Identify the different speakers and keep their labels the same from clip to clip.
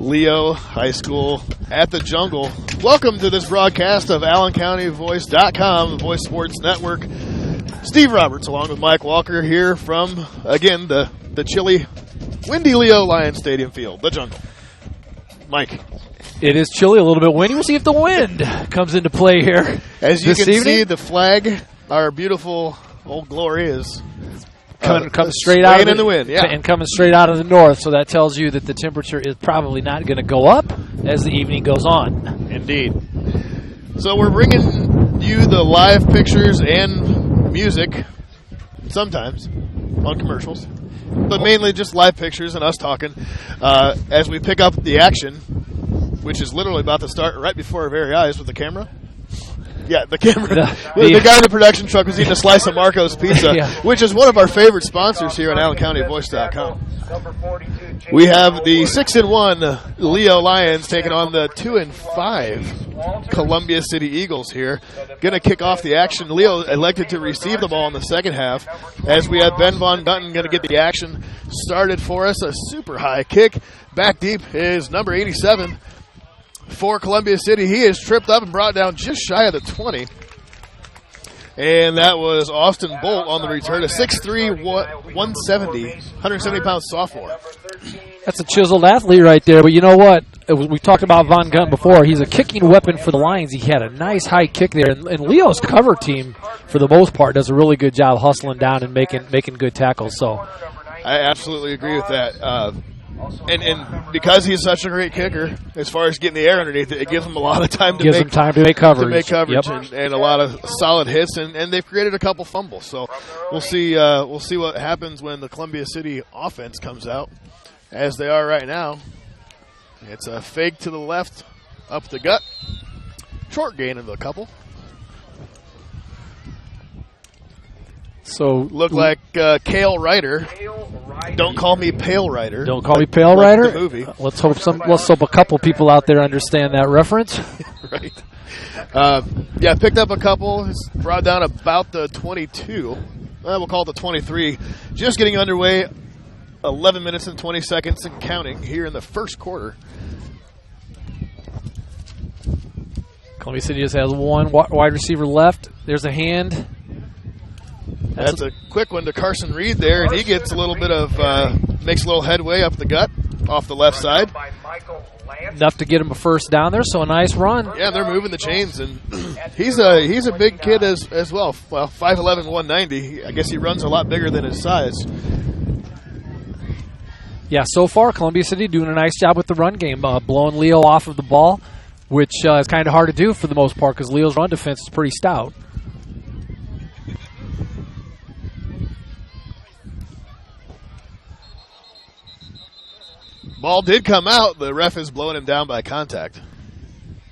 Speaker 1: Leo High School at the Jungle. Welcome to this broadcast of AllenCountyVoice.com, the Voice Sports Network. Steve Roberts along with Mike Walker here from, again, the chilly, windy Leo Lions Stadium field, the Jungle. Mike.
Speaker 2: It is chilly, a little bit windy. We'll see if the wind comes into play here.
Speaker 1: As you can see, the flag, our beautiful Old Glory, is
Speaker 2: coming straight out of
Speaker 1: in the wind, yeah.
Speaker 2: And coming straight out of the north. So that tells you that the temperature is probably not going to go up as the evening goes on.
Speaker 1: Indeed. So we're bringing you the live pictures and music sometimes on commercials, but mainly just live pictures and us talking as we pick up the action, which is literally about to start right before our very eyes with the camera. Yeah, the camera. The guy in the production truck was eating a slice of Marco's Pizza, yeah, which is one of our favorite sponsors here on AllenCountyVoice.com. We have the 6-1 Leo Lions taking on the 2-5 Columbia City Eagles here. Going to kick off the action. Leo elected to receive the ball in the second half, as we have Ben Von Gunten going to get the action started for us. A super high kick. Back deep is number 87. For Columbia City, he is tripped up and brought down just shy of the 20. And that was Austin Bolt on the return, a 6'3", 170-pound sophomore.
Speaker 2: That's a chiseled athlete right there. But you know what? We talked about Von Gunten before. He's a kicking weapon for the Lions. He had a nice high kick there. And Leo's cover team, for the most part, does a really good job hustling down and making good tackles. So
Speaker 1: I absolutely agree with that. And because he's such a great kicker, as far as getting the air underneath it, it gives him a lot of time to make coverage.
Speaker 2: Yep.
Speaker 1: And a lot of solid hits, and they've created a couple fumbles. So we'll see what happens when the Columbia City offense comes out, as they are right now. It's a fake to the left, up the gut, short gain of a couple.
Speaker 2: So
Speaker 1: look like Kale Ryder. Don't call me Pale Rider.
Speaker 2: Don't call me Pale Rider.
Speaker 1: The movie.
Speaker 2: Let's hope a couple people out there understand that reference.
Speaker 1: Right. Picked up a couple. It's brought down about the 22. We'll call it the 23. Just getting underway. 11 minutes and 20 seconds and counting here in the first quarter.
Speaker 2: Columbia City just has one wide receiver left. There's a hand.
Speaker 1: That's a quick one to Carson Reed there, and he gets a little bit of makes a little headway up the gut off the left side.
Speaker 2: Enough to get him a first down there, so a nice run.
Speaker 1: Yeah, they're moving the chains, and he's a big kid as well. Well, 5'11", 190. I guess he runs a lot bigger than his size.
Speaker 2: Yeah, so far Columbia City doing a nice job with the run game, blowing Leo off of the ball, which is kind of hard to do for the most part because Leo's run defense is pretty stout.
Speaker 1: Ball did come out. The ref is blowing him down by contact.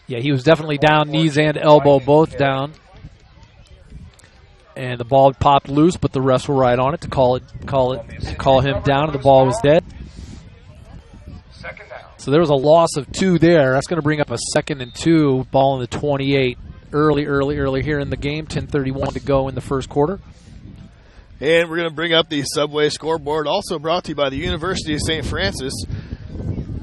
Speaker 2: Yeah, he was definitely down, knees and elbow both down. And the ball popped loose, but the refs were right on it to call him down, and the ball was dead. So there was a loss of 2 there. That's going to bring up a 2nd and 2, ball in the 28. Early here in the game. 10:31 to go in the first quarter.
Speaker 1: And we're going to bring up the Subway scoreboard, also brought to you by the University of St. Francis,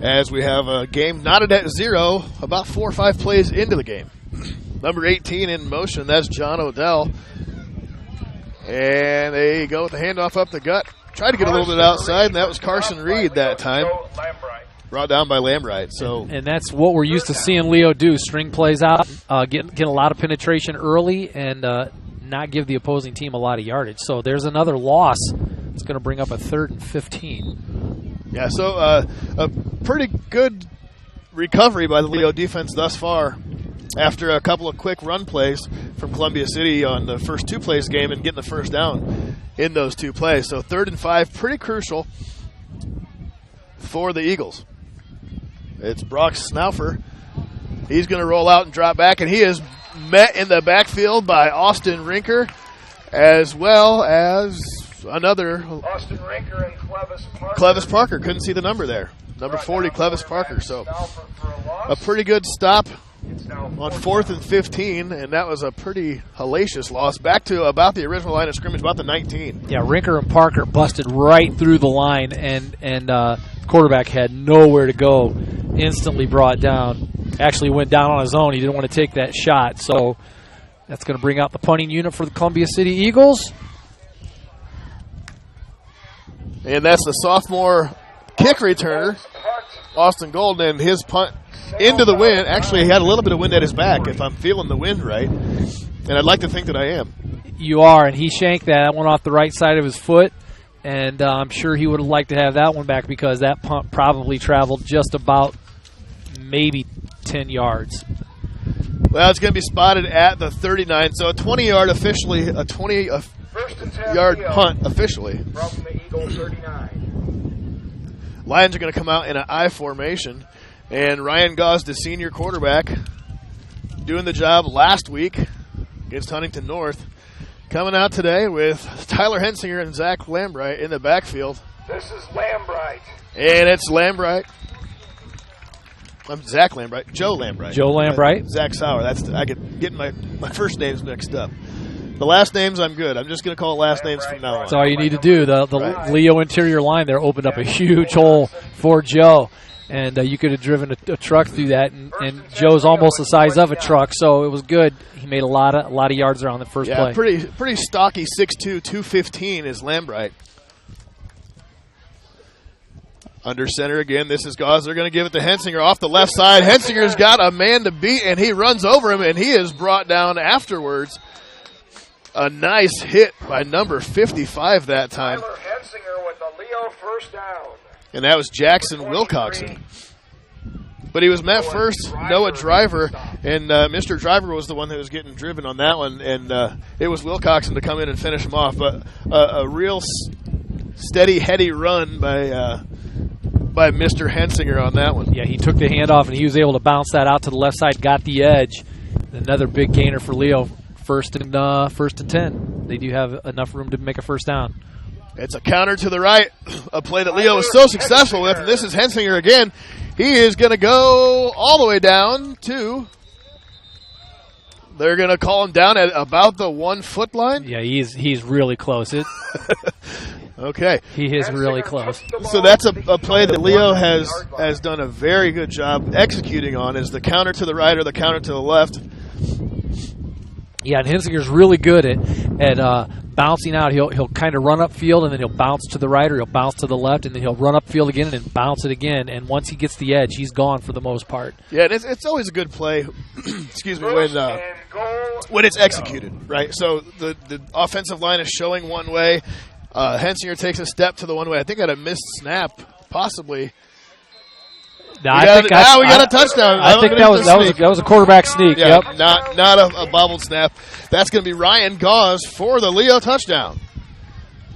Speaker 1: as we have a game knotted at 0, about 4 or 5 plays into the game. Number 18 in motion, that's John Odell. And they go with the handoff up the gut. Tried to get a little bit outside, and that was Carson Reed that time. Brought down by Lambright.
Speaker 2: And that's what we're used to seeing Leo do, string plays out, get a lot of penetration early, and not give the opposing team a lot of yardage. So there's another loss. It's going to bring up a 3rd and 15.
Speaker 1: Yeah, so a pretty good recovery by the Leo defense thus far after a couple of quick run plays from Columbia City on the first 2 plays game and getting the first down in those 2 plays. So 3rd and 5, pretty crucial for the Eagles. It's Brock Snaufer. He's going to roll out and drop back, and he is met in the backfield by Austin Rinker, as well as another
Speaker 3: Austin Rinker and
Speaker 1: Clevis Parker. Couldn't see the number there. Number 40, Clevis Parker. So a pretty good stop on 4th and 15, and that was a pretty hellacious loss. Back to about the original line of scrimmage, about the 19.
Speaker 2: Yeah, Rinker and Parker busted right through the line, and quarterback had nowhere to go. instantly brought down. Actually went down on his own. He didn't want to take that shot. So that's going to bring out the punting unit for the Columbia City Eagles.
Speaker 1: And that's the sophomore kick returner, Austin Golden, and his punt into the wind. Actually, he had a little bit of wind at his back, if I'm feeling the wind right. And I'd like to think that I am.
Speaker 2: You are, and he shanked that. That went off the right side of his foot. And I'm sure he would have liked to have that one back because that punt probably traveled just about maybe 10 yards.
Speaker 1: Well, it's going to be spotted at the 39, so a 20-yard officially, a 20-yard punt officially.
Speaker 3: From the Eagle 39.
Speaker 1: Lions are going to come out in an I formation, and Ryan Gause, the senior quarterback, doing the job last week against Huntington North, coming out today with Tyler Hensinger and Zach Lambright in the backfield.
Speaker 3: This is Lambright.
Speaker 1: And it's Lambright. I'm Zach Lambright. Joe Lambright.
Speaker 2: Joe Lambright.
Speaker 1: Zach Sauer. I get getting my first names mixed up. The last names I'm good. I'm just going to call it last names from now on.
Speaker 2: That's all you need to do. The
Speaker 1: Right.
Speaker 2: Leo interior line there opened up a huge hole for Joe. And you could have driven a truck through that, and Joe's almost the size of a truck, so it was good. He made a lot of yards there on the first play.
Speaker 1: Pretty stocky 6'2", 215 is Lambright. Under center again, this is Gause. They're going to give it to Hensinger off the left side. Hensinger's got a man to beat, and he runs over him, and he is brought down afterwards. A nice hit by number 55 that time.
Speaker 3: Tyler Hensinger with the Leo first down.
Speaker 1: And that was Jackson Wilcoxon. But he was met first, Noah Driver, and Mr. Driver was the one that was getting driven on that one, and it was Wilcoxon to come in and finish him off. But a real steady, heady run by Mr. Hensinger on that one.
Speaker 2: Yeah, he took the handoff, and he was able to bounce that out to the left side, got the edge. Another big gainer for Leo, first and 10. They do have enough room to make a first down.
Speaker 1: It's a counter to the right, a play that Leo was so successful with, and this is Hensinger again. He is going to go all the way down to, they're going to call him down at about the 1 foot line.
Speaker 2: Yeah, he's really close.
Speaker 1: Okay.
Speaker 2: He is really close.
Speaker 1: So that's a play that Leo has done a very good job executing on, is the counter to the right or the counter to the left.
Speaker 2: Yeah, and Hensinger's really good at bouncing out. He'll kind of run upfield, and then he'll bounce to the right or he'll bounce to the left, and then he'll run upfield again and then bounce it again. And once he gets the edge, he's gone for the most part.
Speaker 1: Yeah, and it's always a good play. Excuse me, when it's executed, right? So the offensive line is showing one way. Hensinger takes a step to the one way. I think at a missed snap, possibly.
Speaker 2: No,
Speaker 1: we got a touchdown.
Speaker 2: I think that was a quarterback sneak.
Speaker 1: Yeah,
Speaker 2: Yep.
Speaker 1: Not a bobbled snap. That's going to be Ryan Gause for the Leo touchdown.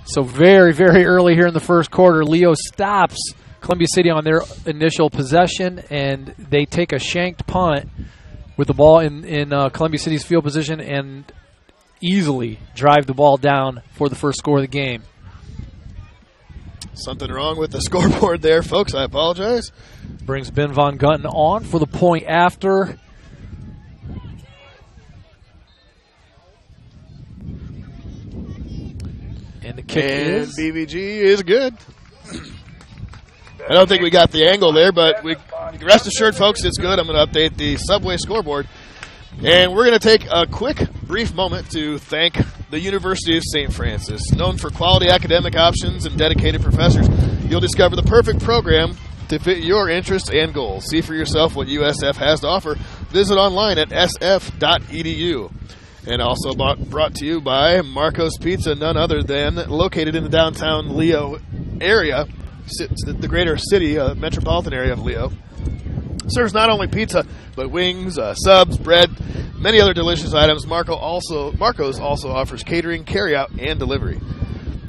Speaker 2: So very, very early here in the first quarter, Leo stops Columbia City on their initial possession, and they take a shanked punt with the ball in Columbia City's field position and easily drive the ball down for the first score of the game.
Speaker 1: Something wrong with the scoreboard there, folks. I apologize.
Speaker 2: Brings Ben Von Gunten on for the point after. And the kick is.
Speaker 1: BVG is good. I don't think we got the angle there, but rest assured, folks, it's good. I'm going to update the Subway scoreboard. And we're going to take a quick, brief moment to thank the University of St. Francis. Known for quality academic options and dedicated professors, you'll discover the perfect program to fit your interests and goals. See for yourself what USF has to offer. Visit online at sf.edu. And also brought to you by Marco's Pizza, none other than located in the downtown Leo area, the greater city, metropolitan area of Leo. Serves not only pizza, but wings, subs, bread, many other delicious items. Marco's also offers catering, carryout, and delivery.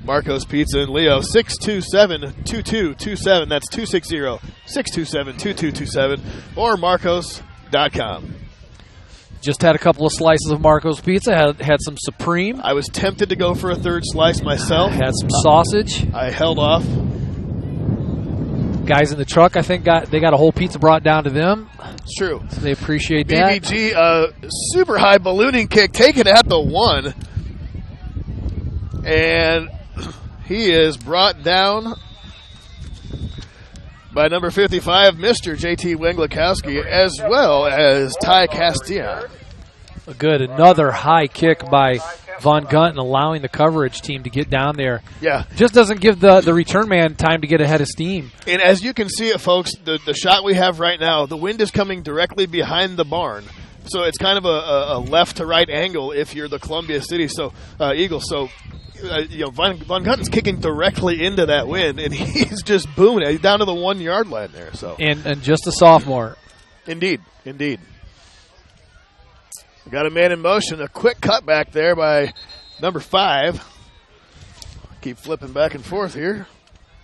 Speaker 1: Marco's Pizza in Leo, 627-2227. That's 260-627-2227. Or marcos.com.
Speaker 2: Just had a couple of slices of Marco's Pizza. Had some Supreme.
Speaker 1: I was tempted to go for a third slice myself.
Speaker 2: Had some sausage.
Speaker 1: I held off.
Speaker 2: Guys in the truck, I think, got a whole pizza brought down to them.
Speaker 1: It's true.
Speaker 2: So they appreciate that.
Speaker 1: BVG, super high ballooning kick taken at the 1. And he is brought down by number 55, Mr. J.T. Wenglakowski, as well as Ty Castilla.
Speaker 2: Good. Another high kick by Von Gunton, allowing the coverage team to get down there.
Speaker 1: Yeah.
Speaker 2: Just doesn't give the return man time to get ahead of steam.
Speaker 1: And as you can see it, folks, the shot we have right now, the wind is coming directly behind the barn. So it's kind of a left to right angle if you're the Columbia City Eagles. So, Von Gunton's kicking directly into that wind, and he's just booming it. He's down to the 1 yard line there. So
Speaker 2: and just a sophomore.
Speaker 1: Indeed. We got a man in motion. A quick cutback there by number 5. Keep flipping back and forth here.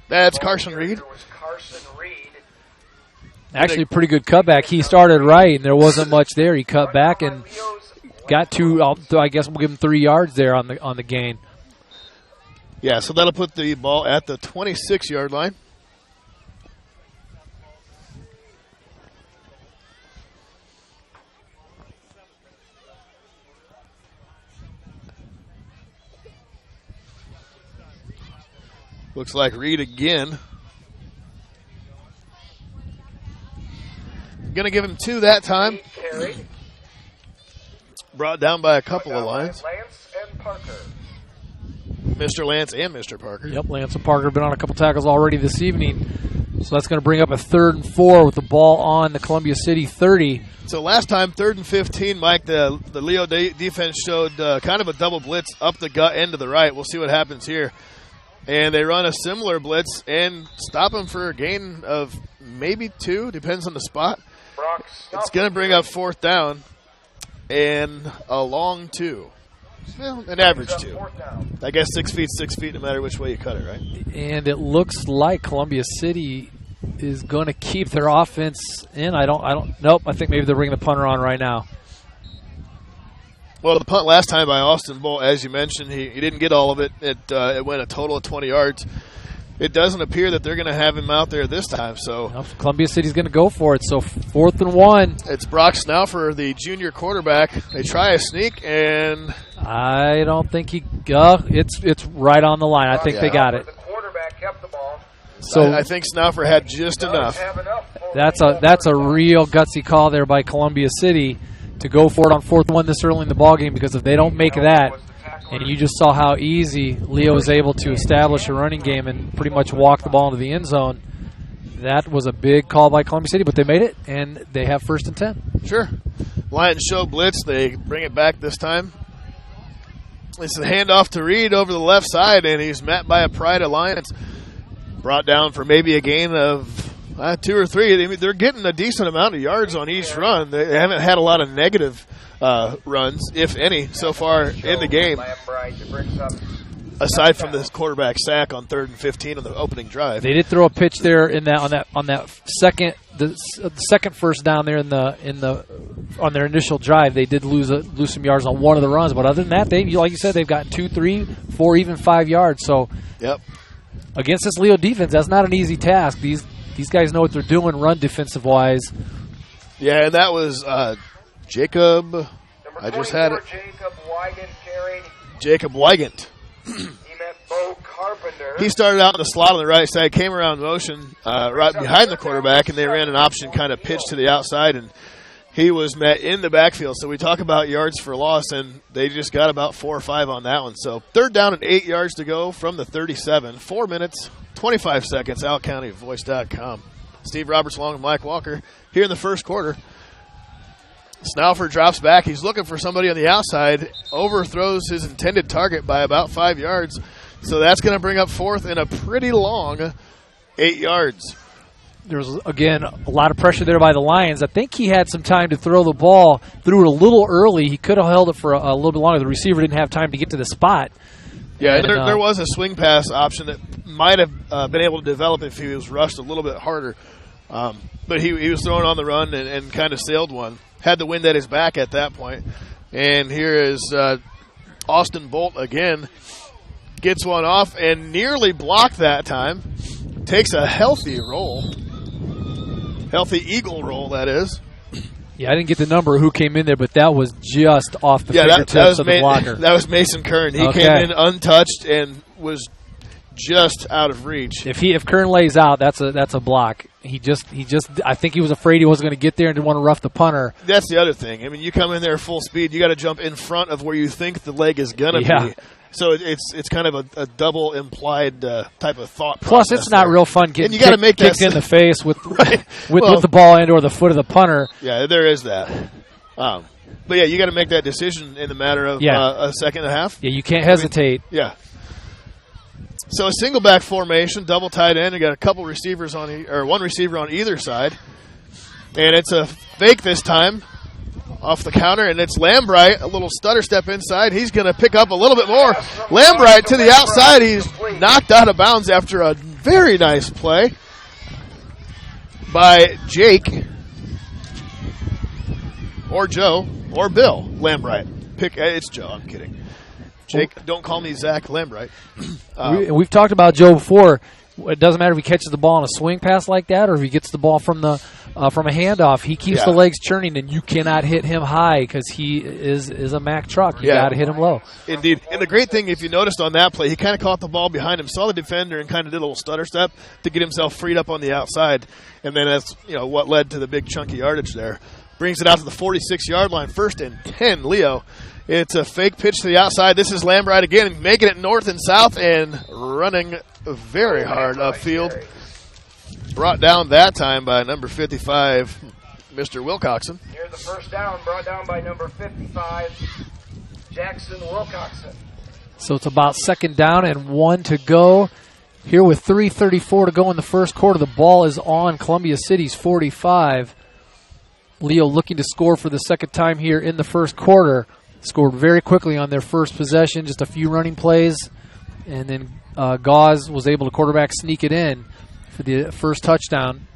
Speaker 1: That's Carson Reed.
Speaker 2: Actually, a pretty good cutback. He started right, and there wasn't much there. He cut back and got I guess we'll give him 3 yards there on the gain.
Speaker 1: Yeah, so that'll put the ball at the 26-yard line. Looks like Reed again. Going to give him 2 that time. Brought down by a couple of lines.
Speaker 3: Lance and Parker.
Speaker 1: Mr. Lance and Mr. Parker.
Speaker 2: Yep, Lance and Parker have been on a couple tackles already this evening. So that's going to bring up a 3rd and 4 with the ball on the Columbia City 30.
Speaker 1: So last time, 3rd and 15, Mike, the Leo defense showed kind of a double blitz up the gut end to the right. We'll see what happens here. And they run a similar blitz and stop him for a gain of maybe 2, depends on the spot. It's going to bring up 4th down and a long 2. Well, an average 2. I guess 6 feet, no matter which way you cut it, right?
Speaker 2: And it looks like Columbia City is going to keep their offense in. Nope, I think maybe they're bringing the punter on right now.
Speaker 1: Well, the punt last time by Austin Bolt, as you mentioned, he didn't get all of it. It went a total of 20 yards. It doesn't appear that they're going to have him out there this time. So
Speaker 2: Columbia City's going to go for it. So 4th and 1.
Speaker 1: It's Brock Snaufer, the junior quarterback. They try a sneak, and
Speaker 2: I don't think it's right on the line. I think they got it.
Speaker 3: The quarterback kept the ball.
Speaker 2: So
Speaker 1: I think Snaufer had just enough.
Speaker 2: That's a real gutsy call there by Columbia City to go for it on 4th and 1 this early in the ballgame, because if they don't make that, and you just saw how easy Leo was able to establish a running game and pretty much walk the ball into the end zone, that was a big call by Columbia City, but they made it, and they have 1st and 10.
Speaker 1: Sure. Lions show blitz. They bring it back this time. It's a handoff to Reed over the left side, and he's met by a Pride Alliance. Brought down for maybe a gain of 2 or 3. They're getting a decent amount of yards on each run. They haven't had a lot of negative runs, if any, so far in the game, aside from this quarterback sack on 3rd and 15 on the opening drive.
Speaker 2: They did throw a pitch there on that second 1st down there on their initial drive. They did lose some yards on one of the runs, but other than that, like you said, they've gotten 2, 3, 4, even 5 yards. So
Speaker 1: yep.
Speaker 2: Against this Leo defense, that's not an easy task. These guys know what they're doing run defensive wise.
Speaker 1: Yeah, and that was Jacob. I just had it.
Speaker 3: Jacob Wygant carried.
Speaker 1: Jacob Wygant.
Speaker 3: He met Bo Carpenter.
Speaker 1: He started out in the slot on the right side, came around motion right behind the quarterback, and they ran an option kind of pitch to the outside, and he was met in the backfield. So we talk about yards for loss, and they just got about 4 or 5 on that one. So 3rd down and 8 yards to go from the 37. 4 minutes, 25 seconds, OutCountyVoice.com. Steve Roberts along with Mike Walker here in the first quarter. Snaufer drops back. He's looking for somebody on the outside, overthrows his intended target by about 5 yards. So that's going to bring up 4th and a pretty long 8 yards.
Speaker 2: There's, again, a lot of pressure there by the Lions. I think he had some time to throw the ball, threw it a little early. He could have held it for a little bit longer. The receiver didn't have time to get to the spot.
Speaker 1: Yeah, there was a swing pass option that might have been able to develop if he was rushed a little bit harder. But he was throwing on the run and kind of sailed one. Had the wind at his back at that point. And here is Austin Bolt again. Gets one off and nearly blocked that time. Takes a healthy roll. Healthy eagle roll, that is.
Speaker 2: Yeah, I didn't get the number of who came in there, but that was just off the fingertips of the blocker.
Speaker 1: That was Mason Kern. He
Speaker 2: Okay.
Speaker 1: came in untouched and was just out of reach.
Speaker 2: If Kern lays out, that's a block. He just I think he was afraid he wasn't going to get there and didn't want to rough the punter.
Speaker 1: That's the other thing. I mean, you come in there full speed, you got to jump in front of where you think the leg is going to be. So it's kind of a double implied type of thought
Speaker 2: Plus,
Speaker 1: process
Speaker 2: it's not
Speaker 1: there.
Speaker 2: real fun getting
Speaker 1: you gotta make
Speaker 2: kicked
Speaker 1: that
Speaker 2: in the face with
Speaker 1: Right.
Speaker 2: with the ball and or the foot of the punter.
Speaker 1: Yeah, there is that. But yeah, you got to make that decision in the matter of a second and a half.
Speaker 2: Yeah, you can't hesitate.
Speaker 1: Yeah. So a single back formation, double tight end. You got a couple receivers one receiver on either side, and it's a fake this time off the counter, and it's Lambright, a little stutter step inside. He's going to pick up a little bit more. Lambright to the outside. He's knocked out of bounds after a very nice play by Jake or Joe or Bill Lambright. It's Joe. I'm kidding. Jake, don't call me Zach Lambright.
Speaker 2: We've talked about Joe before. It doesn't matter if he catches the ball on a swing pass like that or if he gets the ball from a handoff. He keeps the legs churning, and you cannot hit him high because he is a Mack truck. You got to hit him low.
Speaker 1: Indeed. And the great thing, if you noticed on that play, he kind of caught the ball behind him, saw the defender, and kind of did a little stutter step to get himself freed up on the outside. And then that's what led to the big chunky yardage there. Brings it out to the 46-yard line, 1st and 10, Leo. It's a fake pitch to the outside. This is Lambright again, making it north and south and running very hard upfield. Brought down that time by number 55, Mr. Wilcoxon.
Speaker 3: Here's the first down, brought down by number 55, Jackson Wilcoxon.
Speaker 2: So it's about 2nd down and 1 to go. Here with 3:34 to go in the first quarter, the ball is on Columbia City's 45. Leo looking to score for the second time here in the first quarter. Scored very quickly on their first possession, just a few running plays, and then Gauze was able to quarterback sneak it in for the first touchdown.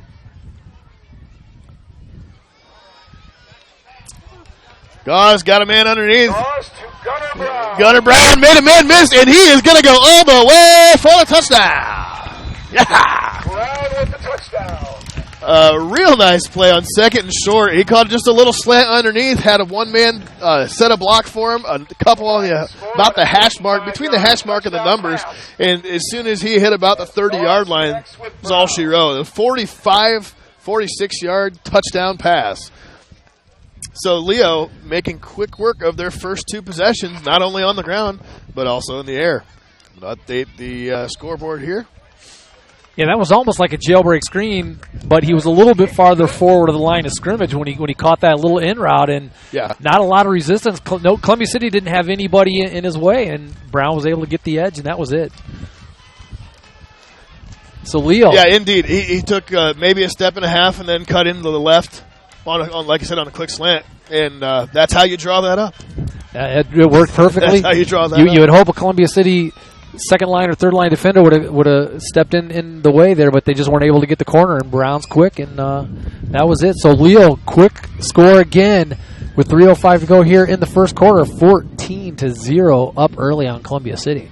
Speaker 1: Gauze got a man underneath.
Speaker 3: Gauze to Gunnar Brown.
Speaker 1: Gunnar Brown made a man miss, and he is going to go all the way for the touchdown. Yeah.
Speaker 3: Brown with the touchdown.
Speaker 1: Real nice play on 2nd and short. He caught just a little slant underneath, had a one-man set a block for him, a couple on about the hash mark, between the hash mark and the numbers, and as soon as he hit about the 30-yard line, was all she wrote. A 45, 46-yard touchdown pass. So Leo making quick work of their first two possessions, not only on the ground, but also in the air. I'll update the scoreboard here.
Speaker 2: Yeah, that was almost like a jailbreak screen, but he was a little bit farther forward of the line of scrimmage when he caught that little in route, and not a lot of resistance. Columbia City didn't have anybody in his way, and Brown was able to get the edge, and that was it. So Leo,
Speaker 1: yeah, indeed, he took maybe a step and a half and then cut into the left on like I said, on a quick slant, and that's how you draw that up.
Speaker 2: It worked perfectly.
Speaker 1: That's how you draw that up.
Speaker 2: You would hope a Columbia City second line or third line defender would have stepped in the way there, but they just weren't able to get the corner, and Brown's quick, and that was it. So Leo, quick score again with 3:05 to go here in the first quarter, 14-0 up early on Columbia City.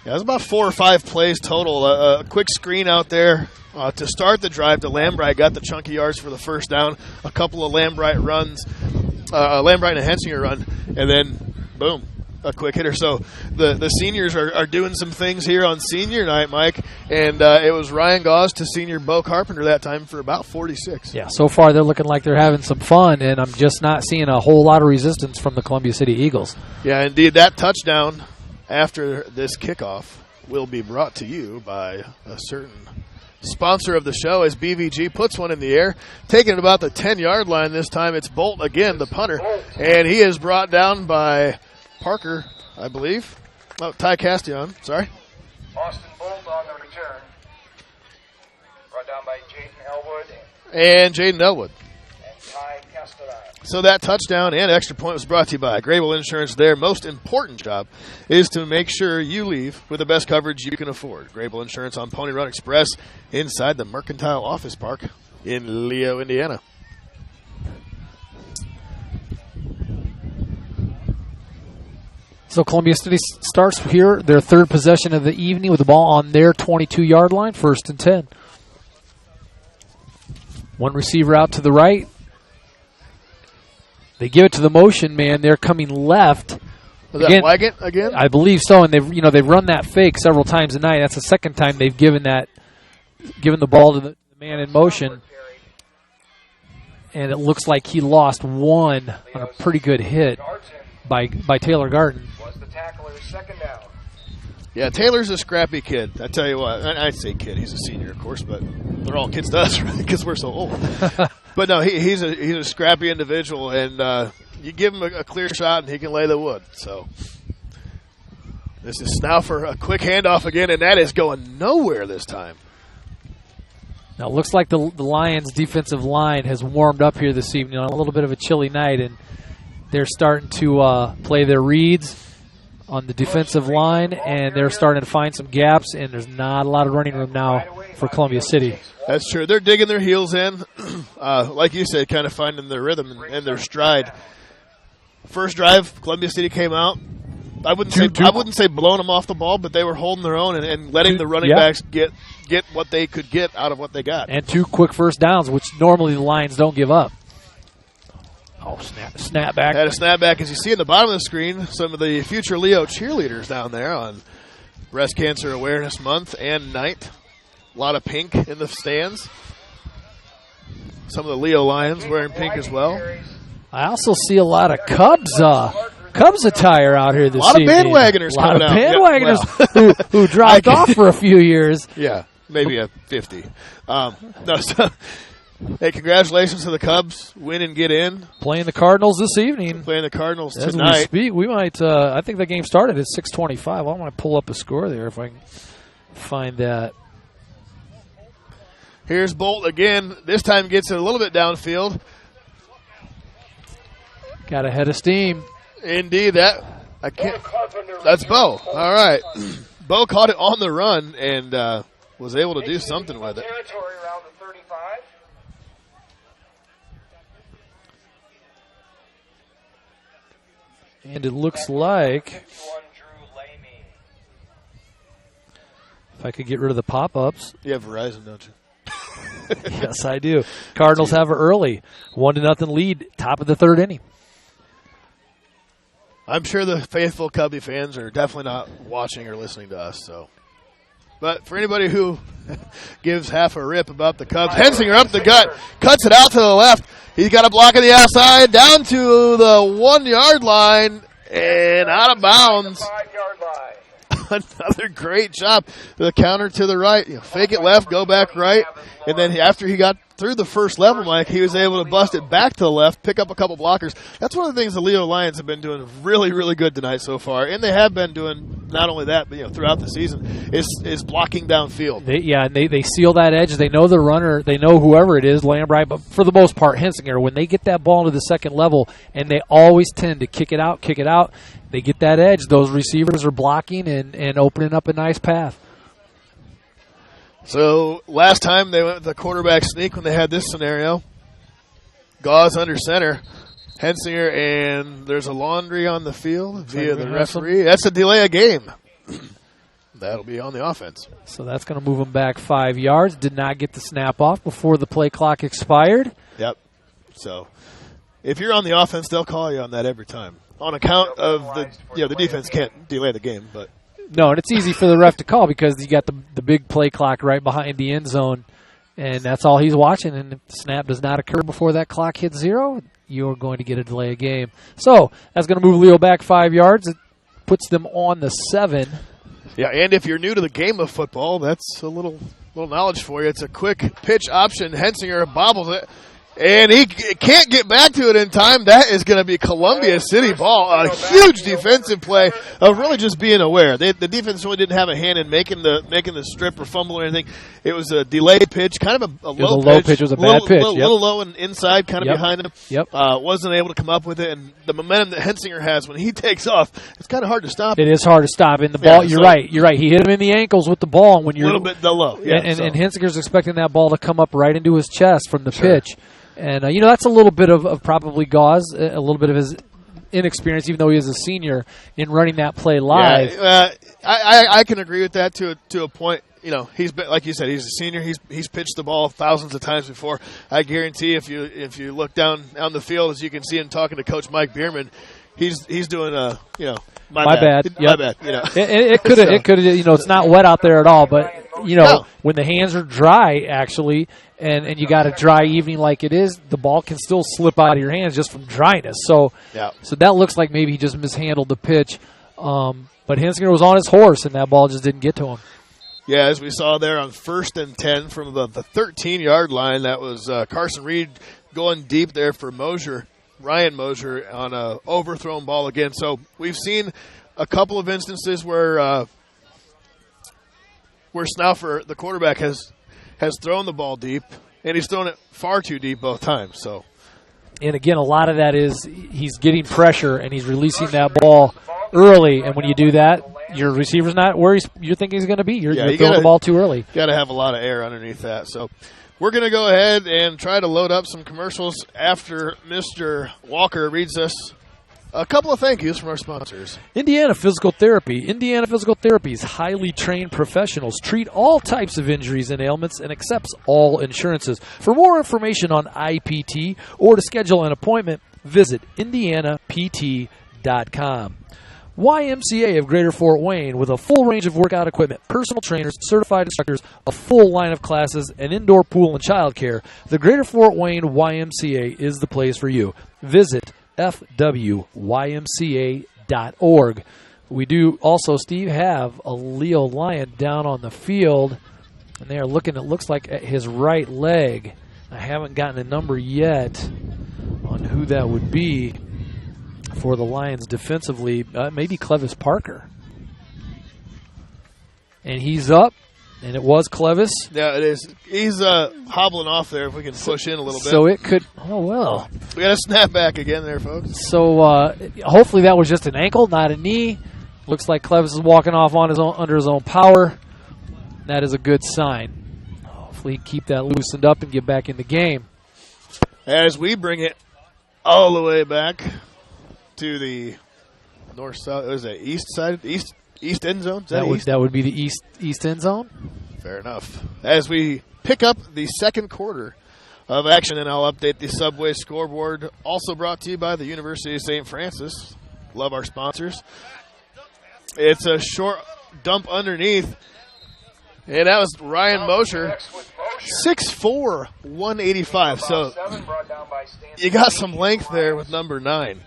Speaker 1: Yeah, it was about 4 or 5 plays total. A quick screen out there to start the drive to Lambright, got the chunky yards for the first down, a couple of Lambright runs, Lambright and Hensinger run, and then boom, a quick hitter. So the seniors are doing some things here on senior night, Mike, and it was Ryan Gauze to senior Bo Carpenter that time for about 46.
Speaker 2: Yeah, so far they're looking like they're having some fun, and I'm just not seeing a whole lot of resistance from the Columbia City Eagles.
Speaker 1: Yeah, indeed, that touchdown after this kickoff will be brought to you by a certain sponsor of the show as BVG puts one in the air, taking it about the 10-yard line this time. It's Bolt again, the punter, and he is brought down by Parker, I believe. Oh, Ty Castillon, sorry.
Speaker 3: Austin Bolt on the return. Brought down by Jaden Elwood
Speaker 1: And Jaden Elwood.
Speaker 3: and Ty Castellan.
Speaker 1: So that touchdown and extra point was brought to you by Grable Insurance. Their most important job is to make sure you leave with the best coverage you can afford. Grable Insurance on Pony Run Express inside the Mercantile Office Park in Leo, Indiana.
Speaker 2: So Columbia City starts here, their third possession of the evening with the ball on their 22-yard line, 1st and 10. One receiver out to the right. They give it to the motion man. They're coming left
Speaker 1: Was that Wygant again?
Speaker 2: I believe so, and they've run that fake several times tonight. That's the second time they've given the ball to the man in motion, and it looks like he lost one on a pretty good hit by Taylor Garton.
Speaker 3: Was the tackler's second down.
Speaker 1: Yeah, Taylor's a scrappy kid. I tell you what, I say kid. He's a senior, of course, but they're all kids to us, right? Because we're so old. But no, he's a scrappy individual, and you give him a clear shot, and he can lay the wood. So this is now for a quick handoff again, and that is going nowhere this time.
Speaker 2: Now, it looks like the Lions' defensive line has warmed up here this evening on a little bit of a chilly night, and they're starting to play their reads on the defensive line, and they're starting to find some gaps, and there's not a lot of running room now for Columbia City.
Speaker 1: That's true. They're digging their heels in, like you said, kind of finding their rhythm and their stride. First drive, Columbia City came out. I wouldn't say blowing them off the ball, but they were holding their own and letting the running backs get what they could get out of what they got.
Speaker 2: And 2 quick first downs, which normally the Lions don't give up. Oh, snap back.
Speaker 1: Had a snapback. As you see in the bottom of the screen, some of the future Leo cheerleaders down there on Breast Cancer Awareness Month and night. A lot of pink in the stands. Some of the Leo Lions wearing pink as well.
Speaker 2: I also see a lot of Cubs attire out here this evening.
Speaker 1: A lot of bandwagoners coming out.
Speaker 2: A lot of bandwagoners who dropped off for a few years.
Speaker 1: Yeah, maybe a 50. Hey, congratulations to the Cubs. Win and get in.
Speaker 2: Playing the Cardinals this evening.
Speaker 1: Playing the Cardinals
Speaker 2: As
Speaker 1: tonight.
Speaker 2: we speak, we might. I think the game started at 6:25. I want to pull up a score there if I can find that.
Speaker 1: Here's Bolt again. This time gets it a little bit downfield.
Speaker 2: Got a head of steam.
Speaker 1: Indeed, that's Bo. All right. Bo caught it on the run and was able to do something with it.
Speaker 3: Territory around the 35.
Speaker 2: And it looks like,
Speaker 3: 51, Drew Lamy.
Speaker 2: if I could get rid of the pop-ups.
Speaker 1: You have Verizon, don't you?
Speaker 2: Yes, I do. Cardinals have an early 1-0 lead, top of the third inning.
Speaker 1: I'm sure the faithful Cubby fans are definitely not watching or listening to us. But for anybody who gives half a rip about the Cubs, Hensinger up the gut, cuts it out to the left. He's got a block on the outside, down to the 1 yard line, and out of bounds.
Speaker 3: 5-yard line.
Speaker 1: Another great job. The counter to the right. Fake it left, go back right. And then after he got through the first level, Mike, he was able to bust it back to the left, pick up a couple blockers. That's one of the things the Leo Lions have been doing really, really good tonight so far. And they have been doing not only that, but throughout the season, is blocking downfield.
Speaker 2: They seal that edge. They know the runner. They know whoever it is, Lambright. But for the most part, Hensinger, when they get that ball into the second level, and they always tend to kick it out, they get that edge. Those receivers are blocking and opening up a nice path.
Speaker 1: So last time they went with the quarterback sneak when they had this scenario. Gauze under center. Hensinger, and there's a laundry on the field via the referee. That's a delay of game. That'll be on the offense.
Speaker 2: So that's going to move them back 5 yards. Did not get the snap off before the play clock expired.
Speaker 1: Yep. So if you're on the offense, they'll call you on that every time. On account of the defense can't delay the game, but.
Speaker 2: No, and it's easy for the ref to call because you got the big play clock right behind the end zone, and that's all he's watching. And if the snap does not occur before that clock hits 0, you're going to get a delay of game. So that's going to move Leo back 5 yards. It puts them on the 7.
Speaker 1: Yeah, and if you're new to the game of football, that's a little knowledge for you. It's a quick pitch option. Hensinger bobbles it. And he can't get back to it in time. That is going to be Columbia City ball. A huge defensive play of really just being aware. The defense really didn't have a hand in making the strip or fumble or anything. It was a delayed pitch, kind of a low pitch.
Speaker 2: It was a bad pitch.
Speaker 1: A little low and inside, kind of behind him.
Speaker 2: Yep.
Speaker 1: Wasn't able to come up with it. And the momentum that Hensinger has when he takes off, it's kind of hard to stop.
Speaker 2: It is hard to stop. And the ball, you're right. He hit him in the ankles with the ball. When you're
Speaker 1: a little bit low. Yeah,
Speaker 2: and Hensinger's expecting that ball to come up right into his chest from the pitch. And, that's a little bit of probably Gauze, a little bit of his inexperience, even though he is a senior, in running that play live.
Speaker 1: Yeah, I can agree with that to a point. He's been, like you said, he's a senior. He's pitched the ball thousands of times before. I guarantee if you look down the field, as you can see him talking to Coach Mike Bierman, he's doing my
Speaker 2: bad.
Speaker 1: My
Speaker 2: Yep.
Speaker 1: bad.
Speaker 2: It could have. It could have. It's not wet out there at all. But when the hands are dry, actually, and you got a dry evening like it is, the ball can still slip out of your hands just from dryness. So that looks like maybe he just mishandled the pitch. But Hinsinger was on his horse, and that ball just didn't get to him.
Speaker 1: Yeah, as we saw there on 1st and 10 from the 13-yard line, that was Carson Reed going deep there for Mosier, Ryan Mosier, on a overthrown ball again. So we've seen a couple of instances where Snaufer, the quarterback, has thrown the ball deep, and he's thrown it far too deep both times. So,
Speaker 2: and again, a lot of that is he's getting pressure and he's releasing that ball early. And when you do that, your receiver's not where you're thinking he's going to be. You're throwing the ball too early.
Speaker 1: Got to have a lot of air underneath that. So we're going to go ahead and try to load up some commercials after Mr. Walker reads us a couple of thank yous from our sponsors.
Speaker 2: Indiana Physical Therapy. Indiana Physical Therapy's highly trained professionals treat all types of injuries and ailments and accepts all insurances. For more information on IPT or to schedule an appointment, visit indianapt.com. YMCA of Greater Fort Wayne with a full range of workout equipment, personal trainers, certified instructors, a full line of classes, and indoor pool and childcare. The Greater Fort Wayne YMCA is the place for you. Visit fwymca.org. We do also, Steve, have a Leo Lion down on the field, and they are looking, it looks like, at his right leg. I haven't gotten a number yet on who that would be for the Lions defensively. Maybe Clevis Parker. And he's up, and it was Clevis.
Speaker 1: Yeah, it is. He's hobbling off there if we can push in a little bit.
Speaker 2: So it could, oh, well.
Speaker 1: We got a snap back again there, folks.
Speaker 2: So hopefully that was just an ankle, not a knee. Looks like Clevis is walking off on his own, under his own power. That is a good sign. Hopefully keep that loosened up and get back in the game.
Speaker 1: As we bring it all the way back to the north-south, is that east side, east end zone? Is
Speaker 2: that would be the east end zone.
Speaker 1: Fair enough. As we pick up the second quarter of action, and I'll update the Subway scoreboard, also brought to you by the University of St. Francis. Love our sponsors. It's a short dump underneath, and that was Ryan Mosher, 6'4", 185. So you got some length there with number 9.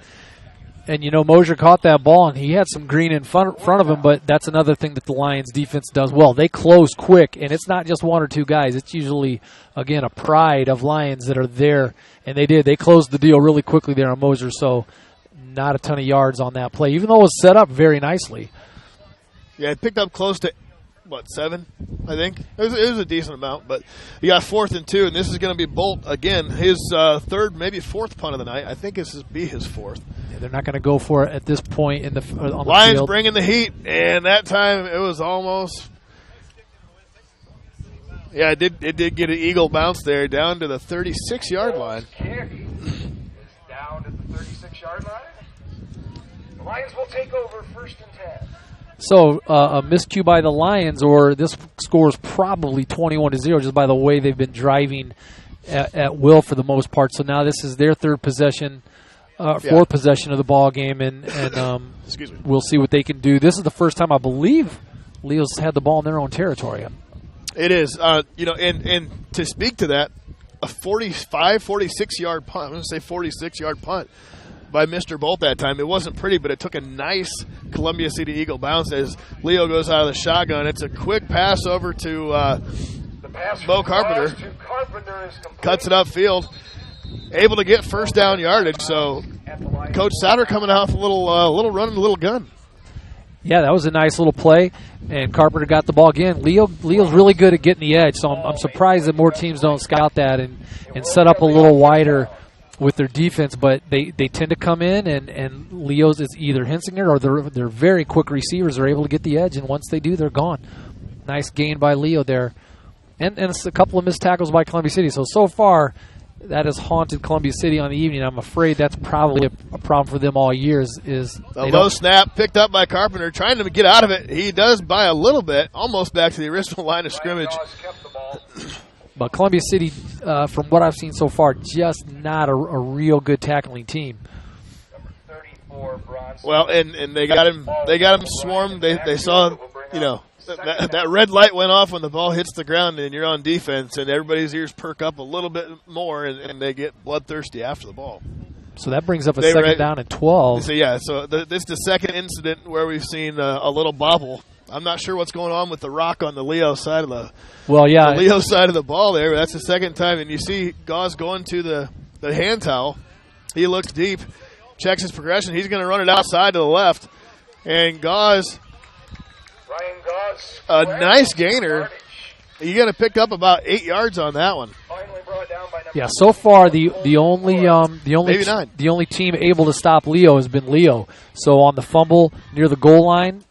Speaker 2: And, Mosier caught that ball, and he had some green in front of him, but that's another thing that the Lions defense does well. They close quick, and it's not just one or two guys. It's usually, again, a pride of Lions that are there, and they did. They closed the deal really quickly there on Mosier, so not a ton of yards on that play, even though it was set up very nicely.
Speaker 1: Yeah, it picked up close to, 7, I think? It was a decent amount, but you got 4th and 2, and this is going to be Bolt again, his third, maybe 4th punt of the night. I think this will be his 4th.
Speaker 2: Yeah, they're not going to go for it at this point on the
Speaker 1: Lions
Speaker 2: field.
Speaker 1: Bringing the heat, and that time it was almost. Yeah, it did get an eagle bounce there down to the 36-yard line.
Speaker 3: Kick is down to the 36-yard line. The Lions will take over 1st and 10.
Speaker 2: So a miscue by the Lions, or this score is probably 21-0 just by the way they've been driving at will for the most part. So now this is their third possession, fourth possession of the ball game, and we'll see what they can do. This is the first time I believe Leo's had the ball in their own territory.
Speaker 1: It is, and to speak to that, a 46-yard punt. I'm going to say 46-yard punt by Mr. Bolt that time. It wasn't pretty, but it took a nice Columbia City Eagle bounce as Leo goes out of the shotgun. It's a quick pass over to Bo Carpenter. Cuts it upfield. Able to get first down yardage. So Coach Sauter coming off a little run and a little gun.
Speaker 2: Yeah, that was a nice little play, and Carpenter got the ball again. Leo's really good at getting the edge, so I'm surprised that more teams don't scout that and set up a little wider with their defense, but they tend to come in, and Leo's is either Hinsinger or they're very quick receivers are able to get the edge, and once they do, they're gone. Nice gain by Leo there. And it's a couple of missed tackles by Columbia City. So far, that has haunted Columbia City on the evening. I'm afraid that's probably a problem for them all year. Is
Speaker 1: a low snap picked up by Carpenter, trying to get out of it. He does by a little bit, almost back to the original line of scrimmage.
Speaker 2: But Columbia City, from what I've seen so far, just not a real good tackling team.
Speaker 3: for Bronson.
Speaker 1: Well, and they got him swarmed. They saw, that red light went off when the ball hits the ground and you're on defense, and everybody's ears perk up a little bit more, and they get bloodthirsty after the ball.
Speaker 2: So that brings up a second down and 12.
Speaker 1: So, this is the second incident where we've seen a little bobble. I'm not sure what's going on with the rock on the Leo side of the Leo side of the ball there. But that's the second time, and you see Gauze going to the hand towel. He looks deep, checks his progression. He's going to run it outside to the left, and Gauze,
Speaker 3: Ryan Gauze,
Speaker 1: a nice gainer. You're going to pick up about 8 yards on that one.
Speaker 3: Finally brought down by number
Speaker 2: Yeah, so far the only team able to stop Leo has been Leo. So on the fumble near the goal line,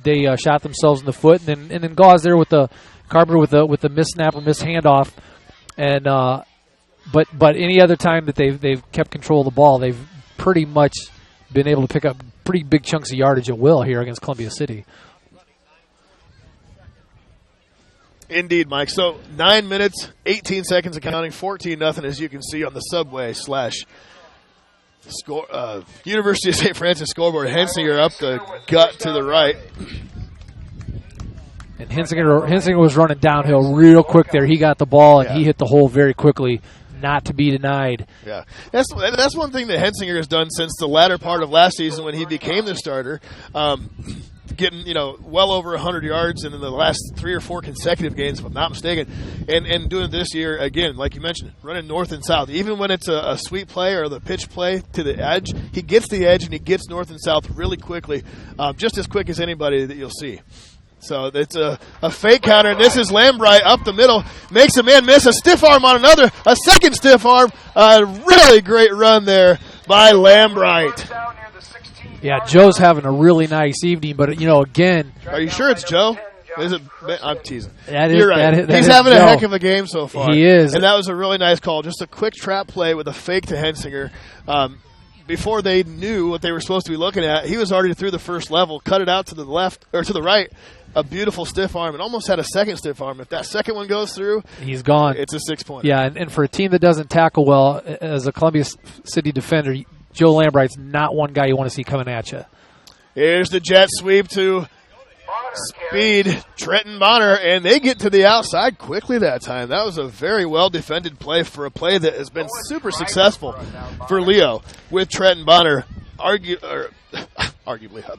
Speaker 2: they shot themselves in the foot, and then Gauze there with the Carpenter with the miss snap or miss handoff, and but any other time that they've kept control of the ball, they've pretty much been able to pick up pretty big chunks of yardage at will here against Columbia City.
Speaker 1: Indeed, Mike. So 9 minutes, 18 seconds of counting, 14-0, as you can see on the Subway / University of St. Francis scoreboard. Hensinger up the gut to the right.
Speaker 2: And Hensinger was running downhill real quick there. He got the ball, and he hit the hole very quickly, not to be denied.
Speaker 1: Yeah, that's one thing that Hensinger has done since the latter part of last season when he became the starter. Getting well over 100 yards in the last 3 or 4 consecutive games, if I'm not mistaken, and doing it this year again, like you mentioned, running north and south. Even when it's a sweep play or the pitch play to the edge, he gets the edge and he gets north and south really quickly, just as quick as anybody that you'll see. So it's a fake counter, and this is Lambright up the middle, makes a man miss, a stiff arm on another, a second stiff arm, a really great run there by Lambright.
Speaker 2: Yeah, Joe's having a really nice evening, but again,
Speaker 1: are you sure it's Joe? Is it? I'm teasing.
Speaker 2: You're
Speaker 1: right. He's having a heck of a game so far.
Speaker 2: He is,
Speaker 1: and that was a really nice call. Just a quick trap play with a fake to Hensinger. Before they knew what they were supposed to be looking at, he was already through the first level, cut it out to the left or to the right. A beautiful stiff arm, and almost had a second stiff arm. If that second one goes through,
Speaker 2: he's gone.
Speaker 1: It's a 6-pointer.
Speaker 2: Yeah, and for a team that doesn't tackle well, as a Columbia City defender, Joe Lambright's not one guy you want to see coming at you.
Speaker 1: Here's the jet sweep to speed Trenton Bonner, and they get to the outside quickly that time. That was a very well-defended play for a play that has been super successful for Leo with Trenton Bonner, arguably,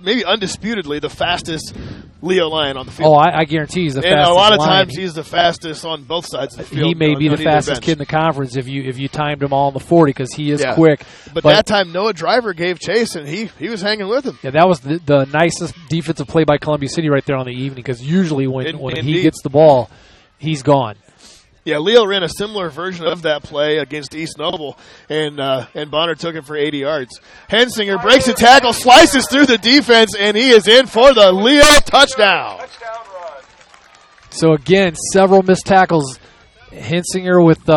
Speaker 1: maybe undisputedly, the fastest Leo Lion on the field.
Speaker 2: Oh, I guarantee he's the fastest.
Speaker 1: And a lot of
Speaker 2: Lion.
Speaker 1: times he's the fastest on both sides of the field.
Speaker 2: He may be the fastest kid in the conference if you timed him all on the 40 because he is quick.
Speaker 1: But that time Noah Driver gave chase, and he was hanging with him.
Speaker 2: Yeah, that was the nicest defensive play by Columbia City right there on the evening because usually when he gets the ball, he's gone.
Speaker 1: Yeah, Leo ran a similar version of that play against East Noble, and Bonner took him for 80 yards. Hensinger breaks a tackle, slices through the defense, and he is in for the Leo touchdown.
Speaker 2: So, again, several missed tackles. Hensinger with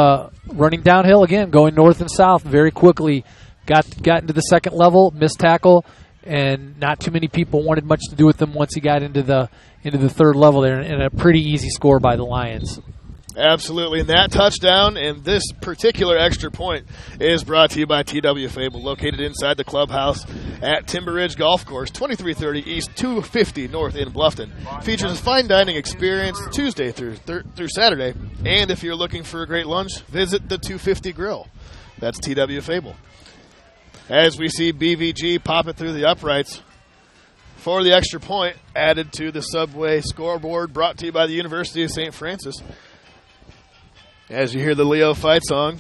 Speaker 2: running downhill again, going north and south very quickly. Got into the second level, missed tackle, and not too many people wanted much to do with him once he got into the third level there, and a pretty easy score by the Lions.
Speaker 1: Absolutely, and that touchdown and this particular extra point is brought to you by TW Fable, located inside the clubhouse at Timber Ridge Golf Course, 2330 East, 250 North in Bluffton. Features a fine dining experience Tuesday through Saturday, and if you're looking for a great lunch, visit the 250 Grill. That's TW Fable. As we see BVG pop it through the uprights for the extra point added to the Subway scoreboard, brought to you by the University of St. Francis. As you hear the Leo fight song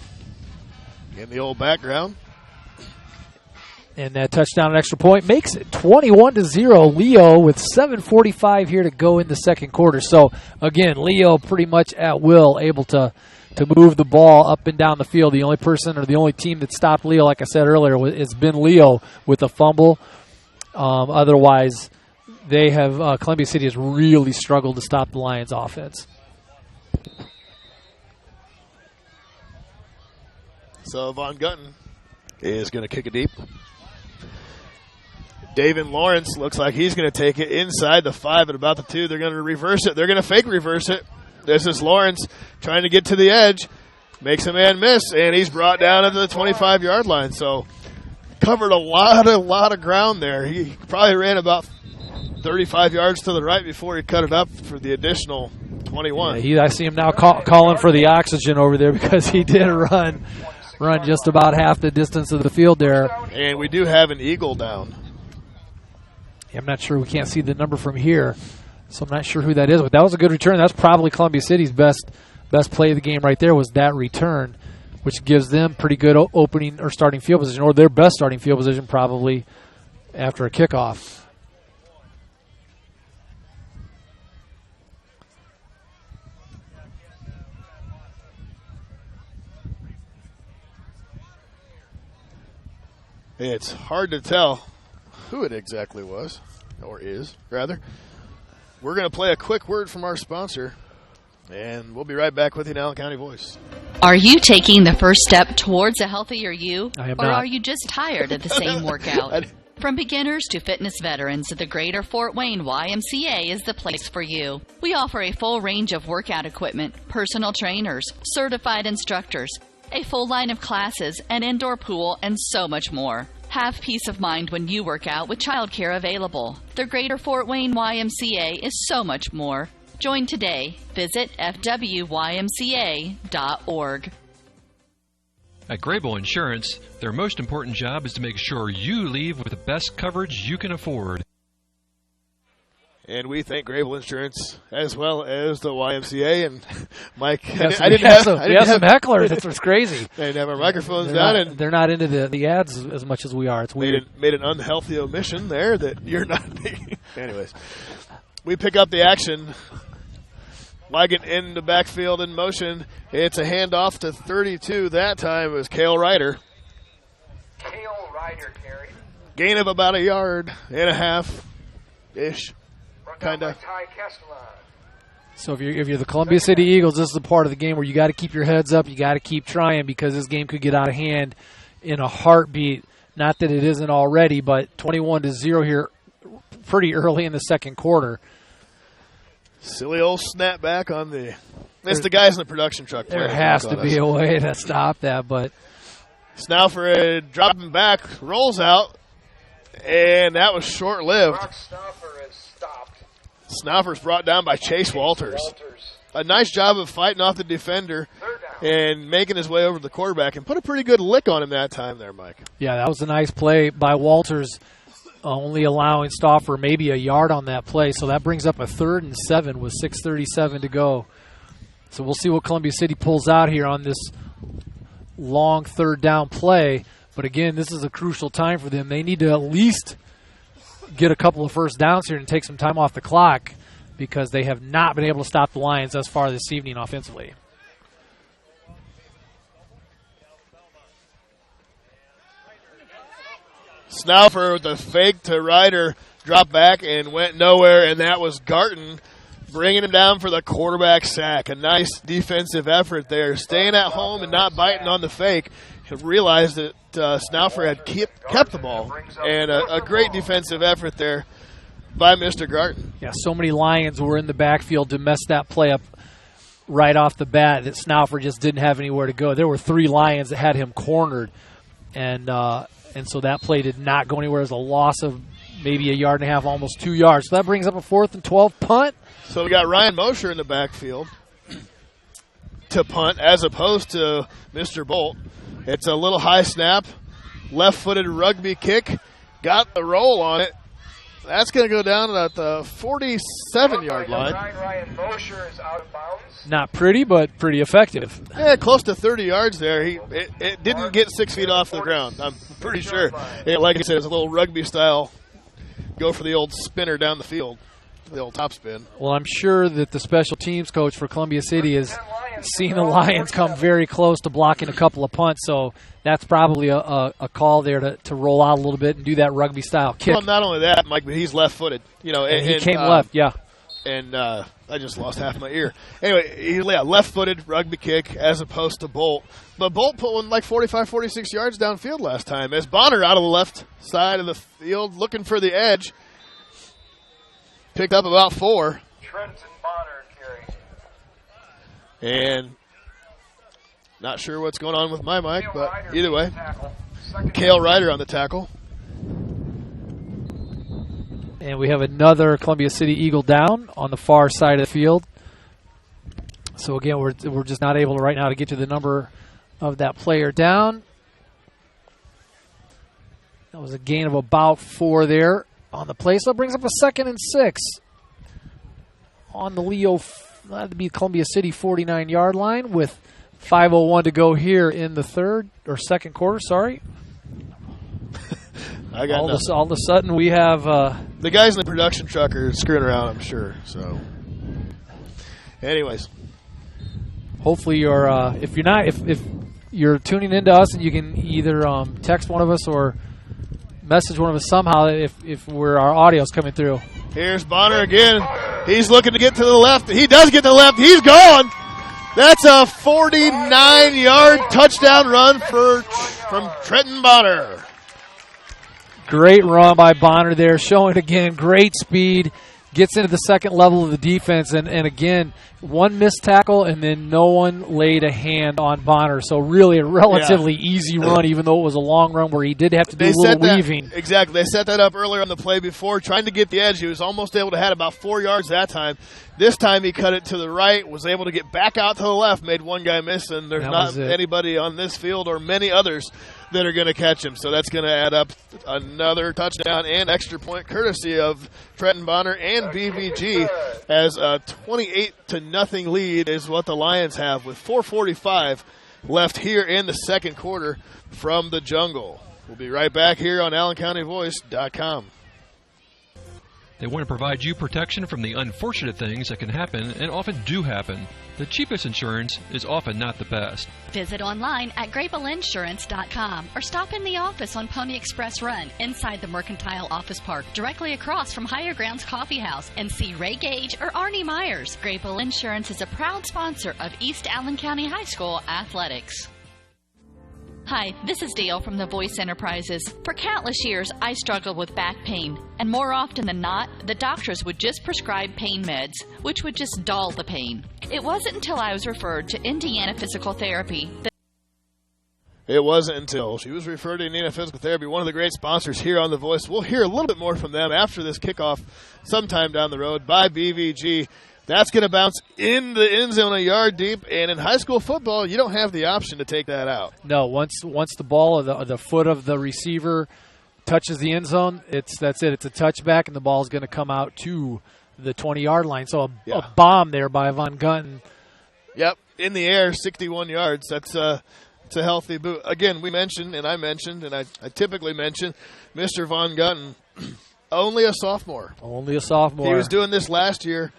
Speaker 1: in the old background.
Speaker 2: And that touchdown and extra point makes it 21-0. Leo with 7:45 here to go in the second quarter. So, again, Leo pretty much at will, able to move the ball up and down the field. The only person or the only team that stopped Leo, like I said earlier, has been Leo with a fumble. Otherwise, they have Columbia City has really struggled to stop the Lions' offense.
Speaker 1: So Von Gunton is going to kick it deep. David Lawrence looks like he's going to take it inside the 5 at about the 2. They're going to reverse it. They're going to fake reverse it. This is Lawrence trying to get to the edge. Makes a man miss, and he's brought down to the 25-yard line. So covered a lot of ground there. He probably ran about 35 yards to the right before he cut it up for the additional 21.
Speaker 2: Yeah, I see him now calling for the oxygen over there because he did run just about half the distance of the field there.
Speaker 1: And we do have an eagle down.
Speaker 2: Yeah, I'm not sure. We can't see the number from here, so I'm not sure who that is. But that was a good return. That's probably Columbia City's best play of the game right there was that return, which gives them pretty good opening or starting field position, or their best starting field position probably after a kickoff.
Speaker 1: It's hard to tell who it exactly was, or is, rather. We're going to play a quick word from our sponsor, and we'll be right back with you in Allen County Voice.
Speaker 4: Are you taking the first step towards a healthier you?
Speaker 2: I am
Speaker 4: or
Speaker 2: not.
Speaker 4: are you just tired of the same workout? From beginners to fitness veterans, the Greater Fort Wayne YMCA is the place for you. We offer a full range of workout equipment, personal trainers, certified instructors, a full line of classes, an indoor pool, and so much more. Have peace of mind when you work out with childcare available. The Greater Fort Wayne YMCA is so much more. Join today. Visit fwymca.org.
Speaker 5: At Grable Insurance, their most important job is to make sure you leave with the best coverage you can afford.
Speaker 1: And we thank Grable Insurance as well as the YMCA. And Mike,
Speaker 2: We have some hecklers. That's what's crazy.
Speaker 1: I didn't have our microphones
Speaker 2: They're
Speaker 1: down.
Speaker 2: not, they're not into the ads as much as we are. It's weird.
Speaker 1: Made an unhealthy omission there that you're not making. Anyways, we pick up the action. Wagon in the backfield in motion. It's a handoff to 32. That time it was Cale Ryder.
Speaker 3: Cale Ryder carry.
Speaker 1: Gain of about 1.5 yards-ish. Kind of.
Speaker 3: Ty Castellan.
Speaker 2: So if you're the Columbia City Eagles, this is the part of the game where you got to keep your heads up. You got to keep trying because this game could get out of hand in a heartbeat. Not that it isn't already, but 21-0 here pretty early in the second quarter.
Speaker 1: Silly old snapback on the. That's the guys in the production truck.
Speaker 2: There has to be a way to stop that, but
Speaker 1: Snauffer dropping back, rolls out, and that was short-lived.
Speaker 3: Brock Snauffer is stopped.
Speaker 1: Snauffer's brought down by Chase Walters. A nice job of fighting off the defender and making his way over to the quarterback and put a pretty good lick on him that time there, Mike.
Speaker 2: yeah, that was a nice play by Walters, only allowing Stauffer maybe 1 yard on that play. So that brings up a 3rd and 7 with 6:37 to go. So we'll see what Columbia City pulls out here on this long third down play. But again, this is a crucial time for them. They need to at least get a couple of first downs here and take some time off the clock because they have not been able to stop the Lions thus far this evening offensively.
Speaker 1: Snauffer with the fake to Ryder, dropped back and went nowhere, and that was Garton bringing him down for the quarterback sack. A nice defensive effort there, staying at home and not biting on the fake. He realized that Snauffer had kept the ball, and a great defensive effort there by Mr. Garton.
Speaker 2: Yeah, so many Lions were in the backfield to mess that play up right off the bat that Snauffer just didn't have anywhere to go. There were 3 Lions that had him cornered, and so that play did not go anywhere. It was a loss of maybe 1.5 yards, almost 2 yards. So that brings up a 4th and 12 punt.
Speaker 1: So we got Ryan Mosher in the backfield to punt as opposed to Mr. Bolt. It's a little high snap, left-footed rugby kick, got the roll on it. That's going to go down at the 47-yard line.
Speaker 3: Ryan Mosher is out of bounds.
Speaker 2: Not pretty, but pretty effective.
Speaker 1: Yeah, close to 30 yards there. It didn't get 6 feet off the ground, I'm pretty sure. Yeah, like I said, it's a little rugby style. Go for the old spinner down the field, the old top spin.
Speaker 2: Well, I'm sure that the special teams coach for Columbia City has seen the Lions come very close to blocking a couple of punts, so that's probably a call there to roll out a little bit and do that rugby style kick.
Speaker 1: Well, not only that, Mike, but he's left-footed. You know,
Speaker 2: and he came left, yeah.
Speaker 1: And I just lost half my ear. Anyway, left-footed rugby kick as opposed to Bolt. But Bolt put one like 45, 46 yards downfield last time. As Bonner out of the left side of the field looking for the edge. Picked up about 4.
Speaker 3: Trenton Bonner carry.
Speaker 1: And not sure what's going on with my mic, but either way. Cale Ryder on the tackle.
Speaker 2: And we have another Columbia City Eagle down on the far side of the field. So again, we're just not able right now to get to the number of that player down. That was a gain of about 4 there on the play. So it brings up a 2nd and 6 on the Leo, that'd be Columbia City 49-yard line with 5:01 to go here in the second quarter. Sorry.
Speaker 1: I got
Speaker 2: all of a sudden we have
Speaker 1: the guys in the production truck are screwing around, I'm sure. So, anyways,
Speaker 2: hopefully you're if you're tuning into us, and you can either text one of us or message one of us somehow if our audio's coming through.
Speaker 1: Here's Bonner again. He's looking to get to the left. He does get to the left. He's gone. That's a 49-yard touchdown run from Trenton Bonner.
Speaker 2: Great run by Bonner there, showing again great speed. Gets into the second level of the defense, and again, one missed tackle, and then no one laid a hand on Bonner. So really a relatively easy run, even though it was a long run where he did have to do a little weaving.
Speaker 1: Exactly. They set that up earlier on the play before, trying to get the edge. He was almost able to have about 4 yards that time. This time he cut it to the right, was able to get back out to the left, made one guy miss, and there's not anybody on this field or many others that are going to catch him. So that's going to add up another touchdown and extra point courtesy of Trenton Bonner and BVG, as a 28-0 lead is what the Lions have with 4:45 left here in the second quarter from the jungle. We'll be right back here on AllenCountyVoice.com.
Speaker 5: They want to provide you protection from the unfortunate things that can happen and often do happen. The cheapest insurance is often not the best.
Speaker 4: Visit online at GrableInsurance.com or stop in the office on Pony Express Run inside the Mercantile Office Park, directly across from Higher Grounds Coffee House, and see Ray Gage or Arnie Myers. Grable Insurance is a proud sponsor of East Allen County High School athletics. Hi, this is Dale from the Voice Enterprises. For countless years, I struggled with back pain, and more often than not, the doctors would just prescribe pain meds, which would just dull the pain. It wasn't until I was referred to Indiana Physical Therapy that
Speaker 1: It wasn't until she was referred to Indiana Physical Therapy, one of the great sponsors here on The Voice. We'll hear a little bit more from them after this kickoff sometime down the road by BVG. That's going to bounce in the end zone a yard deep, and in high school football, you don't have the option to take that out.
Speaker 2: No, once the ball or the foot of the receiver touches the end zone, that's it. It's a touchback, and the ball is going to come out to the 20-yard line. So a bomb there by Von Gunton.
Speaker 1: Yep, in the air, 61 yards. That's it's a healthy boot. Again, I mentioned, and I typically mention, Mr. Von Gunton, only a sophomore.
Speaker 2: Only a sophomore.
Speaker 1: He was doing this last year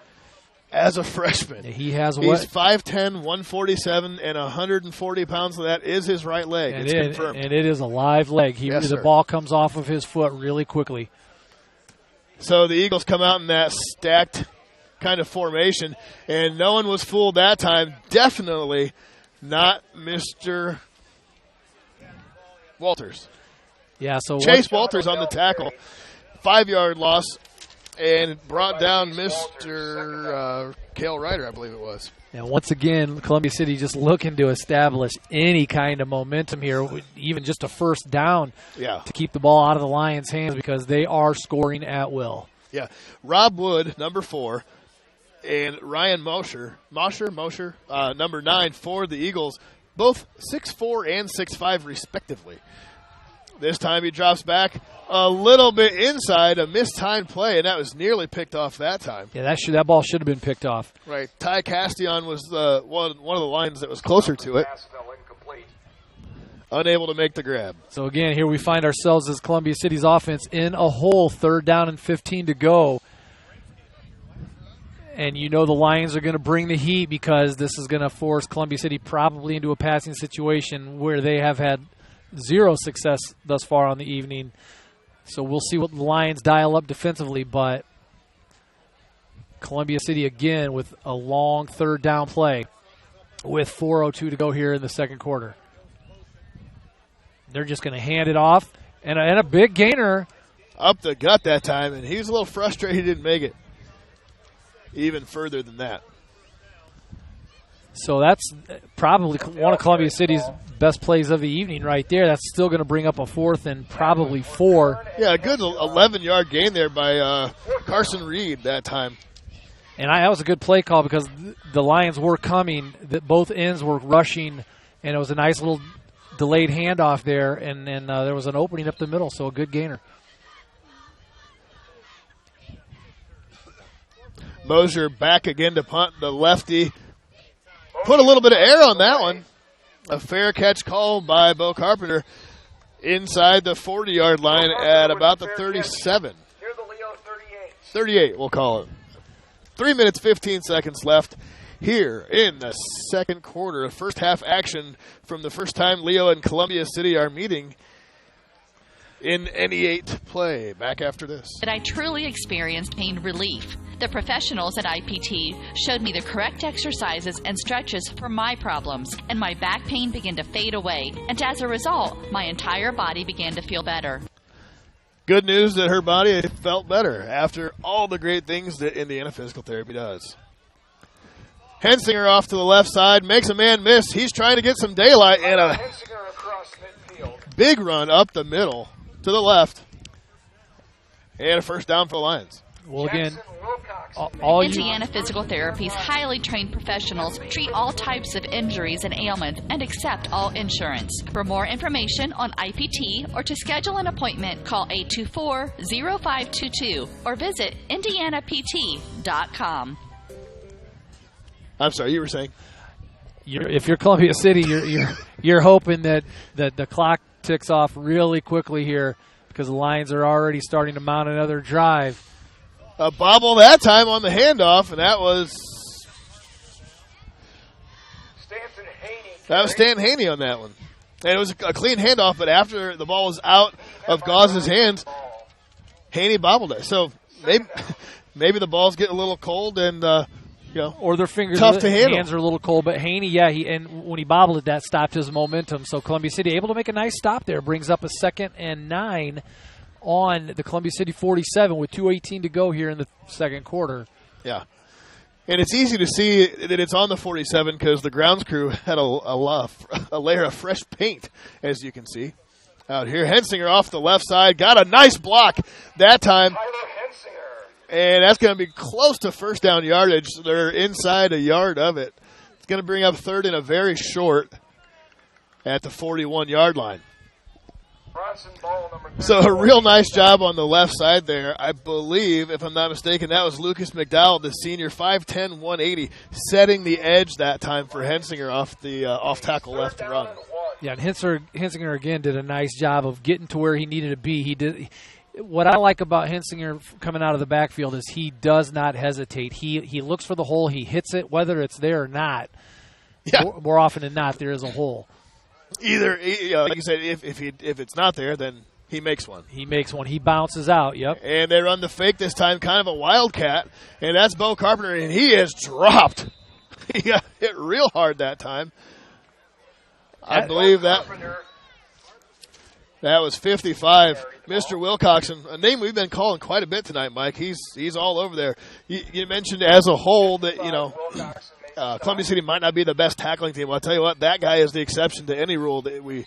Speaker 1: as a freshman.
Speaker 2: He's
Speaker 1: 5'10", 147, and 140 pounds of that is his right leg. It's confirmed.
Speaker 2: And it is a live leg. The ball comes off of his foot really quickly.
Speaker 1: So the Eagles come out in that stacked kind of formation, and no one was fooled that time. Definitely not Mr. Walters.
Speaker 2: Yeah, so
Speaker 1: Chase Walters on the tackle. 5-yard loss. And brought down Mr. Cale Ryder, I believe it was.
Speaker 2: And once again, Columbia City just looking to establish any kind of momentum here, even just a first down to keep the ball out of the Lions' hands, because they are scoring at will.
Speaker 1: Yeah. Rob Wood, number 4, and Ryan Mosher, number 9 for the Eagles, both 6'4" and 6'5" respectively. This time he drops back a little bit inside, a mistimed play, and that was nearly picked off that time.
Speaker 2: Yeah, that ball should have been picked off.
Speaker 1: Right. Ty Castillon was one of the lines that was closer to it. Unable to make the grab.
Speaker 2: So, again, here we find ourselves as Columbia City's offense in a hole, 3rd down and 15 to go. And you know the Lions are going to bring the heat, because this is going to force Columbia City probably into a passing situation where they have had zero success thus far on the evening. So we'll see what the Lions dial up defensively, but Columbia City again with a long 3rd down play with 4:02 to go here in the second quarter. They're just going to hand it off, and a big gainer.
Speaker 1: Up the gut that time, and he was a little frustrated he didn't make it even further than that.
Speaker 2: So that's probably one of Columbia City's best plays of the evening right there. That's still going to bring up a 4th and probably 4.
Speaker 1: Yeah, a good 11-yard gain there by Carson Reed that time.
Speaker 2: And that was a good play call because the Lions were coming. Both ends were rushing, and it was a nice little delayed handoff there, and then there was an opening up the middle, so a good gainer.
Speaker 1: Mosier back again to punt. The lefty put a little bit of air on that one. A fair catch call by Bo Carpenter inside the 40-yard line at about the 37. 38, we'll call it. 3 minutes, 15 seconds left here in the second quarter. First half action from the first time Leo and Columbia City are meeting in NE8 play. Back after this.
Speaker 4: That I truly experienced pain relief. The professionals at IPT showed me the correct exercises and stretches for my problems, and my back pain began to fade away. And as a result, my entire body began to feel better.
Speaker 1: Good news that her body felt better after all the great things that Indiana Physical Therapy does. Hensinger off to the left side, makes a man miss. He's trying to get some daylight, and a big run up the middle to the left. And a first down for the Lions.
Speaker 2: Well, again,
Speaker 4: Indiana Physical Therapy's highly trained professionals treat all types of injuries and ailments and accept all insurance. For more information on IPT or to schedule an appointment, call 824-0522 or visit indianapt.com.
Speaker 1: I'm sorry, you were saying?
Speaker 2: If you're Columbia City, you're hoping that the clock ticks off really quickly here because the Lions are already starting to mount another drive.
Speaker 1: A bobble that time on the handoff, and that was Stanton Haney on that one. And it was a clean handoff, but after the ball was out of Gauze's hands, Haney bobbled it. So maybe the ball's getting a little cold and
Speaker 2: or their fingers,
Speaker 1: tough to handle.
Speaker 2: Hands are a little cold, but Haney, and when he bobbled it, that stopped his momentum. So Columbia City able to make a nice stop there, brings up a 2nd and 9 on the Columbia City 47 with 2:18 to go here in the second quarter.
Speaker 1: Yeah. And it's easy to see that it's on the 47 because the grounds crew had a layer of fresh paint, as you can see out here. Hensinger off the left side, got a nice block that time. And that's going to be close to first down yardage. They're inside a yard of it. It's going to bring up 3rd and a very short at the 41-yard line. So a real nice job on the left side there. I believe, if I'm not mistaken, that was Lucas McDowell, the senior, 5'10", 180, setting the edge that time for Hensinger off the off-tackle left run.
Speaker 2: Yeah, and Hensinger again did a nice job of getting to where he needed to be. What I like about Hensinger coming out of the backfield is he does not hesitate. He looks for the hole. He hits it, whether it's there or not.
Speaker 1: Yeah.
Speaker 2: More often than not, there is a hole.
Speaker 1: Either, like you said, if it's not there, then he makes one.
Speaker 2: He makes one. He bounces out, yep.
Speaker 1: And they run the fake this time, kind of a wildcat, and that's Bo Carpenter, and he is dropped. He got hit real hard that time. I believe that was 55. Mr. Wilcoxon, a name we've been calling quite a bit tonight, Mike. He's all over there. You mentioned as a whole that, Columbia City might not be the best tackling team. Well, I'll tell you what, that guy is the exception to any rule that we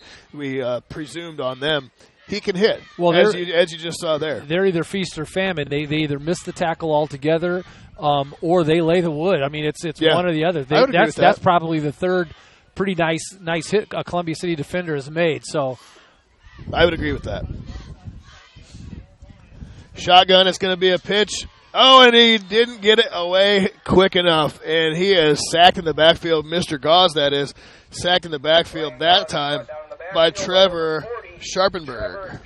Speaker 1: presumed on them. He can hit, well, as you just saw there.
Speaker 2: They're either feast or famine. They either miss the tackle altogether or they lay the wood. I mean, it's one or the other. That's probably the third pretty nice hit a Columbia City defender has made. So
Speaker 1: I would agree with that. Shotgun, it's going to be a pitch. Oh, and he didn't get it away quick enough, and he is sacked in the backfield. Mr. Gauze, that is, sacked in the backfield that time by Trevor Sharpenberg.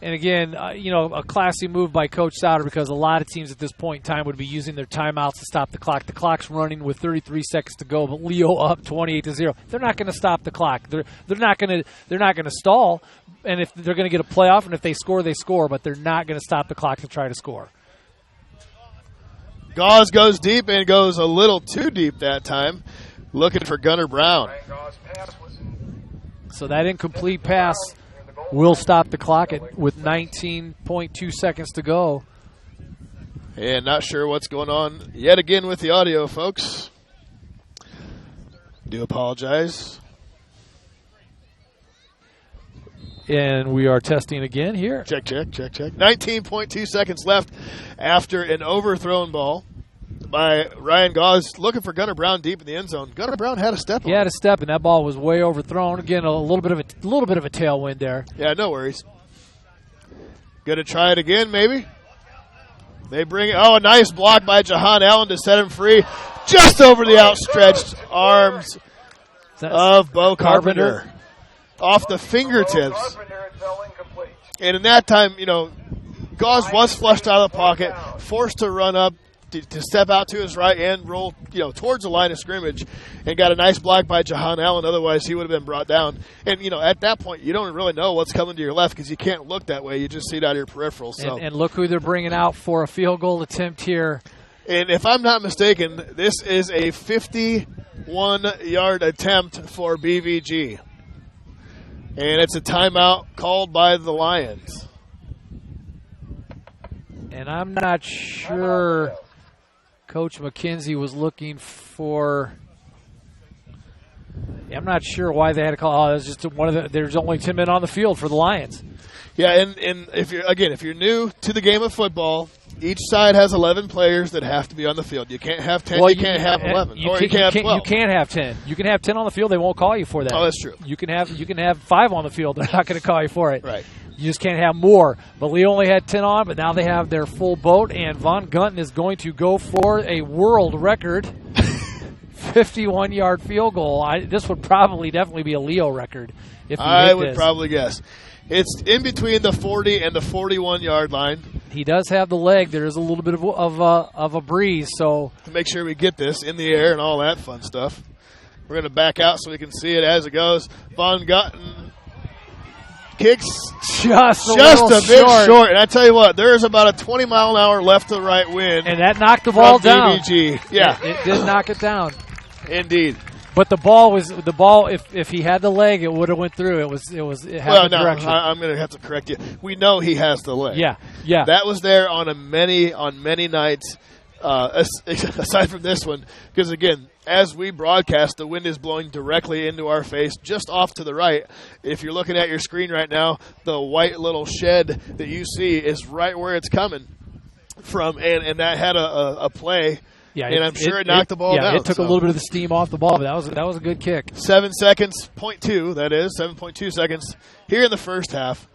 Speaker 2: And again, a classy move by Coach Sauter because a lot of teams at this point in time would be using their timeouts to stop the clock. The clock's running with 33 seconds to go, but Leo up 28-0. They're not going to stop the clock. They're not going to stall. And if they're going to get a playoff, and if they score, they score. But they're not going to stop the clock to try to score.
Speaker 1: Gauze goes deep and goes a little too deep that time, looking for Gunnar Brown.
Speaker 2: So that incomplete pass will stop the clock with 19.2 seconds to go.
Speaker 1: And not sure what's going on yet again with the audio, folks. Do apologize.
Speaker 2: And we are testing again here.
Speaker 1: Check. 19.2 seconds left after an overthrown ball by Ryan Gauze, looking for Gunnar Brown deep in the end zone. Gunnar Brown had a step.
Speaker 2: He had a step, and that ball was way overthrown. Again, a little bit of a tailwind there.
Speaker 1: Yeah, no worries. Gonna try it again, maybe. They bring it. Oh, a nice block by Jahan Allen to set him free, just over the outstretched arms of Bo Carpenter. Off the fingertips. And in that time, Gauze was flushed out of the pocket, forced to run up, to step out to his right and roll, towards the line of scrimmage, and got a nice block by Jahan Allen. Otherwise, he would have been brought down. And, at that point, you don't really know what's coming to your left because you can't look that way. You just see it out of your peripheral. So.
Speaker 2: And look who they're bringing out for a field goal attempt here.
Speaker 1: And if I'm not mistaken, this is a 51-yard attempt for BVG. And it's a timeout called by the Lions.
Speaker 2: And I'm not sure Coach McKenzie was looking for. I'm not sure why they had to call. It's just there's only 10 men on the field for the Lions.
Speaker 1: Yeah, and if you're new to the game of football, each side has 11 players that have to be on the field. You can't have 10. You can't have 11. You can't have 12.
Speaker 2: You can't have 10. You can have 10 on the field. They won't call you for that.
Speaker 1: Oh, that's true.
Speaker 2: You can have 5 on the field. They're not going to call you for it.
Speaker 1: Right.
Speaker 2: You just can't have more. But Leo only had 10 on, but now they have their full boat, and Von Gunton is going to go for a world record 51-yard field goal. This would definitely be a Leo record. If
Speaker 1: I would probably guess. It's in between the 40 and the 41-yard line.
Speaker 2: He does have the leg. There is a little bit of a breeze. So
Speaker 1: to make sure we get this in the air and all that fun stuff, we're going to back out so we can see it as it goes. Von Gunton kicks
Speaker 2: just a
Speaker 1: bit short. And I tell you what, there's about a 20-mile-an-hour left-to-right wind.
Speaker 2: And that knocked the ball down.
Speaker 1: BVG. Yeah.
Speaker 2: It did knock it down.
Speaker 1: Indeed.
Speaker 2: But the ball. If he had the leg, it would have went through. It had the direction.
Speaker 1: I'm going to have to correct you. We know he has the leg.
Speaker 2: Yeah.
Speaker 1: That was there on many nights, aside from this one, because again, as we broadcast, the wind is blowing directly into our face, just off to the right. If you're looking at your screen right now, the white little shed that you see is right where it's coming from, and that had a play.
Speaker 2: Yeah,
Speaker 1: and I'm sure it knocked the ball down.
Speaker 2: It took a little bit of the steam off the ball, but that was a good kick.
Speaker 1: 7 seconds, 0.2, that is, 7.2 seconds here in the first half.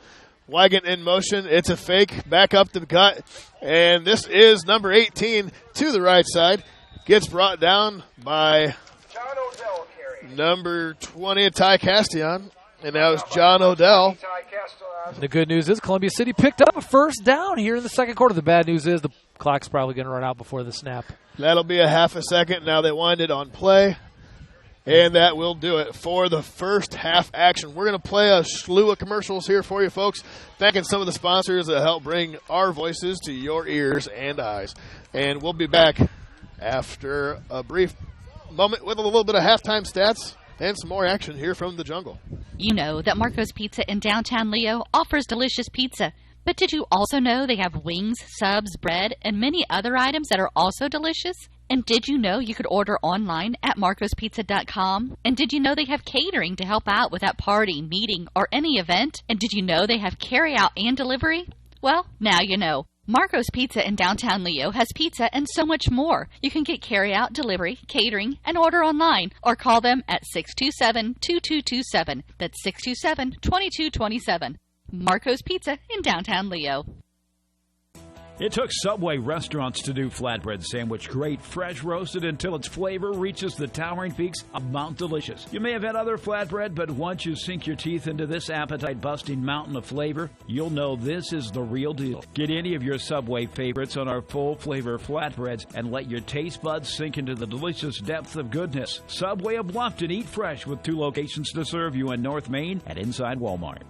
Speaker 1: Wygant in motion. It's a fake, back up the gut, and this is number 18 to the right side. Gets brought down by number 20, Ty Castillon, and that was John Odell.
Speaker 2: The good news is Columbia City picked up a first down here in the second quarter. The bad news is the clock's probably going to run out before the snap.
Speaker 1: That'll be a half a second. Now they wind it on play. And that will do it for the first half action. We're going to play a slew of commercials here for you folks, thanking some of the sponsors that help bring our voices to your ears and eyes. And we'll be back after a brief moment with a little bit of halftime stats and some more action here from the jungle.
Speaker 4: You know that Marco's Pizza in downtown Leo offers delicious pizza. But did you also know they have wings, subs, bread, and many other items that are also delicious? And did you know you could order online at marcospizza.com? And did you know they have catering to help out with that party, meeting, or any event? And did you know they have carry-out and delivery? Well, now you know. Marco's Pizza in downtown Leo has pizza and so much more. You can get carry-out, delivery, catering, and order online, or call them at 627-2227. That's 627-2227. Marco's Pizza in downtown Leo.
Speaker 6: It took Subway restaurants to do flatbread sandwich great, fresh roasted until its flavor reaches the towering peaks of Mount Delicious. You may have had other flatbread, but once you sink your teeth into this appetite-busting mountain of flavor, you'll know this is the real deal. Get any of your Subway favorites on our full-flavor flatbreads and let your taste buds sink into the delicious depth of goodness. Subway of Bluffton, eat fresh with 2 locations to serve you in North Main and inside Walmart.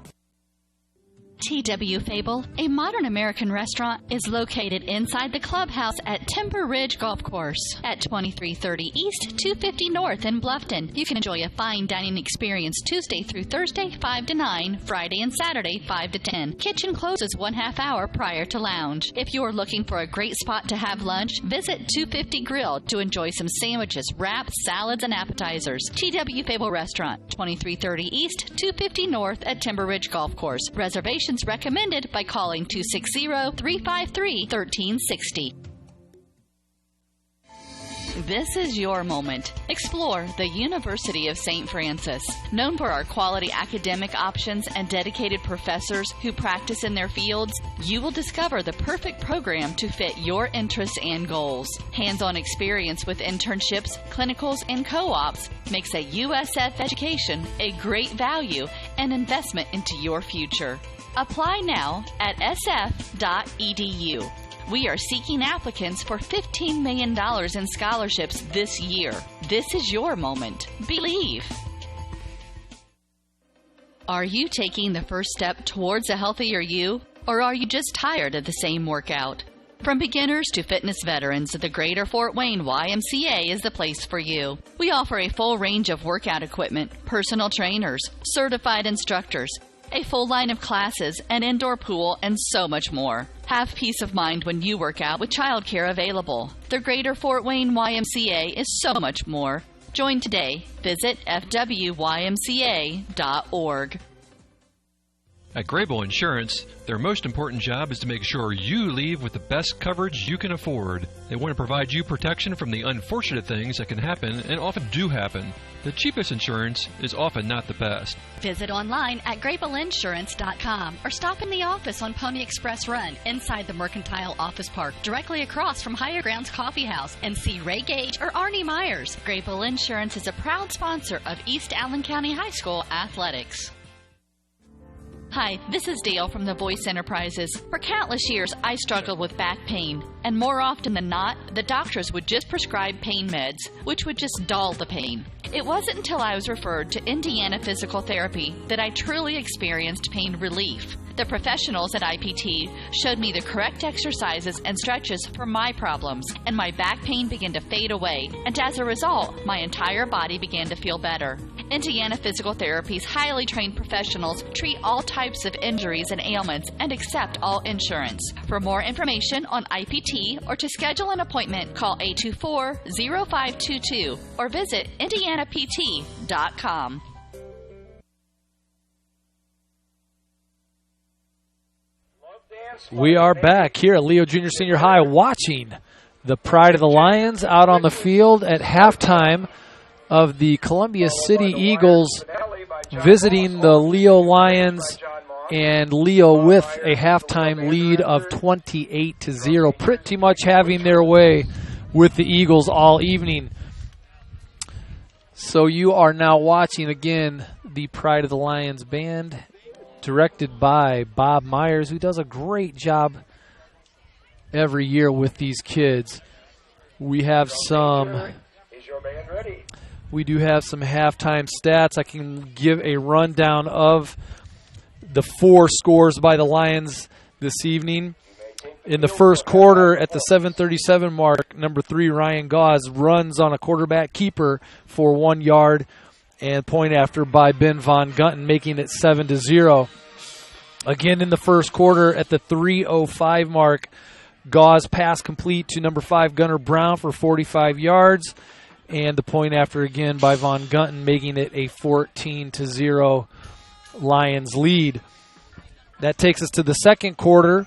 Speaker 4: TW Fable, a modern American restaurant, is located inside the clubhouse at Timber Ridge Golf Course at 2330 East, 250 North in Bluffton. You can enjoy a fine dining experience Tuesday through Thursday, 5 to 9, Friday and Saturday, 5 to 10. Kitchen closes 1/2 hour prior to lounge. If you're looking for a great spot to have lunch, visit 250 Grill to enjoy some sandwiches, wraps, salads, and appetizers. TW Fable Restaurant, 2330 East, 250 North at Timber Ridge Golf Course. Reservations recommended by calling 260-353-1360. This is your moment. Explore the University of St. Francis. Known for our quality academic options and dedicated professors who practice in their fields, you will discover the perfect program to fit your interests and goals. Hands-on experience with internships, clinicals, and co-ops makes a USF education a great value and investment into your future. Apply now at sf.edu. We are seeking applicants for $15 million in scholarships this year. This is your moment. Believe. Are you taking the first step towards a healthier you, or are you just tired of the same workout? From beginners to fitness veterans, the Greater Fort Wayne YMCA is the place for you. We offer a full range of workout equipment, personal trainers, certified instructors, a full line of classes, an indoor pool, and so much more. Have peace of mind when you work out with childcare available. The Greater Fort Wayne YMCA is so much more. Join today. Visit fwymca.org.
Speaker 5: At Grable Insurance, their most important job is to make sure you leave with the best coverage you can afford. They want to provide you protection from the unfortunate things that can happen and often do happen. The cheapest insurance is often not the best.
Speaker 7: Visit online at grableinsurance.com or stop in the office on Pony Express Run inside the Mercantile Office Park, directly across from Higher Grounds Coffee House, and see Ray Gage or Arnie Myers.
Speaker 4: Grable Insurance is a proud sponsor of East Allen County High School athletics. Hi, this is Dale from the Voice Enterprises. For countless years, I struggled with back pain, and more often than not, the doctors would just prescribe pain meds, which would just dull the pain. It wasn't until I was referred to Indiana Physical Therapy that I truly experienced pain relief. The professionals at IPT showed me the correct exercises and stretches for my problems, and my back pain began to fade away, and as a result, my entire body began to feel better. Indiana Physical Therapy's highly trained professionals treat all types of injuries and ailments and accept all insurance. For more information on IPT or to schedule an appointment, call 824-0522 or visit indianapt.com.
Speaker 2: We are back here at Leo Junior Senior High watching the Pride of the Lions out on the field at halftime of the Columbia City Eagles visiting the Leo Lions, and Leo with a halftime lead of 28-0, pretty much having their way with the Eagles all evening. So you are now watching again the Pride of the Lions band, directed by Bob Myers, who does a great job every year with these kids. We have we do have some halftime stats. I can give a rundown of the 4 scores by the Lions this evening. In the first quarter, at the 7:37 mark, number 3, Ryan Gauze, runs on a quarterback keeper for 1 yard, and point after by Ben Von Gunten, making it 7-0. Again in the first quarter, at the 3:05 mark, Gauze pass complete to number 5, Gunnar Brown, for 45 yards, and the point after again by Von Gunten, making it a 14-0 Lions lead. That takes us to the second quarter.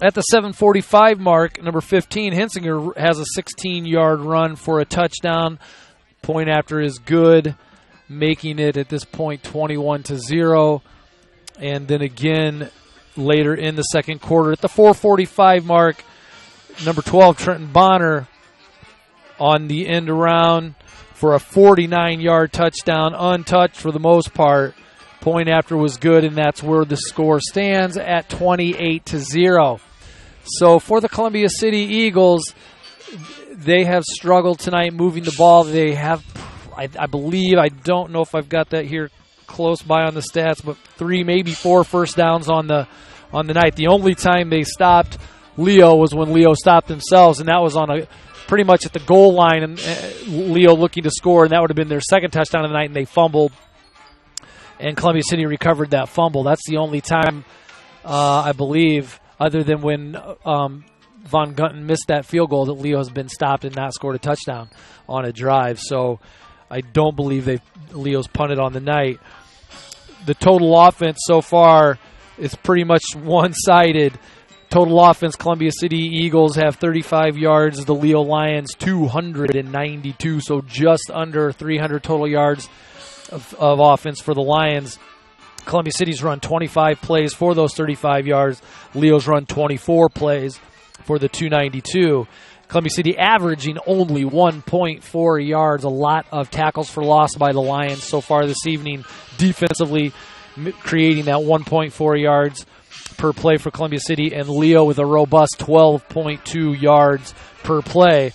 Speaker 2: At the 7:45 mark, number 15, Hensinger, has a 16-yard run for a touchdown. Point after is good, making it at this point 21-0. And then again later in the second quarter, at the 4:45 mark, number 12, Trenton Bonner, on the end around for a 49-yard touchdown, untouched for the most part. Point after was good, and that's where the score stands at 28-0. So for the Columbia City Eagles, they have struggled tonight moving the ball. They have, I believe, I don't know if I've got that here close by on the stats, but 3, maybe 4 first downs on the night. The only time they stopped Leo was when Leo stopped themselves, and that was on pretty much at the goal line, and Leo looking to score, and that would have been their second touchdown of the night, and they fumbled, and Columbia City recovered that fumble. That's the only time, I believe, other than when Von Gunten missed that field goal, that Leo has been stopped and not scored a touchdown on a drive. So I don't believe Leo's punted on the night. The total offense so far is pretty much one-sided. Total offense, Columbia City Eagles have 35 yards. The Leo Lions 292, so just under 300 total yards of offense for the Lions. Columbia City's run 25 plays for those 35 yards. Leo's run 24 plays for the 292. Columbia City averaging only 1.4 yards. A lot of tackles for loss by the Lions so far this evening. Defensively creating that 1.4 yards per play for Columbia City, and Leo with a robust 12.2 yards per play.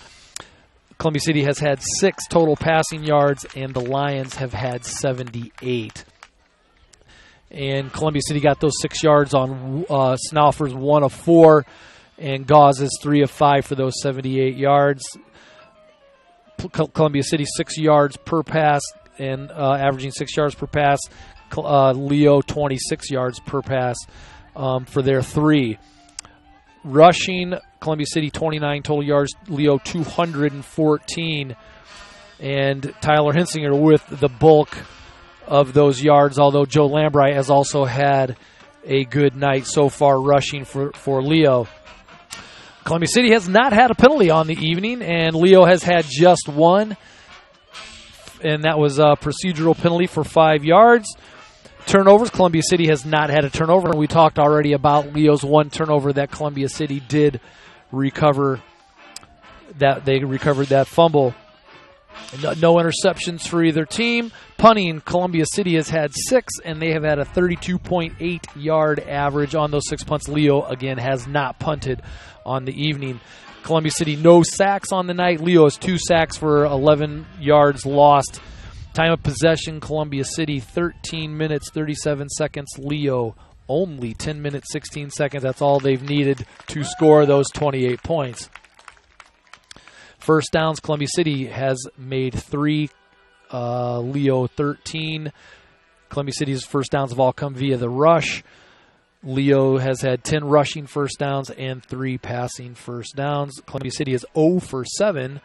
Speaker 2: Columbia City has had 6 total passing yards, and the Lions have had 78. And Columbia City got those 6 yards on Snaufer's 1 of 4, and Gauze's 3 of 5 for those 78 yards. Columbia City 6 yards per pass, and averaging 6 yards per pass. Leo 26 yards per pass for their 3. Rushing, Columbia City 29 total yards, Leo 214. And Tyler Hinsinger with the bulk of those yards, although Joe Lambright has also had a good night so far rushing for Leo. Columbia City has not had a penalty on the evening, and Leo has had just one, and that was a procedural penalty for 5 yards. Turnovers, Columbia City has not had a turnover, and we talked already about Leo's 1 turnover that Columbia City did recover. That they recovered that fumble. No interceptions for either team. Punting, Columbia City has had 6, and they have had a 32.8 yard average on those 6 punts. Leo, again, has not punted on the evening. Columbia City, no sacks on the night. Leo has 2 sacks for 11 yards lost. Time of possession, Columbia City, 13 minutes, 37 seconds. Leo, only 10 minutes, 16 seconds. That's all they've needed to score those 28 points. First downs, Columbia City has made 3, Leo 13. Columbia City's first downs have all come via the rush. Leo has had 10 rushing first downs and 3 passing first downs. Columbia City is 0 for 7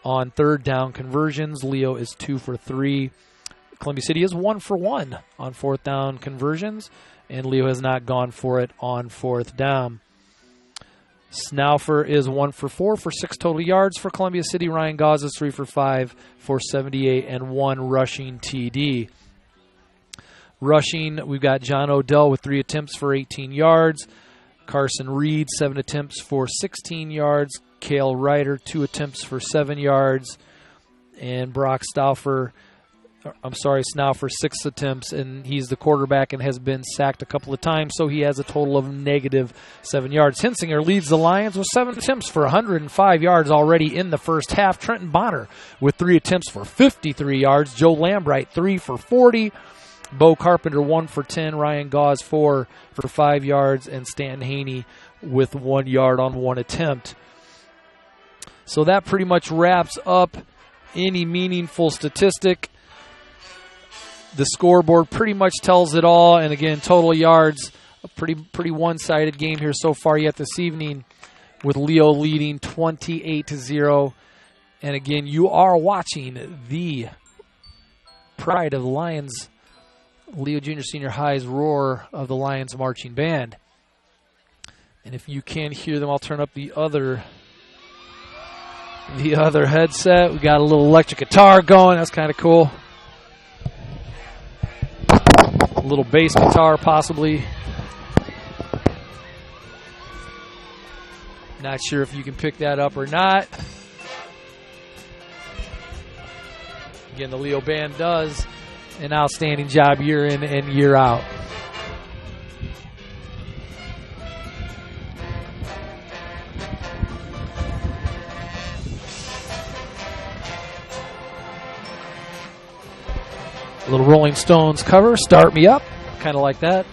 Speaker 2: on third down conversions. Leo is 2 for 3. Columbia City is 1 for 1 on fourth down conversions, and Leo has not gone for it on fourth down. Snaufer is 1 for 4 for 6 total yards for Columbia City. Ryan Gauze is 3 for 5 for 78 and 1 rushing TD. Rushing, we've got John Odell with 3 attempts for 18 yards. Carson Reed, 7 attempts for 16 yards. Cale Ryder, 2 attempts for 7 yards. And Snaufer, 6 attempts, and he's the quarterback and has been sacked a couple of times, so he has a total of negative 7 yards. Hinsinger leads the Lions with 7 attempts for 105 yards already in the first half. Trenton Bonner with 3 attempts for 53 yards. Joe Lambright, 3 for 40. Bo Carpenter, 1 for 10. Ryan Gauze, 4 for 5 yards. And Stanton Haney with 1 yard on 1 attempt. So that pretty much wraps up any meaningful statistic. The scoreboard pretty much tells it all. And again, total yards, a pretty one-sided game here so far yet this evening, with Leo leading 28-0. And again, you are watching the pride of the Lions, Leo Junior Senior High's roar of the Lions marching band. And if you can hear them, I'll turn up the other headset. We got a little electric guitar going. That's kind of cool. A little bass guitar, possibly. Not sure if you can pick that up or not. Again, the Leo Band does an outstanding job year in and year out. A little Rolling Stones cover, Start Me Up, kind of like that.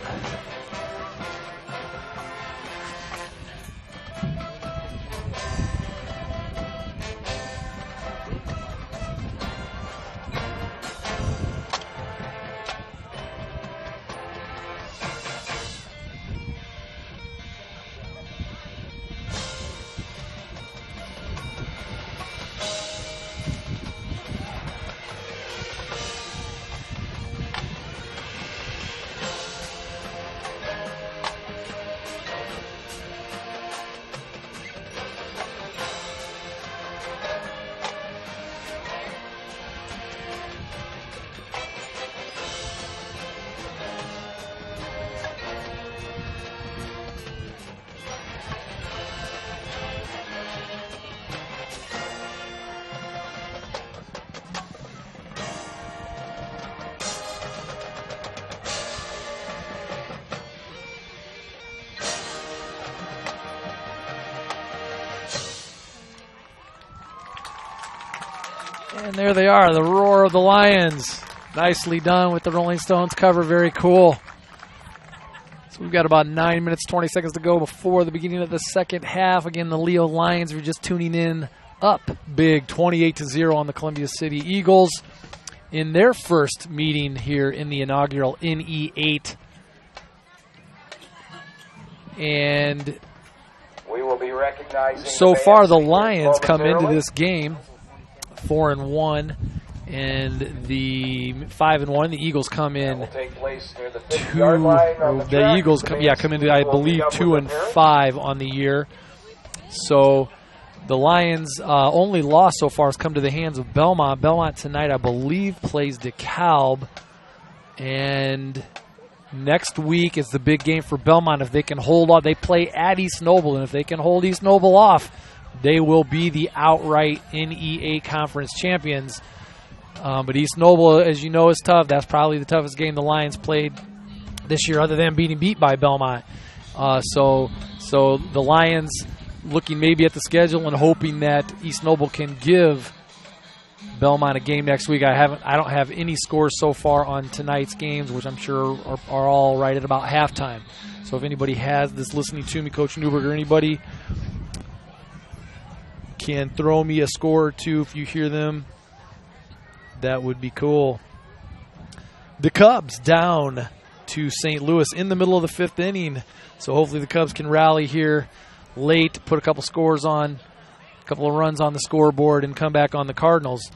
Speaker 2: And there they are, the roar of the Lions. Nicely done with the Rolling Stones cover, very cool. So we've got about 9 minutes, 20 seconds to go before the beginning of the second half. Again, the Leo Lions, if you're just tuning in, up big, 28-0 on the Columbia City Eagles in their first meeting here in the inaugural NE8. And
Speaker 3: we will be recognizing
Speaker 2: so far the Lions come into this game 4-1, and the 5-1. The Eagles come in the Eagles come into, I believe, 2-5 on the year. So the Lions' only loss so far has come to the hands of Belmont. Belmont tonight, I believe, plays DeKalb, and next week is the big game for Belmont. If they can hold on, they play at East Noble, and if they can hold East Noble off, they will be the outright NE8 conference champions. But East Noble, as you know, is tough. That's probably the toughest game the Lions played this year, other than being beat by Belmont. So the Lions looking maybe at the schedule and hoping that East Noble can give Belmont a game next week. I don't have any scores so far on tonight's games, which I'm sure are all right at about halftime. So if anybody has this listening to me, Coach Newberg or anybody, can throw me a score or two if you hear them, that would be cool. The Cubs down to St. Louis in the middle of the fifth inning. So hopefully the Cubs can rally here late, put a couple scores on, a couple of runs on the scoreboard, and come back on the Cardinals.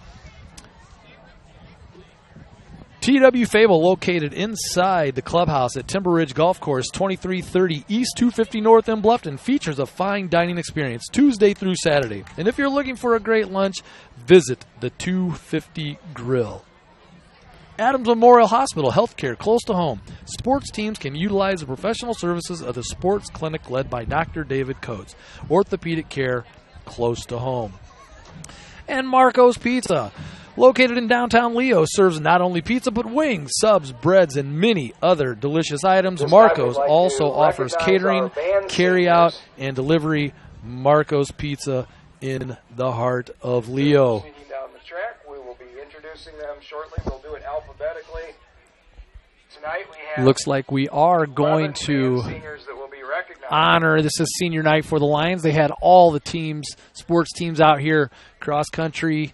Speaker 2: TW Fable located inside the clubhouse at Timber Ridge Golf Course, 2330 East 250 North in Bluffton, features a fine dining experience Tuesday through Saturday. And if you're looking for a great lunch, visit the 250 Grill. Adams Memorial Hospital, healthcare close to home. Sports teams can utilize the professional services of the sports clinic led by Dr. David Coates. Orthopedic care close to home. And Marco's Pizza, located in downtown Leo, serves not only pizza but wings, subs, breads, and many other delicious items. Marco's also offers catering, carry-out, and delivery. Marco's Pizza in the heart of Leo.
Speaker 3: Down the track, we will be introducing them shortly. We'll do it alphabetically. Tonight we have
Speaker 2: looks like we are going to honor, this is senior night for the Lions. They had all the teams, sports teams out here, cross country,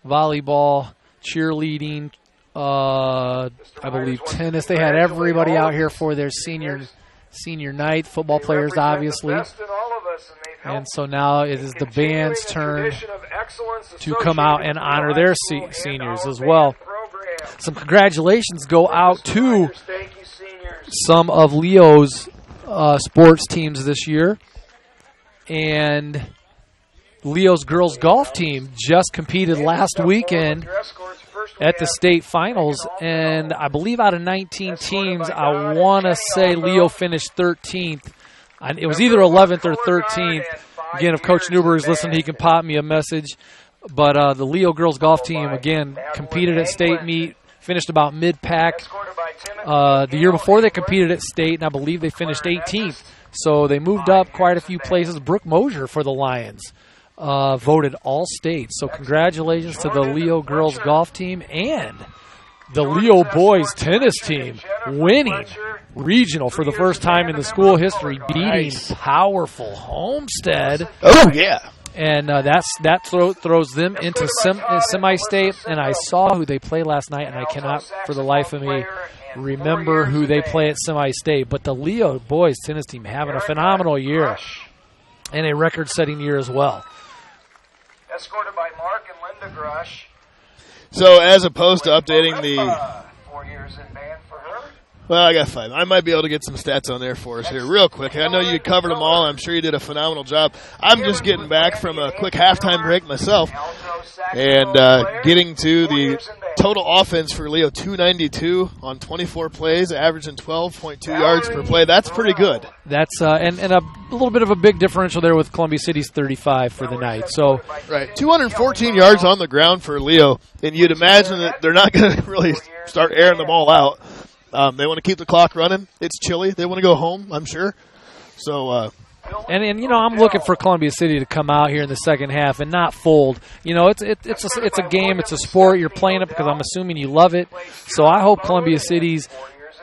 Speaker 2: volleyball, cheerleading, I believe tennis. They had everybody out here for their senior night. Football players, obviously. And so now it is the band's turn to come out and honor their seniors as well. Some congratulations go out to some of Leo's sports teams this year. And Leo's girls golf team just competed last weekend at the state finals, and I believe out of 19 teams, I want to say Leo finished 13th. It was either 11th or 13th. Again, if Coach Newberg is listening, he can pop me a message. But the Leo girls golf team, again, competed at state meet, finished about mid-pack. The year before they competed at state, and I believe they finished 18th. So they moved up quite a few places. Brooke Mosier for the Lions voted all state. So congratulations to the Leo girls golf team and the Leo boys tennis team winning regional for the first time in the school history, beating powerful Homestead.
Speaker 1: Oh, yeah.
Speaker 2: And that throws them into semi-state. And I saw who they played last night, and I cannot for the life of me remember who they play at semi-state. But the Leo boys tennis team having a phenomenal year and a record-setting year as well.
Speaker 3: Escorted by Mark and Linda Grush.
Speaker 1: So as opposed to updating the...
Speaker 3: 4 years in band for her.
Speaker 1: Well, I got 5. I might be able to get some stats on there for us here real quick. I know you covered them all. I'm sure you did a phenomenal job. I'm just getting back from a quick halftime break myself and getting to the total offense for Leo, 292 on 24 plays, averaging 12.2 yards per play. That's pretty good.
Speaker 2: That's and a little bit of a big differential there with Columbia City's 35 for the night. So
Speaker 1: right, 214 yards on the ground for Leo, and you'd imagine that they're not going to really start airing the ball out. They want to keep the clock running. It's chilly. They want to go home, I'm sure. So,
Speaker 2: and you know, I'm looking for Columbia City to come out here in the second half and not fold. You know, it's a game, it's a sport. You're playing it because I'm assuming you love it. So I hope Columbia City's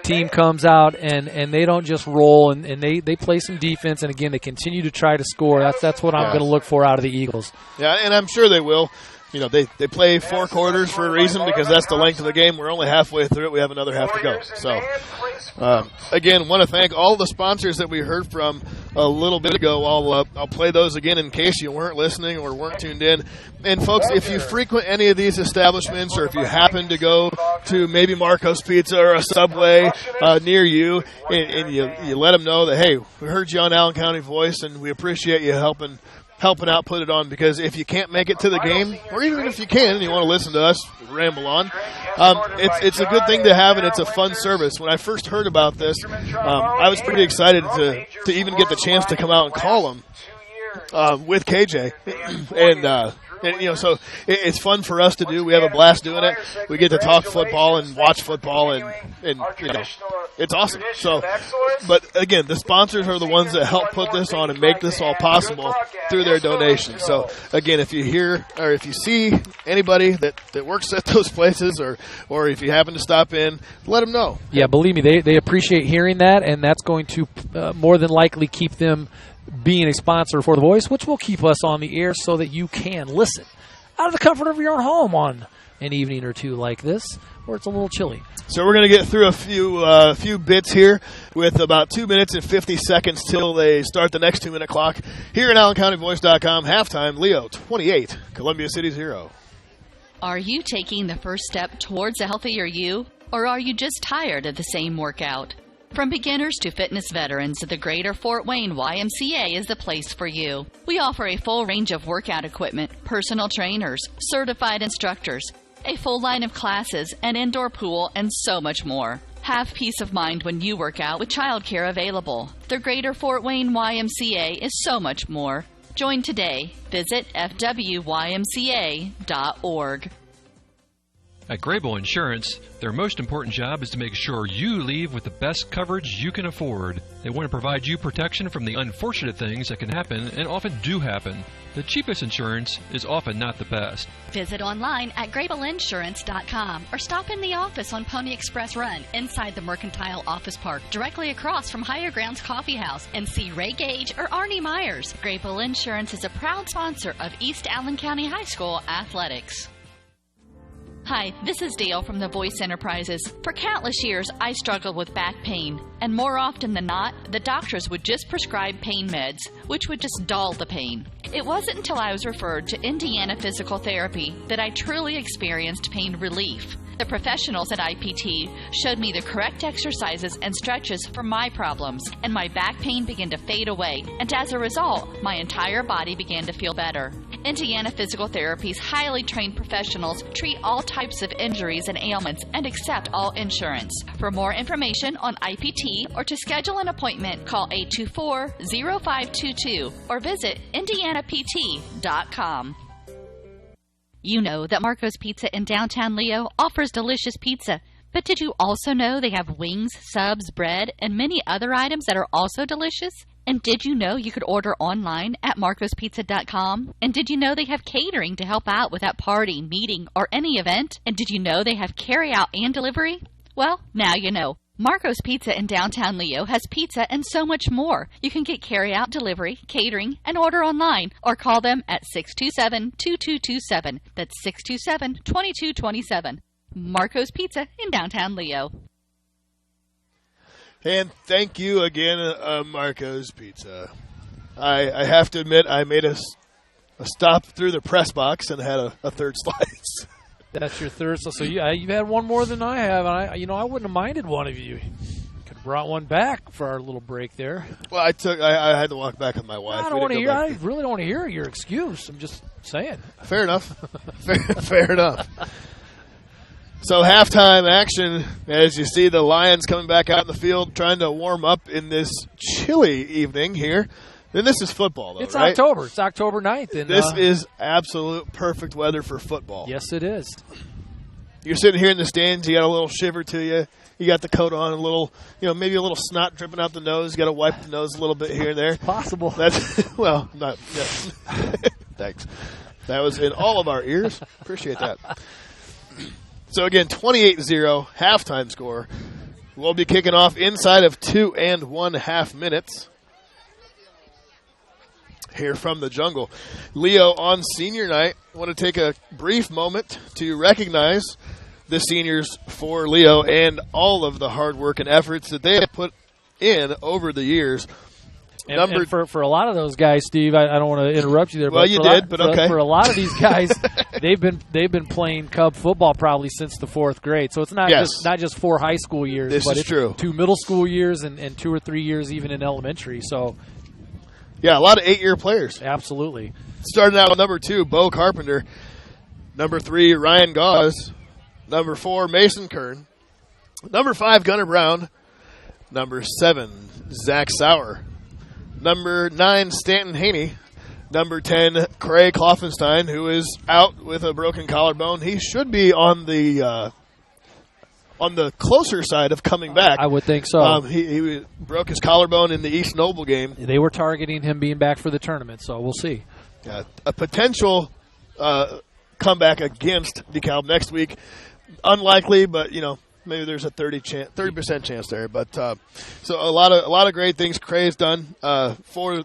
Speaker 2: team comes out and they don't just roll and they play some defense, and again they continue to try to score. That's what I'm going to look for out of the Eagles.
Speaker 1: Yeah, and I'm sure they will. You know, they play 4 quarters for a reason because that's the length of the game. We're only halfway through it. We have another half to go. So, again, want to thank all the sponsors that we heard from a little bit ago. I'll play those again in case you weren't listening or weren't tuned in. And, folks, if you frequent any of these establishments or if you happen to go to maybe Marco's Pizza or a Subway near you and you let them know that, hey, we heard you on Allen County Voice and we appreciate you helping out, put it on, because if you can't make it to the game, or even if you can and you want to listen to us ramble on, it's a good thing to have, and it's a fun service. When I first heard about this, I was pretty excited to even get the chance to come out and call them with KJ, and you know, so it's fun for us to do. We have a blast doing it. We get to talk football and watch football, and you know, it's awesome. So, but again, the sponsors are the ones that help put this on and make this all possible through their donations. So, again, if you hear or if you see anybody that works at those places, or if you happen to stop in, let them know.
Speaker 2: Yeah, believe me, they appreciate hearing that, and that's going to more than likely keep them being a sponsor for The Voice, which will keep us on the air so that you can listen out of the comfort of your own home on an evening or two like this, where it's a little chilly.
Speaker 1: So we're going to get through a few bits here with about 2 minutes and 50 seconds till they start the next 2-minute clock here at AllenCountyVoice.com. Halftime, Leo 28, Columbia City 0.
Speaker 4: Are you taking the first step towards a healthier you, or are you just tired of the same workout? From beginners to fitness veterans, the Greater Fort Wayne YMCA is the place for you. We offer a full range of workout equipment, personal trainers, certified instructors, a full line of classes, an indoor pool, and so much more. Have peace of mind when you work out with childcare available. The Greater Fort Wayne YMCA is so much more. Join today. Visit fwymca.org.
Speaker 5: At Grable Insurance, their most important job is to make sure you leave with the best coverage you can afford. They want to provide you protection from the unfortunate things that can happen and often do happen. The cheapest insurance is often not the best.
Speaker 7: Visit online at GrableInsurance.com or stop in the office on Pony Express Run inside the Mercantile Office Park, directly across from Higher Grounds Coffee House, and see Ray Gage or Arnie Myers.
Speaker 4: Grable Insurance is a proud sponsor of East Allen County High School athletics. Hi, this is Dale from The Voice Enterprises. For countless years, I struggled with back pain, and more often than not, the doctors would just prescribe pain meds, which would just dull the pain. It wasn't until I was referred to Indiana Physical Therapy that I truly experienced pain relief. The professionals at IPT showed me the correct exercises and stretches for my problems, and my back pain began to fade away, and as a result, my entire body began to feel better. Indiana Physical Therapy's highly trained professionals treat all types of injuries and ailments and accept all insurance. For more information on IPT or to schedule an appointment, call 824-0522 or visit indianapt.com. You know that Marco's Pizza in downtown Leo offers delicious pizza, but did you also know they have wings, subs, bread, and many other items that are also delicious? And did you know you could order online at marcospizza.com? And did you know they have catering to help out with that party, meeting, or any event? And did you know they have carry-out and delivery? Well, now you know. Marco's Pizza in downtown Leo has pizza and so much more. You can get carry-out, delivery, catering, and order online, or call them at 627-2227. That's 627-2227. Marco's Pizza in downtown Leo.
Speaker 1: And thank you again, Marco's Pizza. I have to admit, I made a stop through the press box and had a third slice.
Speaker 2: That's your third. So you've had one more than I have. And I wouldn't have minded one of you. Could have brought one back for our little break there.
Speaker 1: Well, I had to walk back with my wife.
Speaker 2: I really don't want to hear your excuse. I'm just saying.
Speaker 1: Fair enough. Fair enough. So halftime action, as you see the Lions coming back out in the field trying to warm up in this chilly evening here. And this is football, though,
Speaker 2: It's
Speaker 1: right?
Speaker 2: October. It's October 9th. And,
Speaker 1: this is absolute perfect weather for football.
Speaker 2: Yes, it is.
Speaker 1: You're sitting here in the stands. You got a little shiver to you. You got the coat on, a little, maybe a little snot dripping out the nose. You got to wipe the nose a little bit here and there.
Speaker 2: It's possible.
Speaker 1: That's not. Yeah. Thanks. That was in all of our ears. Appreciate that. So, again, 28-0, halftime score. We'll be kicking off inside of 2 1/2 minutes here from the jungle. Leo, on senior night, I want to take a brief moment to recognize the seniors for Leo and all of the hard work and efforts that they have put in over the years.
Speaker 2: And for a lot of those guys, Steve, I don't want to interrupt you there.
Speaker 1: Well,
Speaker 2: but
Speaker 1: okay.
Speaker 2: For a lot of these guys, they've been playing Cub football probably since the 4th grade. So it's not just 4 high school years.
Speaker 1: This is true.
Speaker 2: 2 middle school years and 2 or 3 years even in elementary. So
Speaker 1: yeah, a lot of 8-year players.
Speaker 2: Absolutely.
Speaker 1: Starting out with number 2, Bo Carpenter. Number 3, Ryan Gauze. Number 4, Mason Kern. Number 5, Gunnar Brown. Number 7, Zach Sauer. Number 9, Stanton Haney. Number 10, Craig Kloffenstein, who is out with a broken collarbone. He should be on the closer side of coming back.
Speaker 2: I would think so.
Speaker 1: He broke his collarbone in the East Noble game.
Speaker 2: They were targeting him being back for the tournament, so we'll see.
Speaker 1: A potential comeback against DeKalb next week. Unlikely, but, maybe there's a 30% chance there. But so a lot of great things Cray's done for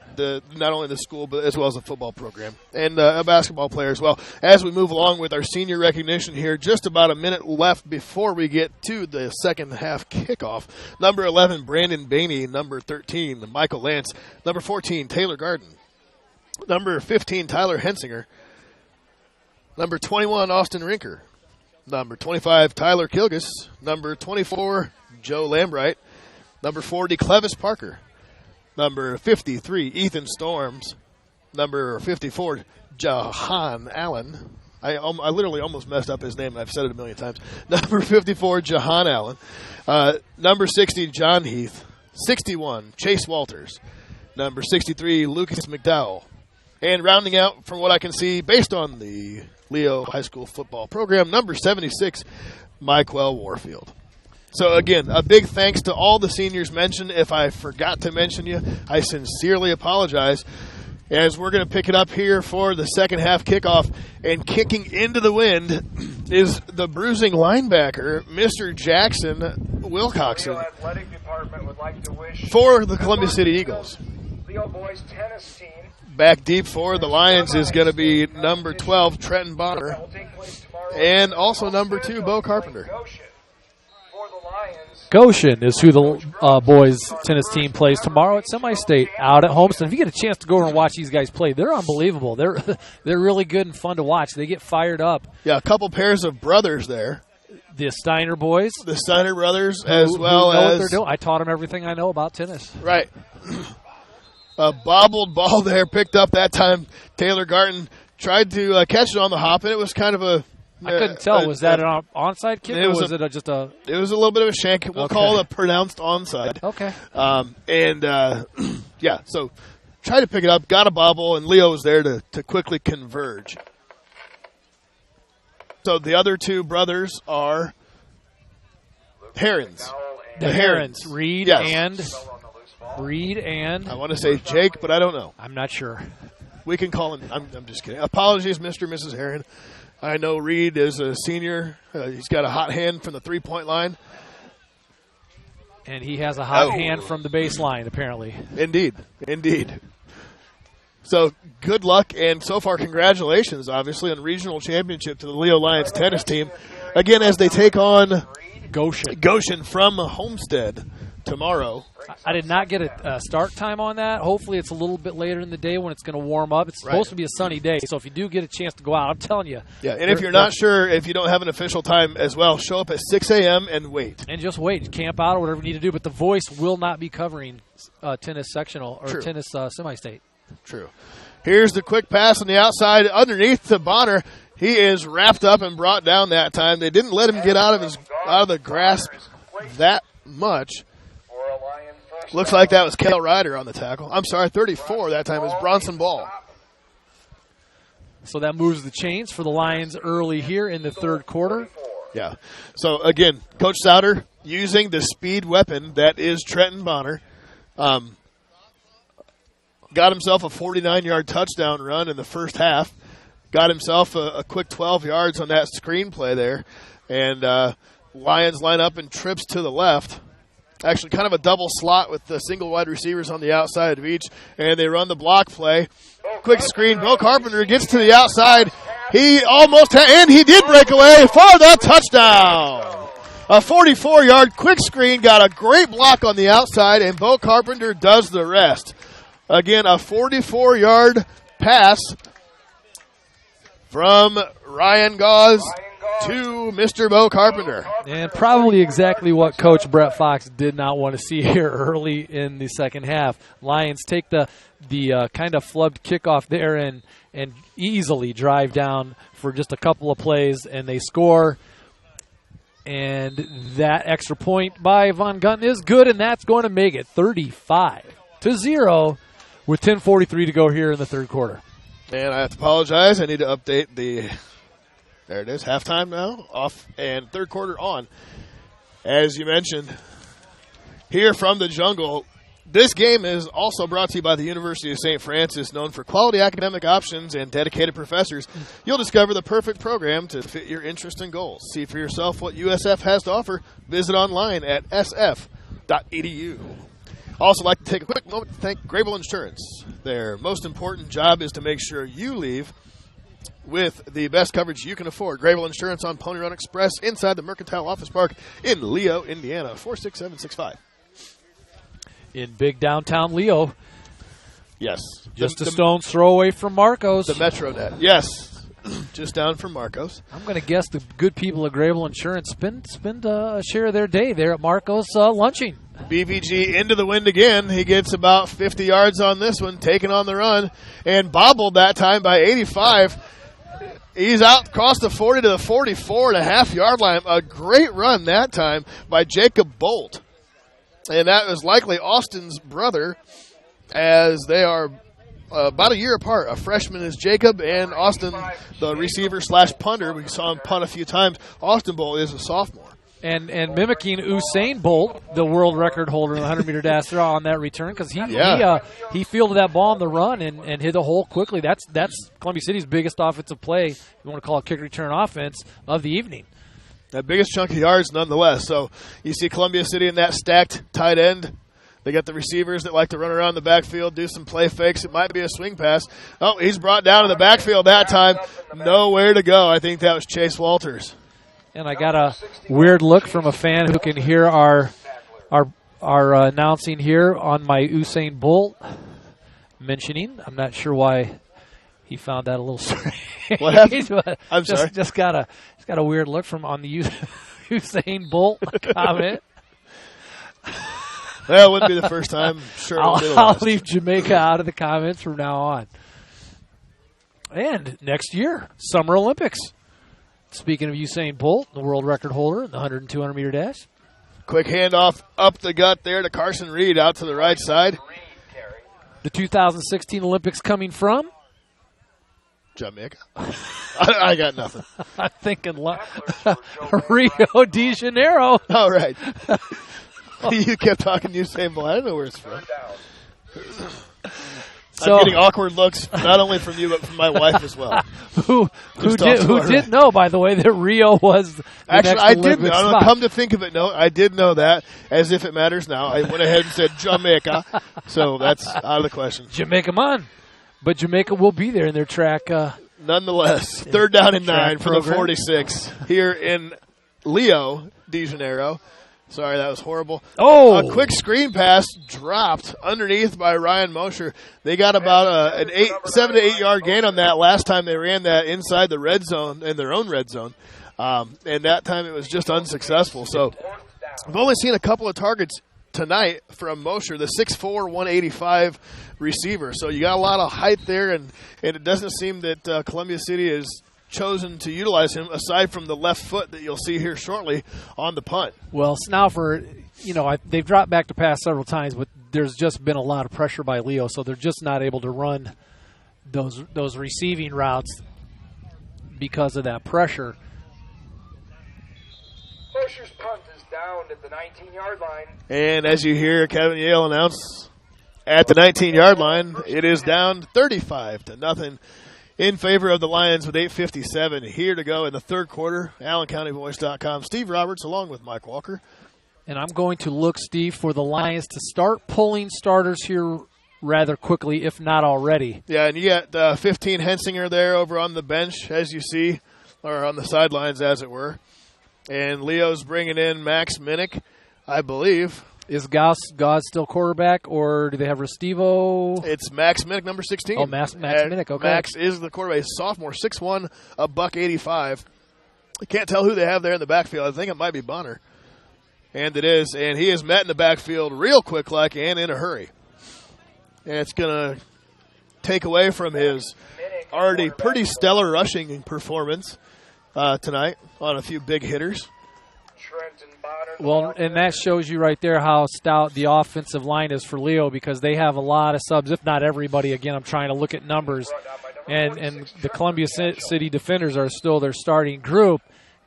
Speaker 1: not only the school but as well as the football program and a basketball player as well. As we move along with our senior recognition here, just about a minute left before we get to the second half kickoff. Number 11, Brandon Bainey. Number 13, Michael Lance. Number 14, Taylor Garden. Number 15, Tyler Hensinger. Number 21, Austin Rinker. Number 25, Tyler Kilgus. Number 24, Joe Lambright. Number 40, Clevis Parker. Number 53, Ethan Storms. Number 54, Jahan Allen. I literally almost messed up his name, and I've said it a million times. Number 54, Jahan Allen. Number 60, John Heath. 61, Chase Walters. Number 63, Lucas McDowell. And rounding out, from what I can see, based on the Leo High School football program, number 76, Michael Warfield. So, again, a big thanks to all the seniors mentioned. If I forgot to mention you, I sincerely apologize. As we're going to pick it up here for the second half kickoff, and kicking into the wind is the bruising linebacker, Mr. Jackson Wilcoxon,
Speaker 3: Athletic Department would like to wish
Speaker 1: for the Columbia City Eagles.
Speaker 3: Leo boys tennis team.
Speaker 1: Back deep for the Lions is going to be number 12, Trenton Bonner, and also number 2, Bo Carpenter.
Speaker 2: Goshen is who the boys tennis team plays tomorrow at Semi-State out at Homestead. If you get a chance to go over and watch these guys play, they're unbelievable. They're really good and fun to watch. They get fired up.
Speaker 1: Yeah, a couple pairs of brothers there.
Speaker 2: The Steiner boys.
Speaker 1: The Steiner brothers, as well
Speaker 2: who know
Speaker 1: as
Speaker 2: what they're doing. I taught them everything I know about tennis.
Speaker 1: Right. A bobbled ball there, picked up that time. Taylor Garten tried to catch it on the hop, and it was kind of a...
Speaker 2: I couldn't tell. Was that an onside kick, or was it just a...
Speaker 1: It was a little bit of a shank. We'll call it a pronounced onside.
Speaker 2: Okay.
Speaker 1: Yeah, so tried to pick it up, got a bobble, and Leo was there to quickly converge. So the other two brothers are Herons.
Speaker 2: The Herons, Reed and... Reed and
Speaker 1: I want to say Jake, but I don't know.
Speaker 2: I'm not sure.
Speaker 1: We can call him. I'm just kidding. Apologies, Mr. and Mrs. Heron. I know Reed is a senior. He's got a hot hand from the three-point line.
Speaker 2: And he has a hot hand from the baseline, apparently.
Speaker 1: Indeed. So good luck, and so far congratulations, obviously, on regional championship to the Leo Lions tennis team. Again, as they take on Goshen from Homestead tomorrow.
Speaker 2: I did not get a start time on that. Hopefully it's a little bit later in the day when it's going to warm up. It's supposed to be a sunny day, so if you do get a chance to go out, I'm telling you.
Speaker 1: Yeah, and if you're not sure, if you don't have an official time as well, show up at 6 a.m. and wait.
Speaker 2: And just wait. Camp out or whatever you need to do. But the Voice will not be covering tennis sectional or tennis semi-state.
Speaker 1: True. Here's the quick pass on the outside underneath to Bonner. He is wrapped up and brought down that time. They didn't let him get out of the grasp that much. Looks like that was Kale Ryder on the tackle. I'm sorry, 34 that time is Bronson Ball.
Speaker 2: So that moves the chains for the Lions early here in the third quarter.
Speaker 1: Yeah. So, again, Coach Souter using the speed weapon that is Trenton Bonner. Got himself a 49-yard touchdown run in the first half. Got himself a quick 12 yards on that screenplay there. And Lions line up and trips to the left. Actually, kind of a double slot with the single wide receivers on the outside of each. And they run the block play. Quick screen. Bo Carpenter gets to the outside. He almost and he did break away for the touchdown. A 44-yard quick screen. Got a great block on the outside, and Bo Carpenter does the rest. Again, a 44-yard pass from Ryan Gauze to Mr. Bo Carpenter.
Speaker 2: And probably exactly what Coach Brett Fox did not want to see here early in the second half. Lions take the kind of flubbed kickoff there and easily drive down for just a couple of plays, and they score. And that extra point by Von Gunton is good, and that's going to make it 35-0 with 10:43 to go here in the third quarter.
Speaker 1: And I have to apologize. I need to update there it is, halftime now, off, and third quarter on. As you mentioned, here from the jungle, this game is also brought to you by the University of St. Francis, known for quality academic options and dedicated professors. You'll discover the perfect program to fit your interests and goals. See for yourself what USF has to offer. Visit online at sf.edu. Also like to take a quick moment to thank Grable Insurance. Their most important job is to make sure you leave with the best coverage you can afford. Grable Insurance on Pony Run Express inside the Mercantile Office Park in Leo, Indiana, 46765.
Speaker 2: In big downtown Leo.
Speaker 1: Yes.
Speaker 2: Just a stone's throw away from Marcos.
Speaker 1: The MetroNet. Yes. Just down from Marcos.
Speaker 2: I'm going to guess the good people at Grable Insurance spend a share of their day there at Marcos lunching.
Speaker 1: BVG into the wind again. He gets about 50 yards on this one, taking on the run, and bobbled that time by 85. He's out across the 40 to the 44.5-yard line. A great run that time by Jacob Bolt. And that was likely Austin's brother, as they are about a year apart. A freshman is Jacob, and Austin, the receiver/punter. We saw him punt a few times. Austin Bolt is a sophomore.
Speaker 2: And mimicking Usain Bolt, the world record holder in the 100-meter dash throw on that return, because he fielded that ball on the run and hit a hole quickly. That's Columbia City's biggest offensive play, if you want to call it kick return offense, of the evening.
Speaker 1: That biggest chunk of yards nonetheless. So you see Columbia City in that stacked tight end. They got the receivers that like to run around the backfield, do some play fakes. It might be a swing pass. Oh, he's brought down to the backfield that time. Nowhere to go. I think that was Chase Walters.
Speaker 2: And I got a weird look from a fan who can hear our announcing here on my Usain Bolt mentioning. I'm not sure why he found that a little strange.
Speaker 1: What happened? I'm sorry.
Speaker 2: Just got a weird look from on the Usain Bolt comment.
Speaker 1: That wouldn't be the first time. Sure,
Speaker 2: I'll leave Jamaica out of the comments from now on. And next year, Summer Olympics. Speaking of Usain Bolt, the world record holder in the 100 and 200-meter dash.
Speaker 1: Quick handoff up the gut there to Carson Reed out to the right side.
Speaker 2: The 2016 Olympics coming from?
Speaker 1: Jamaica. I got nothing.
Speaker 2: I'm thinking Rio de Janeiro.
Speaker 1: All right. You kept talking Usain Bolt. I don't know where it's from.
Speaker 2: So,
Speaker 1: I'm getting awkward looks, not only from you, but from my wife as well.
Speaker 2: who did know, by the way, that Rio was the
Speaker 1: Actually,
Speaker 2: next
Speaker 1: I did
Speaker 2: Olympic
Speaker 1: know.
Speaker 2: spot.
Speaker 1: Come to think of it, no, I did know that, as if it matters now. I went ahead and said Jamaica, so that's out of the question.
Speaker 2: Jamaica on. But Jamaica will be there in their track.
Speaker 1: Nonetheless, 3rd down and 9 for the
Speaker 2: program.
Speaker 1: 46 here in Rio de Janeiro. Sorry, that was horrible.
Speaker 2: Oh!
Speaker 1: A quick screen pass dropped underneath by Ryan Mosher. They got about an 7 to 8 yard gain on that last time they ran that inside the red zone, in their own red zone. And that time it was just unsuccessful. So I've only seen a couple of targets tonight from Mosher, the 6'4", 185 receiver. So you got a lot of height there, and it doesn't seem that Columbia City has chosen to utilize him aside from the left foot that you'll see here shortly on the punt.
Speaker 2: Well, Snaufer, they've dropped back to pass several times, but there's just been a lot of pressure by Leo, so they're just not able to run those receiving routes because of that pressure.
Speaker 3: Mosher's punt is down at the 19-yard line.
Speaker 1: And as you hear Kevin Yale announce at the 19-yard line, it is down 35-0 in favor of the Lions with 8:57 here to go in the third quarter. AllenCountyVoice.com. Steve Roberts along with Mike Walker.
Speaker 2: And I'm going to look, Steve, for the Lions to start pulling starters here rather quickly, if not already.
Speaker 1: Yeah, and you got 15 Hensinger there over on the bench, as you see, or on the sidelines, as it were. And Leo's bringing in Max Minnick, I believe.
Speaker 2: Is Gauss still quarterback, or do they have Restivo?
Speaker 1: It's Max Minnick, number 16.
Speaker 2: Oh, Max Minnick, okay.
Speaker 1: Max is the quarterback. He's a sophomore, 6'1", $185. I can't tell who they have there in the backfield. I think it might be Bonner. And it is. And he is met in the backfield real quick like and in a hurry. And it's going to take away from his already pretty stellar rushing performance tonight on a few big hitters.
Speaker 2: Well, and that shows you right there how stout the offensive line is for Leo, because they have a lot of subs, if not everybody. Again, I'm trying to look at numbers. And the Columbia City defenders are still their starting group.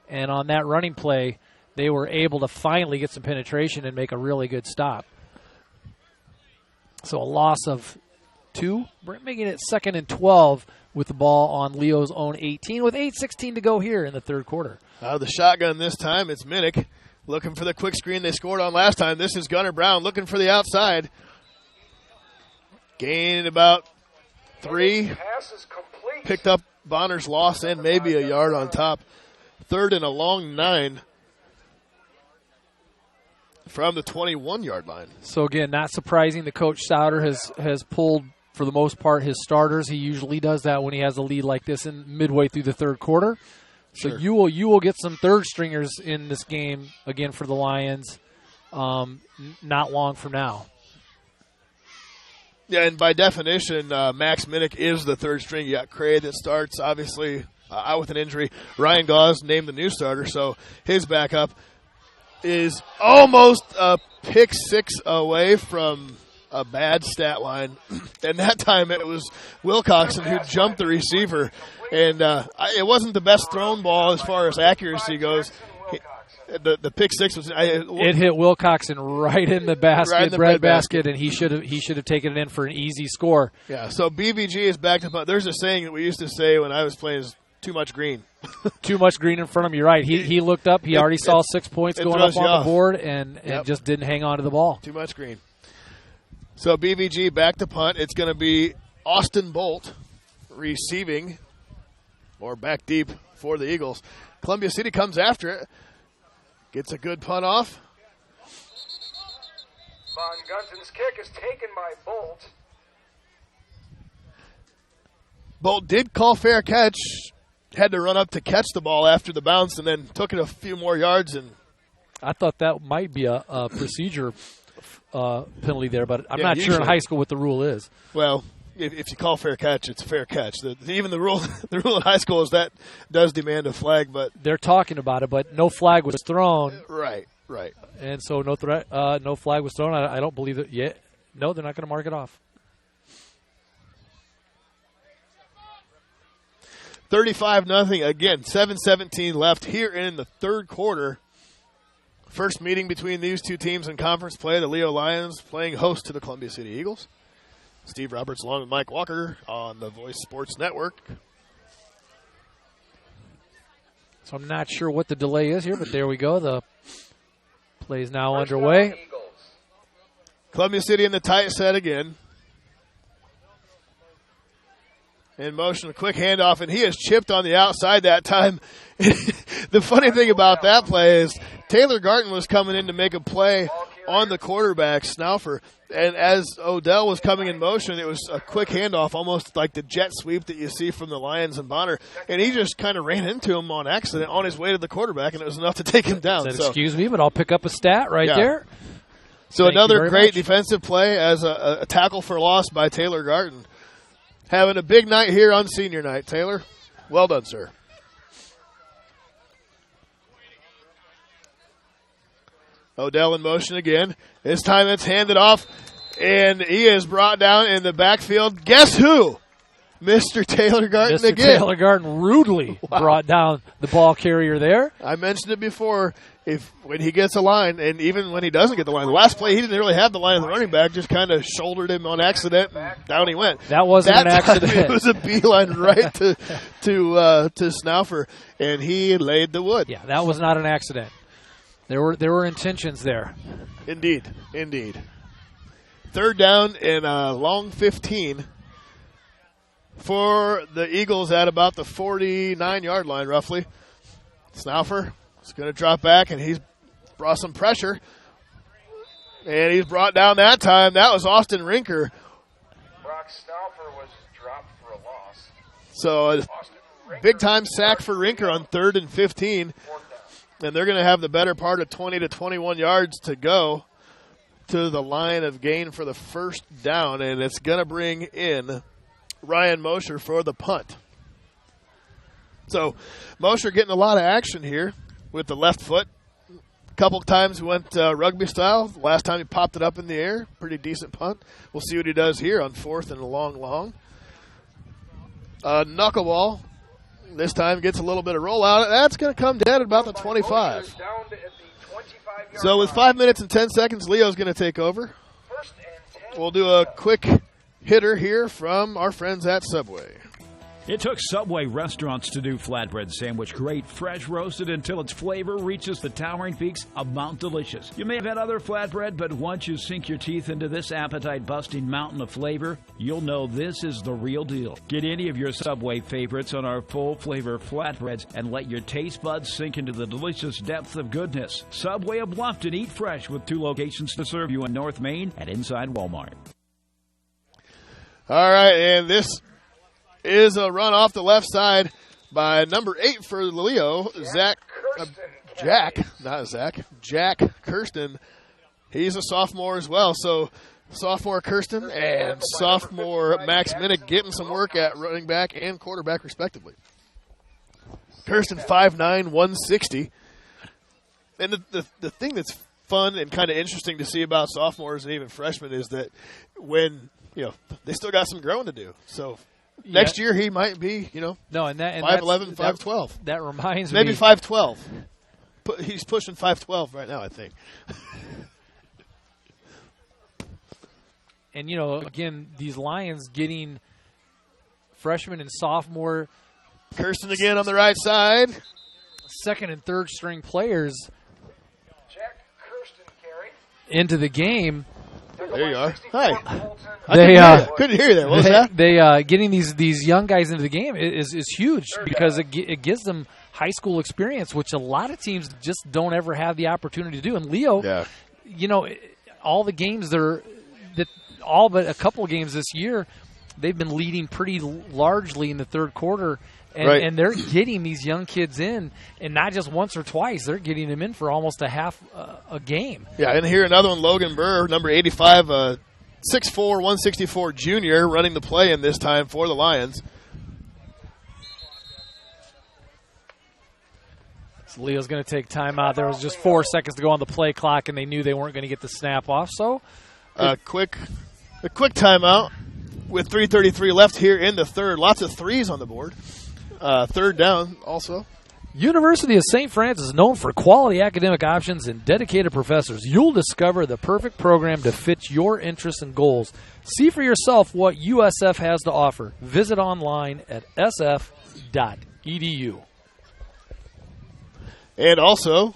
Speaker 2: And on that running play, they were able to finally get some penetration and make a really good stop. So a loss of 2, making it 2nd and 12 with the ball on Leo's own 18 with 8:16 to go here in the third quarter.
Speaker 1: Out of the shotgun this time, it's Minnick looking for the quick screen they scored on last time. This is Gunnar Brown looking for the outside. Gained about 3. Picked up Bonner's loss and maybe a yard on top. 3rd and a long 9 from the 21-yard line.
Speaker 2: So, again, not surprising that Coach Souter has pulled, for the most part, his starters. He usually does that when he has a lead like this in midway through the third quarter. So sure. you will get some third stringers in this game again for the Lions not long from now.
Speaker 1: Yeah, and by definition, Max Minnick is the third string. You got Cray that starts, obviously, out with an injury. Ryan Gauss named the new starter, so his backup is almost a pick 6 away from a bad stat line. And that time it was Wilcoxon who jumped the receiver. And it wasn't the best thrown ball as far as accuracy goes. The pick 6 was.
Speaker 2: It hit Wilcoxon right in the basket,
Speaker 1: right in the
Speaker 2: bread basket, and he should have taken it in for an easy score.
Speaker 1: Yeah. So BVG is back to punt. There's a saying that we used to say when I was playing: is too much green.
Speaker 2: Too much green in front of him. You're right. He looked up. He already saw 6 points going up on the board, and just didn't hang on to the ball.
Speaker 1: Too much green. So BVG back to punt. It's going to be Austin Bolt receiving, or back deep for the Eagles. Columbia City comes after it. Gets a good punt off.
Speaker 3: Von Gunton's kick is taken by Bolt.
Speaker 1: Bolt did call fair catch. Had to run up to catch the ball after the bounce and then took it a few more yards. And
Speaker 2: I thought that might be a procedure penalty there, but I'm not sure in high school what the rule is.
Speaker 1: Well, if you call fair catch, it's a fair catch. Even the rule in high school is that does demand a flag, but
Speaker 2: they're talking about it. But no flag was thrown.
Speaker 1: Right.
Speaker 2: And so no flag was thrown. I don't believe it yet. No, they're not going to mark it off.
Speaker 1: 35-0 again. 7:17 left here in the third quarter First meeting between these two teams in conference play, the Leo Lions playing host to the Columbia City Eagles. Steve Roberts along with Mike Walker on the Voice Sports Network.
Speaker 2: So I'm not sure what the delay is here, but there we go. The play is now underway.
Speaker 1: Columbia City in the tight set again. In motion, a quick handoff, and he is chipped on the outside that time. The funny thing about that play is Taylor Garton was coming in to make a play on the quarterback, Snaufer, and as Odell was coming in motion, it was a quick handoff, almost like the jet sweep that you see from the Lions and Bonner, and he just kind of ran into him on accident on his way to the quarterback, and it was enough to take him down.
Speaker 2: Said, excuse me, but I'll pick up a stat right there.
Speaker 1: So
Speaker 2: Thank
Speaker 1: another great
Speaker 2: much.
Speaker 1: defensive play as a tackle for loss by Taylor Garton. Having a big night here on senior night, Taylor. Well done, sir. Odell in motion again. This time it's handed off, and he is brought down in the backfield. Guess who? Mr. Taylor Garton
Speaker 2: Mr.
Speaker 1: again.
Speaker 2: Taylor Garton rudely brought down the ball carrier there.
Speaker 1: I mentioned it before. When he gets a line, and even when he doesn't get the line, the last play he didn't really have the line of the running back, just kind of shouldered him on accident, and down he went.
Speaker 2: That wasn't an accident.
Speaker 1: It was a beeline right to Snaufer, and he laid the wood.
Speaker 2: Yeah, that was not an accident. There were intentions there.
Speaker 1: Indeed. Third down and a long 15 for the Eagles at about the 49-yard line, roughly. Snaufer is going to drop back, and he's brought some pressure. And he's brought down that time. That was Austin Rinker.
Speaker 3: Brock Snaufer was dropped for a loss.
Speaker 1: So a big-time sack for Rinker on 3rd and 15. And they're going to have the better part of 20 to 21 yards to go to the line of gain for the first down. And it's going to bring in Ryan Mosher for the punt. So Mosher getting a lot of action here with the left foot. A couple of times he went rugby style. Last time he popped it up in the air. Pretty decent punt. We'll see what he does here on 4th and a long. Knuckleball. This time gets a little bit of rollout. That's going to come dead at about the 25. So with 5 minutes and 10 seconds, Leo's going to take over. We'll do a quick hitter here from our friends at Subway.
Speaker 6: It took Subway restaurants to do flatbread sandwich great, fresh roasted until its flavor reaches the towering peaks of Mount Delicious. You may have had other flatbread, but once you sink your teeth into this appetite-busting mountain of flavor, you'll know this is the real deal. Get any of your Subway favorites on our full-flavor flatbreads and let your taste buds sink into the delicious depth of goodness. Subway of Bluffton, eat fresh with 2 locations to serve you in North Main and inside Walmart.
Speaker 1: All right, and this is a run off the left side by number 8 for Leo, Jack Kirsten. He's a sophomore as well, so sophomore Kirsten and sophomore Max Minnick getting some work at running back and quarterback respectively. Kirsten 5'9", 160. And the thing that's fun and kind of interesting to see about sophomores and even freshmen is that when, they still got some growing to do. So next year he might be, 5'11", 5'12".
Speaker 2: That reminds me.
Speaker 1: Maybe 5'12". He's pushing 5'12" right now, I think.
Speaker 2: And, again, these Lions getting freshman and sophomore.
Speaker 1: Kirsten again on the right side.
Speaker 2: Second and third string players
Speaker 3: Jack Kirsten carry.
Speaker 2: into the game.
Speaker 1: There you are. Hi.
Speaker 2: They
Speaker 1: couldn't hear you there. What was that?
Speaker 2: They getting these young guys into the game is huge because it gives them high school experience, which a lot of teams just don't ever have the opportunity to do. And Leo, all the games all but a couple of games this year, they've been leading pretty largely in the third quarter. And they're getting these young kids in, and not just once or twice. They're getting them in for almost a half a game.
Speaker 1: Yeah, and here another one, Logan Burr, number 85, 6'4", 164 junior, running the play in this time for the Lions.
Speaker 2: So Leo's going to take time out. There was just 4 seconds to go on the play clock, and they knew they weren't going to get the snap off. So
Speaker 1: a quick timeout with 3:33 left here in the third. Lots of threes on the board. Third down also.
Speaker 2: University of St. Francis is known for quality academic options and dedicated professors. You'll discover the perfect program to fit your interests and goals. See for yourself what USF has to offer. Visit online at sf.edu.
Speaker 1: And also,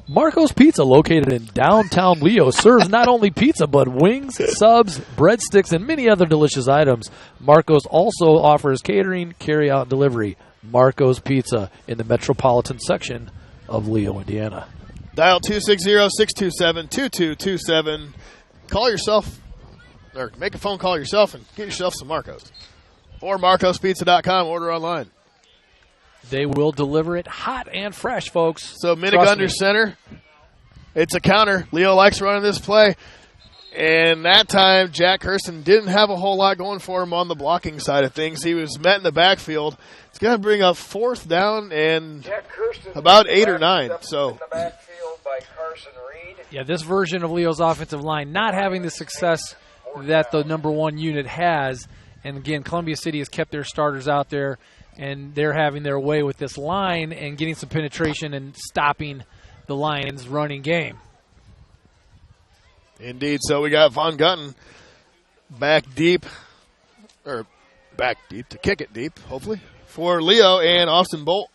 Speaker 2: Marco's Pizza, located in downtown Leo, serves not only pizza but wings, subs, breadsticks, and many other delicious items. Marco's also offers catering, carry-out, delivery. Marco's Pizza in the metropolitan section of Leo, Indiana.
Speaker 1: dial 260-627-2227. Call yourself, or make a phone call yourself and get yourself some Marco's. Or marcospizza.com, order online.
Speaker 2: They will deliver it hot and fresh, folks.
Speaker 1: So Minnick under center. It's a counter. Leo likes running this play. And that time, Jack Kirsten didn't have a whole lot going for him on the blocking side of things. He was met in the backfield. It's going to bring up 4th down and about 8 or 9. So,
Speaker 2: yeah, this version of Leo's offensive line not having the success that the number 1 unit has. And again, Columbia City has kept their starters out there, and they're having their way with this line and getting some penetration and stopping the Lions' running game.
Speaker 1: Indeed. So we got Von Gunton back deep to kick it deep, hopefully, for Leo, and Austin Bolt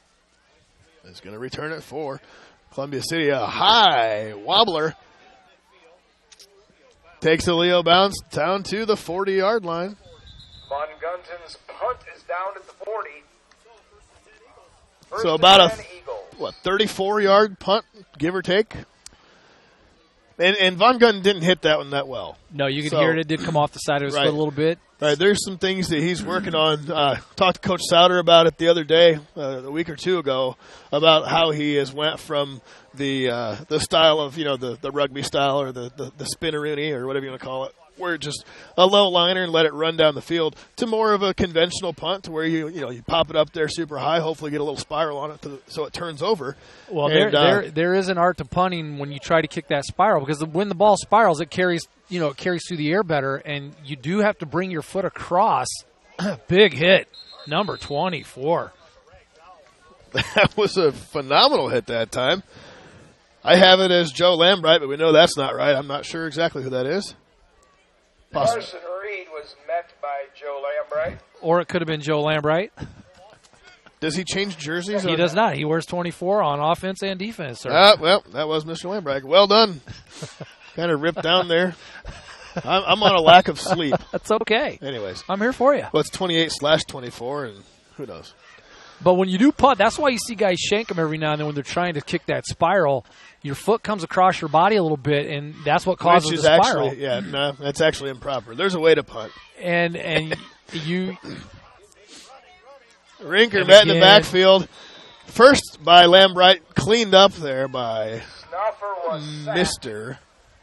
Speaker 1: is going to return it for Columbia City. A high wobbler takes the Leo bounce down to the 40-yard line.
Speaker 3: Von Gunton's punt is down at the 40.
Speaker 1: So about a 34-yard punt, give or take. And Von Gunton didn't hit that one that well.
Speaker 2: No, you could hear it. It did come off the side of his foot a little bit.
Speaker 1: Right, there's some things that he's working on. Talked to Coach Souter about it the other day, a week or two ago, about how he has went from the style of, the rugby style or the spinneroonie or whatever you want to call it, where just a low liner and let it run down the field, to more of a conventional punt to where you pop it up there super high, hopefully get a little spiral on it so it turns over.
Speaker 2: Well, there is an art to punting when you try to kick that spiral, because when the ball spirals, it carries through the air better, and you do have to bring your foot across. Big hit, number 24.
Speaker 1: That was a phenomenal hit that time. I have it as Joe Lambright, but we know that's not right. I'm not sure exactly who that is.
Speaker 3: Carson Reed was met by Joe Lambright.
Speaker 2: Or it could have been Joe Lambright.
Speaker 1: Does he change jerseys?
Speaker 2: He does not. He wears 24 on offense and defense, sir.
Speaker 1: Well, that was Mr. Lambright. Well done. Kind of ripped down there. I'm on a lack of sleep.
Speaker 2: That's okay.
Speaker 1: Anyways.
Speaker 2: I'm here for you.
Speaker 1: Well, it's 28/24, and who knows.
Speaker 2: But when you do punt, that's why you see guys shank them every now and then when they're trying to kick that spiral. Your foot comes across your body a little bit, and that's what causes the spiral.
Speaker 1: That's actually improper. There's a way to punt.
Speaker 2: And you...
Speaker 1: Rinker met in the backfield. First by Lambright, cleaned up there by Mr.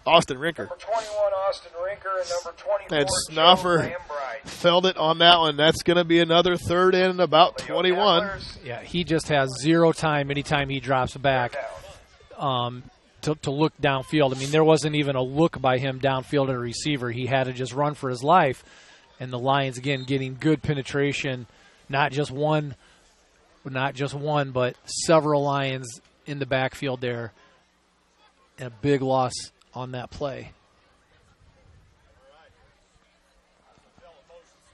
Speaker 1: Austin Rinker.
Speaker 3: Number 21, Austin Rinker, and number 24,
Speaker 1: and Snoffer felled it on that one. That's going to be another 3rd and about 21.
Speaker 2: Yeah, he just has zero time anytime he drops back to look downfield. I mean, there wasn't even a look by him downfield at a receiver. He had to just run for his life. And the Lions, again, getting good penetration, not just one, but several Lions in the backfield there. And a big loss on that play.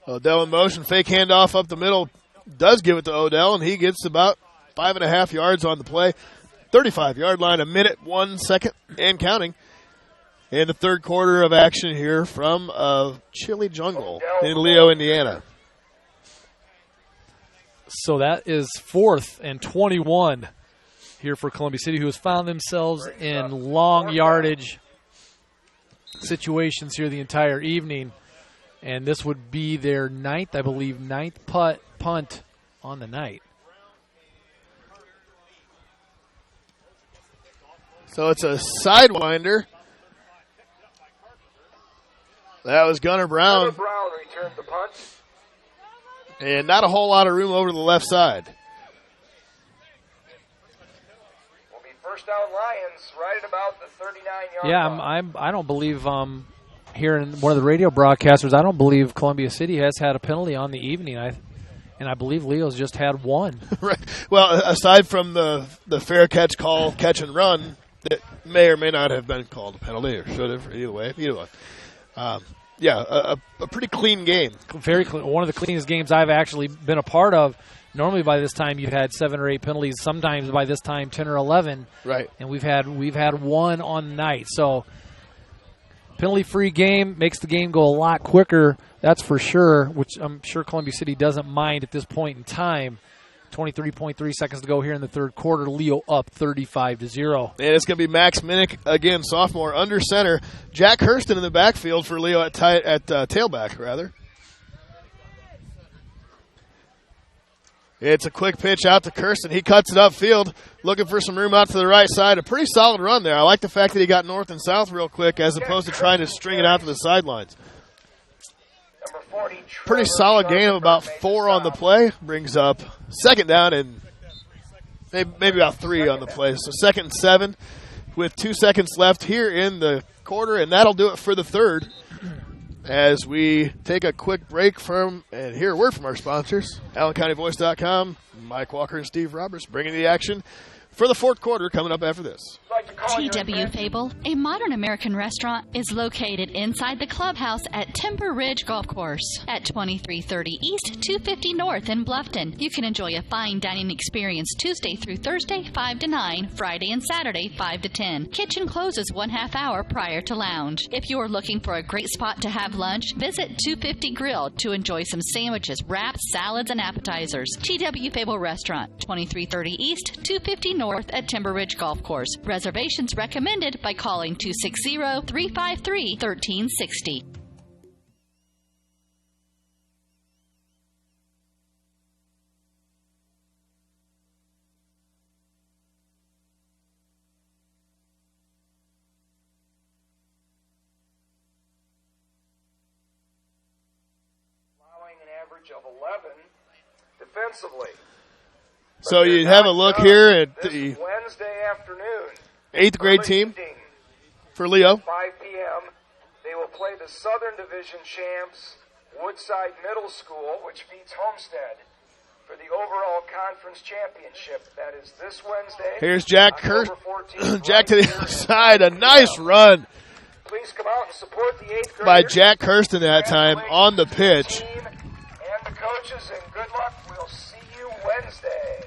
Speaker 1: Odell in motion, fake handoff up the middle, does give it to Odell, and he gets about 5.5 yards on the play. 35-yard line, 1 minute, 1 second, and counting. In the third quarter of action here from Chili Jungle in Leo, Indiana.
Speaker 2: So that is 4th and 21 here for Columbia City, who has found themselves in long yardage situations here the entire evening. And this would be their ninth punt on the night.
Speaker 1: So it's a sidewinder. That was Gunnar Brown.
Speaker 3: Gunnar Brown returned the punt.
Speaker 1: And not a whole lot of room over to the left side.
Speaker 3: Will be first down Lions right at about the 39-yard
Speaker 2: line. I don't believe hearing one of the radio broadcasters, I don't believe Columbia City has had a penalty on the evening. And and I believe Leo's just had one.
Speaker 1: Right. Well, aside from the fair catch call, catch and run, that may or may not have been called a penalty, or should have, either way. A pretty clean game.
Speaker 2: Very clean. One of the cleanest games I've actually been a part of. Normally by this time you've had 7 or 8 penalties. Sometimes by this time 10 or 11.
Speaker 1: Right.
Speaker 2: And we've had one on the night. So penalty-free game makes the game go a lot quicker. That's for sure, which I'm sure Columbia City doesn't mind at this point in time. 23.3 seconds to go here in the third quarter. Leo up 35-0.
Speaker 1: And it's going to be Max Minnick, again, sophomore, under center. Jack Hurston in the backfield for Leo at tailback, rather. It's a quick pitch out to Kirsten. He cuts it upfield, looking for some room out to the right side. A pretty solid run there. I like the fact that he got north and south real quick as opposed to trying to string it out to the sidelines. Pretty solid gain of about 4 on the play. Brings up second down and maybe about 3 on the play. So 2nd and 7 with 2 seconds left here in the quarter, and that'll do it for the third. As we take a quick break and hear a word from our sponsors, AllenCountyVoice.com, Mike Walker and Steve Roberts bringing the action for the fourth quarter coming up after this.
Speaker 4: T.W. Fable, a modern American restaurant, is located inside the clubhouse at Timber Ridge Golf Course at 2330 East, 250 North in Bluffton. You can enjoy a fine dining experience Tuesday through Thursday, 5 to 9, Friday and Saturday, 5 to 10. Kitchen closes 1/2 hour prior to lounge. If you are looking for a great spot to have lunch, visit 250 Grill to enjoy some sandwiches, wraps, salads, and appetizers. T.W. Fable Restaurant, 2330 East, 250 North at Timber Ridge Golf Course. Reservations recommended by calling 260-353-1360.
Speaker 3: Allowing an average of 11 defensively.
Speaker 1: So you have a look here at the
Speaker 3: Wednesday afternoon,
Speaker 1: 8th grade team for Leo.
Speaker 3: 5 p.m. They will play the Southern Division champs, Woodside Middle School, which beats Homestead for the overall conference championship. That is this Wednesday.
Speaker 1: Here's Jack
Speaker 3: October 14th,
Speaker 1: Jack to the outside. A nice run
Speaker 3: Please come out and support the 8th graders.
Speaker 1: by Jack Kirsten that time on the pitch.
Speaker 3: Team and the coaches, and good luck. We'll see you Wednesday.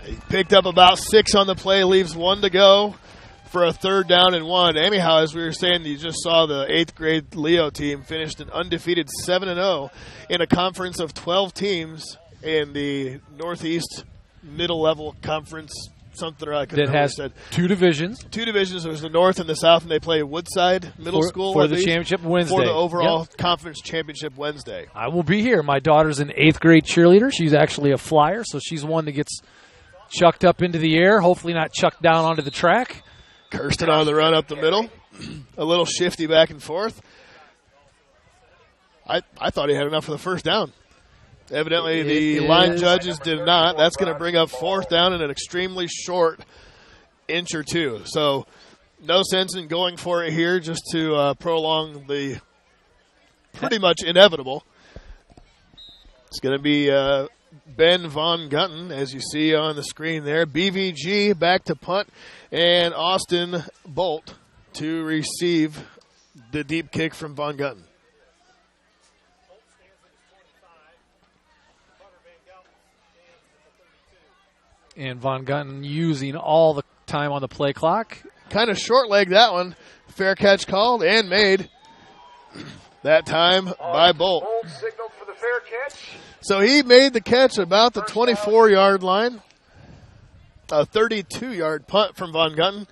Speaker 1: He picked up about 6 on the play, leaves 1 to go for a 3rd down and 1. Anyhow, as we were saying, you just saw the 8th grade Leo team finished an undefeated 7-0 in a conference of 12 teams in the Northeast Middle Level Conference, something like that.
Speaker 2: That has 2 divisions.
Speaker 1: 2 divisions. There's the North and the South, and they play Woodside Middle School
Speaker 2: for the championship Wednesday.
Speaker 1: For the overall conference championship Wednesday.
Speaker 2: I will be here. My daughter's an 8th grade cheerleader. She's actually a flyer, so she's one that gets chucked up into the air, hopefully not chucked down onto the track.
Speaker 1: Kirsten on the run up the middle. A little shifty back and forth. I thought he had enough for the 1st down. Evidently, the line judges did not. That's going to bring up 4th down in an extremely short inch or 2. So no sense in going for it here just to prolong the pretty much inevitable. It's going to be Ben Von Gunton, as you see on the screen there. BVG back to punt, and Austin Bolt to receive the deep kick from Von Gunton.
Speaker 2: And Von Gunton using all the time on the play clock.
Speaker 1: Kind of short-legged that one. Fair catch called and made. That time by Bolt.
Speaker 3: Bolt signaled for the fair catch.
Speaker 1: So he made the catch about the 24-yard line. A 32-yard punt from Von Gunton.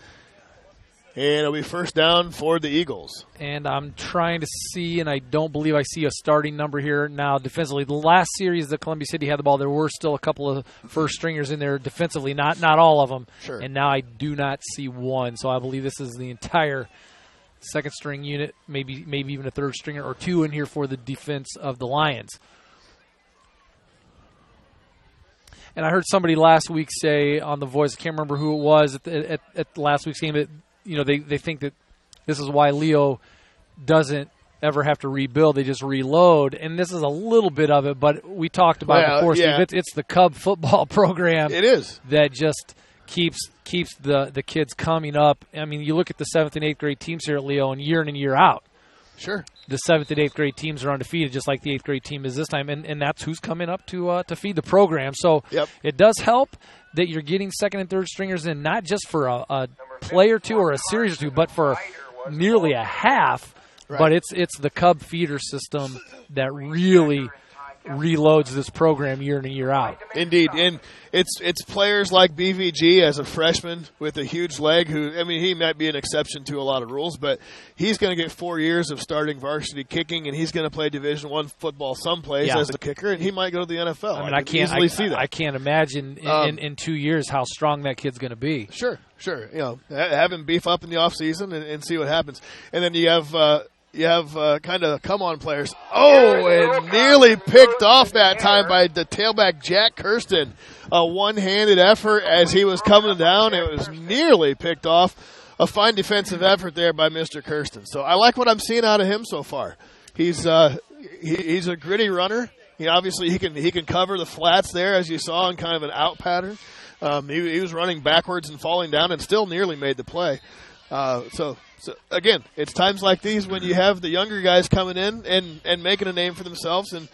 Speaker 1: And it'll be 1st down for the Eagles.
Speaker 2: And I'm trying to see, and I don't believe I see a starting number here now defensively. The last series that Columbia City had the ball, there were still a couple of first stringers in there defensively, not all of them.
Speaker 1: Sure.
Speaker 2: And now I do not see one. So I believe this is the entire second string unit, maybe even a 3rd stringer or 2 in here for the defense of the Lions. And I heard somebody last week say on The Voice, I can't remember who it was at last week's game, that they think that this is why Leo doesn't ever have to rebuild. They just reload, and this is a little bit of it, but we talked about it before, Steve. It's the Cub football program.
Speaker 1: It is.
Speaker 2: That just keeps the kids coming up. I mean, you look at the 7th and 8th grade teams here at Leo, and year in and year out.
Speaker 1: Sure.
Speaker 2: The 7th and 8th grade teams are undefeated, just like the 8th grade team is this time, and that's who's coming up to feed the program. So It does help that you're getting second and third stringers in, not just for a play or two or a series or two, but for nearly a half. Right. But it's the Cub feeder system that really reloads this program year in and year out.
Speaker 1: Indeed, and it's players like BVG as a freshman with a huge leg who, I mean, he might be an exception to a lot of rules, but he's going to get 4 years of starting varsity kicking, and he's going to play Division I football someplace as a kicker, and he might go to the NFL.
Speaker 2: I mean,
Speaker 1: I can't easily see that.
Speaker 2: I can't imagine in 2 years how strong that kid's going to be.
Speaker 1: Sure. You know, have him beef up in the off season and see what happens, and then you have kind of come-on players. Oh, and nearly picked off that time by the tailback Jack Kirsten. A one-handed effort as he was coming down. It was nearly picked off. A fine defensive effort there by Mr. Kirsten. So I like what I'm seeing out of him so far. He's a gritty runner. Obviously he can cover the flats there, as you saw, in kind of an out pattern. He was running backwards and falling down and still nearly made the play. So again, it's times like these when you have the younger guys coming in and making a name for themselves, and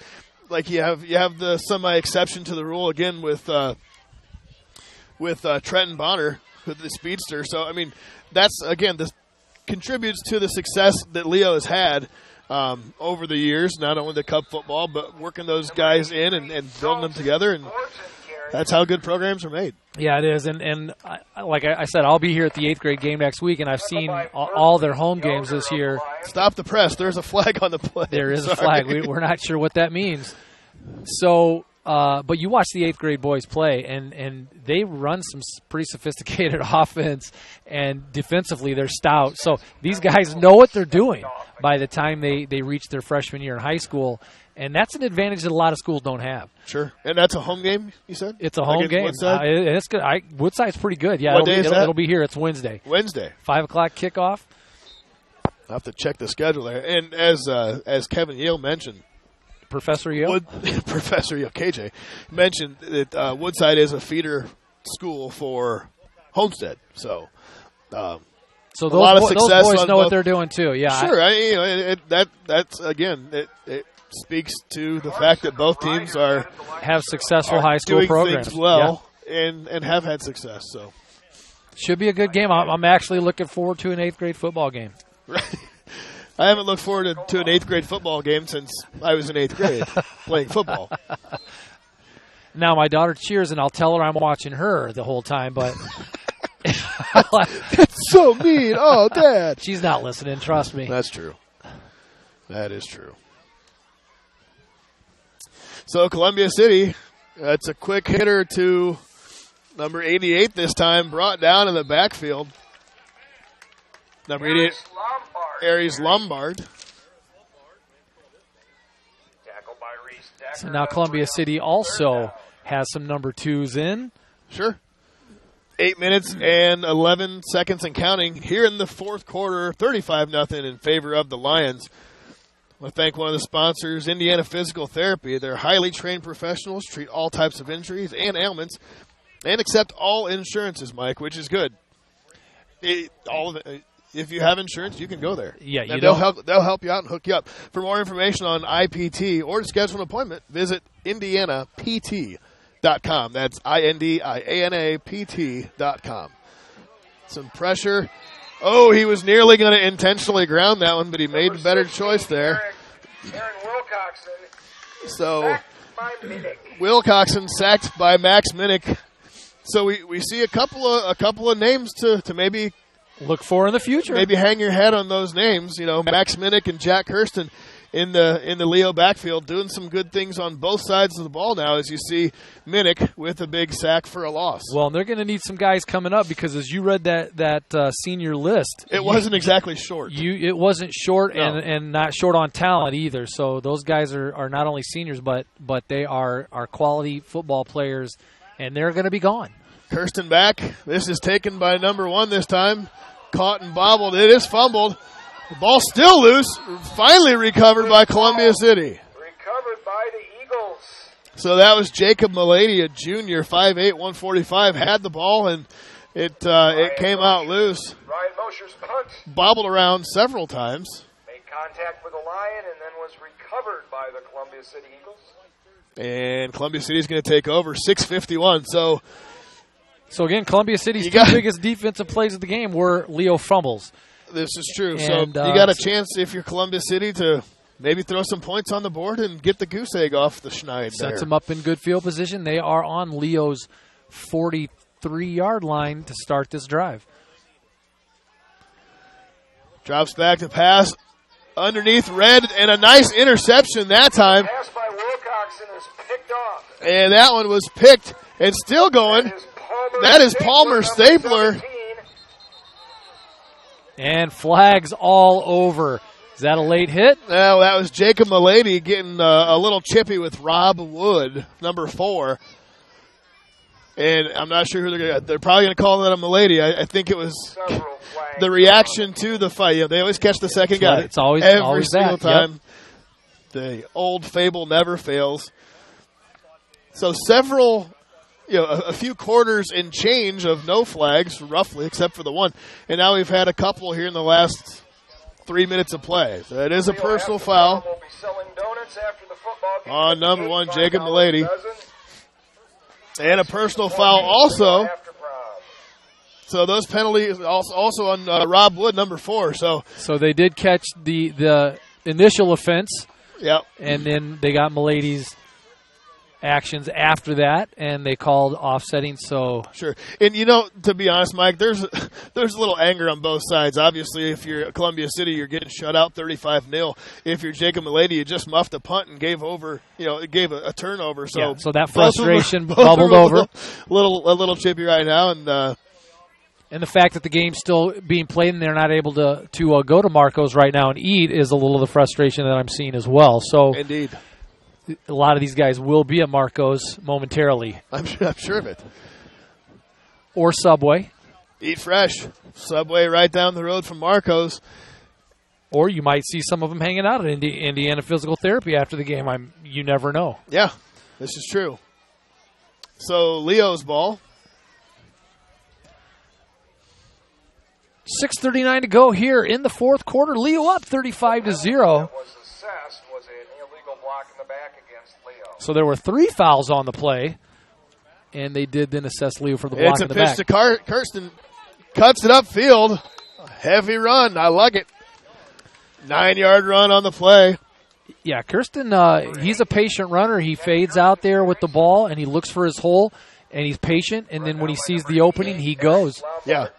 Speaker 1: like you have the semi-exception to the rule again with Trenton Bonner, with the speedster. So I mean, that's again, this contributes to the success that Leo has had over the years, not only the Cub football, but working those guys in and building them together, and that's how good programs are made.
Speaker 2: Yeah, it is. And like I said, I'll be here at the 8th grade game next week, and I've seen all their home games this year.
Speaker 1: Stop the press. There's a flag on the play.
Speaker 2: There is a flag. We're not sure what that means. So, but you watch the 8th grade boys play, and they run some pretty sophisticated offense, and defensively they're stout. So these guys know what they're doing by the time they reach their freshman year in high school. And that's an advantage that a lot of schools don't have.
Speaker 1: Sure. And that's a home game, you said?
Speaker 2: It's a home game.
Speaker 1: Woodside?
Speaker 2: It's good. Woodside's pretty good. Yeah,
Speaker 1: what day is that?
Speaker 2: It'll be here. It's Wednesday. 5 o'clock kickoff.
Speaker 1: I'll have to check the schedule there. And as Kevin Yale mentioned,
Speaker 2: Professor Yale?
Speaker 1: Professor Yale, KJ, mentioned that Woodside is a feeder school for Homestead. So
Speaker 2: those boys know what they're doing, too. Yeah.
Speaker 1: Sure. That's again, it speaks to the fact that both teams
Speaker 2: have successful high school programs,
Speaker 1: things well, and have had success. So
Speaker 2: should be a good game. I'm actually looking forward to an 8th grade football game.
Speaker 1: Right. I haven't looked forward to an 8th grade football game since I was in 8th grade playing football.
Speaker 2: Now my daughter cheers, and I'll tell her I'm watching her the whole time, but
Speaker 1: that's so mean. Oh, Dad.
Speaker 2: She's not listening. Trust me.
Speaker 1: That's true. That is true. So Columbia City, that's a quick hitter to number 88 this time, brought down in the backfield. Number 88, Aries Lombard.
Speaker 2: So now Columbia City also has some number 2s in.
Speaker 1: Sure. 8 minutes and 11 seconds and counting here in the fourth quarter, 35-0 in favor of the Lions. I want to thank one of the sponsors, Indiana Physical Therapy. They're highly trained professionals, treat all types of injuries and ailments, and accept all insurances, Mike, which is good. If you have insurance, you can go there.
Speaker 2: Yeah,
Speaker 1: they'll help you out and hook you up. For more information on IPT or to schedule an appointment, visit IndianaPT.com. That's INDIANAPT.com. Some pressure. Oh, he was nearly going to intentionally ground that one, but he made a better choice there.
Speaker 3: Aaron Wilcoxon.
Speaker 1: So Wilcoxon sacked by Max Minnick. So we see a couple of names to maybe
Speaker 2: look for in the future.
Speaker 1: Maybe hang your head on those names. You know, Max Minnick and Jack Kirsten in the Leo backfield doing some good things on both sides of the ball now, as you see Minnick with a big sack for a loss.
Speaker 2: Well, they're going to need some guys coming up because as you read that senior list,
Speaker 1: it wasn't exactly short.
Speaker 2: It wasn't short and not short on talent either. So those guys are not only seniors, but they are quality football players, and they're going to be gone.
Speaker 1: Kirsten back. This is taken by number 1 this time. Caught and bobbled. It is fumbled. The ball still loose. Finally recovered by Columbia City.
Speaker 3: Recovered by the Eagles.
Speaker 1: So that was Jacob Milady, a junior, 5'8", 145, had the ball, and it came out loose.
Speaker 3: Ryan Mosher's punt.
Speaker 1: Bobbled around several times.
Speaker 3: Made contact with the Lion and then was recovered by the Columbia City Eagles.
Speaker 1: And Columbia City's going to take over, 6:51.
Speaker 2: So again, Columbia City's two biggest defensive plays of the game were Leo fumbles.
Speaker 1: This is true.
Speaker 2: And,
Speaker 1: so you got a chance, if you're Columbia City, to maybe throw some points on the board and get the goose egg off the schneid.
Speaker 2: Sets them up in good field position. They are on Leo's 43-yard line to start this drive.
Speaker 1: Drops back to pass underneath Red, and a nice interception that time.
Speaker 3: Pass by Wilcoxon is picked off.
Speaker 1: And that one was picked and still going. That is Palmer Stapler.
Speaker 2: And flags all over. Is that a late hit?
Speaker 1: No, that was Jacob Milady getting a little chippy with Rob Wood, number 4. And I'm not sure who they're probably going to call that a Milady. I think it was the reaction to the fight. You know, they always catch the second guy.
Speaker 2: It's always
Speaker 1: every single
Speaker 2: that.
Speaker 1: time.
Speaker 2: Yep.
Speaker 1: The old fable never fails. So several, a few quarters and change of no flags, roughly, except for the one. And now we've had a couple here in the last 3 minutes of play. So it is a personal foul on number 1, Jacob Milady. And a personal foul also. So those penalties also on Rob Wood, number 4. So
Speaker 2: they did catch the initial offense.
Speaker 1: Yep.
Speaker 2: And then they got Milady's actions after that, and they called offsetting. So
Speaker 1: sure. And to be honest, Mike, there's a little anger on both sides. Obviously, if you're Columbia City, you're getting shut out 35-0. If you're Jacob Milady, you just muffed a punt and gave over. It gave a turnover. So
Speaker 2: so that frustration bubbled over.
Speaker 1: A little chippy right now, and
Speaker 2: the fact that the game's still being played and they're not able to go to Marcos right now and eat is a little of the frustration that I'm seeing as well. So
Speaker 1: indeed.
Speaker 2: A lot of these guys will be at Marcos momentarily.
Speaker 1: I'm sure of it.
Speaker 2: Or Subway.
Speaker 1: Eat fresh. Subway right down the road from Marcos.
Speaker 2: Or you might see some of them hanging out at Indiana Physical Therapy after the game. You never know.
Speaker 1: Yeah, this is true. So Leo's ball.
Speaker 2: 6:39 to go here in the fourth quarter. Leo up 35-0. So there were 3 fouls on the play, and they did then assess Leo for the block in the back.
Speaker 1: It's a pitch to Kirsten. Cuts it upfield. Heavy run. I like it. 9-yard run on the play.
Speaker 2: Yeah, Kirsten, he's a patient runner. He fades out there with the ball, and he looks for his hole, and he's patient, and then when he sees the opening, he goes.
Speaker 1: Yeah.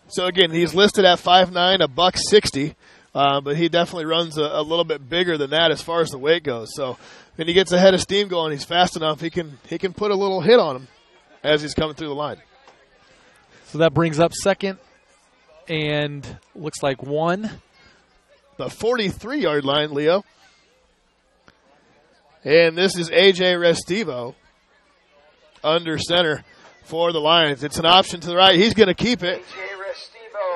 Speaker 1: So, again, he's listed at 5'9", $160, but he definitely runs a little bit bigger than that as far as the weight goes. So, when he gets a head of steam going, he's fast enough, he can put a little hit on him as he's coming through the line.
Speaker 2: So that brings up second and looks like 1.
Speaker 1: The 43-yard line, Leo. And this is A.J. Restivo under center for the Lions. It's an option to the right. He's going to keep it.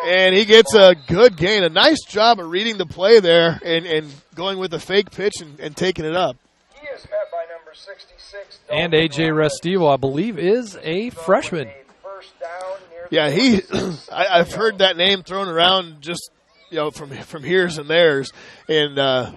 Speaker 1: And he gets a good gain. A nice job of reading the play there and going with a fake pitch and taking it up.
Speaker 3: He is met by number 66.
Speaker 2: And A.J. Restivo, I believe, is a freshman.
Speaker 1: Yeah, I've heard that name thrown around just from here's and there's, and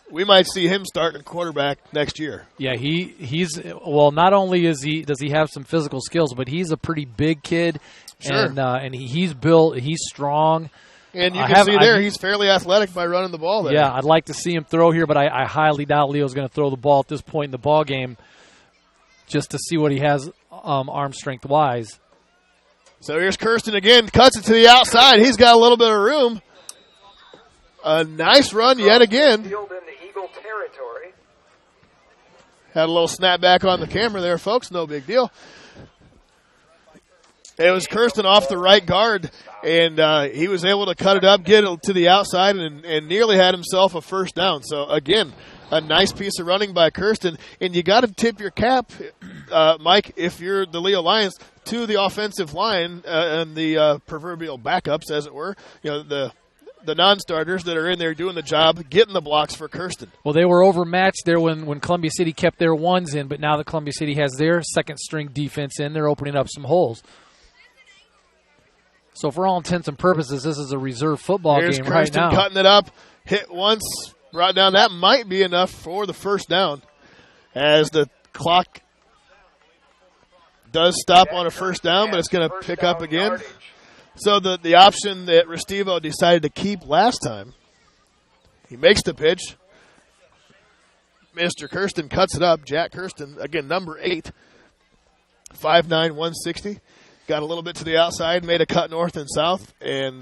Speaker 1: we might see him starting quarterback next year.
Speaker 2: Yeah, he's not only does he have some physical skills, but he's a pretty big kid,
Speaker 1: sure.
Speaker 2: and he's built, he's strong.
Speaker 1: And you can see there, he's fairly athletic by running the ball there.
Speaker 2: Yeah, I'd like to see him throw here, but I highly doubt Leo's going to throw the ball at this point in the ball game, just to see what he has arm strength wise.
Speaker 1: So here's Kirsten again, cuts it to the outside. He's got a little bit of room. A nice run yet again.
Speaker 3: Field into Eagle territory.
Speaker 1: Had a little snap back on the camera there, folks. No big deal. It was Kirsten off the right guard, and he was able to cut it up, get it to the outside, and nearly had himself a first down. So, again, a nice piece of running by Kirsten. And you got to tip your cap, Mike, if you're the Leo Lions, to the offensive line and the proverbial backups, as it were. The the non-starters that are in there doing the job, getting the blocks for Kirsten.
Speaker 2: Well, they were overmatched there when Columbia City kept their ones in, but now that Columbia City has their second-string defense in, they're opening up some holes. So for all intents and purposes, this is a reserve football
Speaker 1: Here's
Speaker 2: game
Speaker 1: Kirsten
Speaker 2: right now.
Speaker 1: Cutting it up, hit once, brought down. That might be enough for the first down as the clock does stop on a first down, but it's going to pick up again.
Speaker 3: Yardage.
Speaker 1: So the option that Restivo decided to keep last time, he makes the pitch. Mr. Kirsten cuts it up. Jack Kirsten, again, number 8, 5'9", 160. Got a little bit to the outside, made a cut north and south. And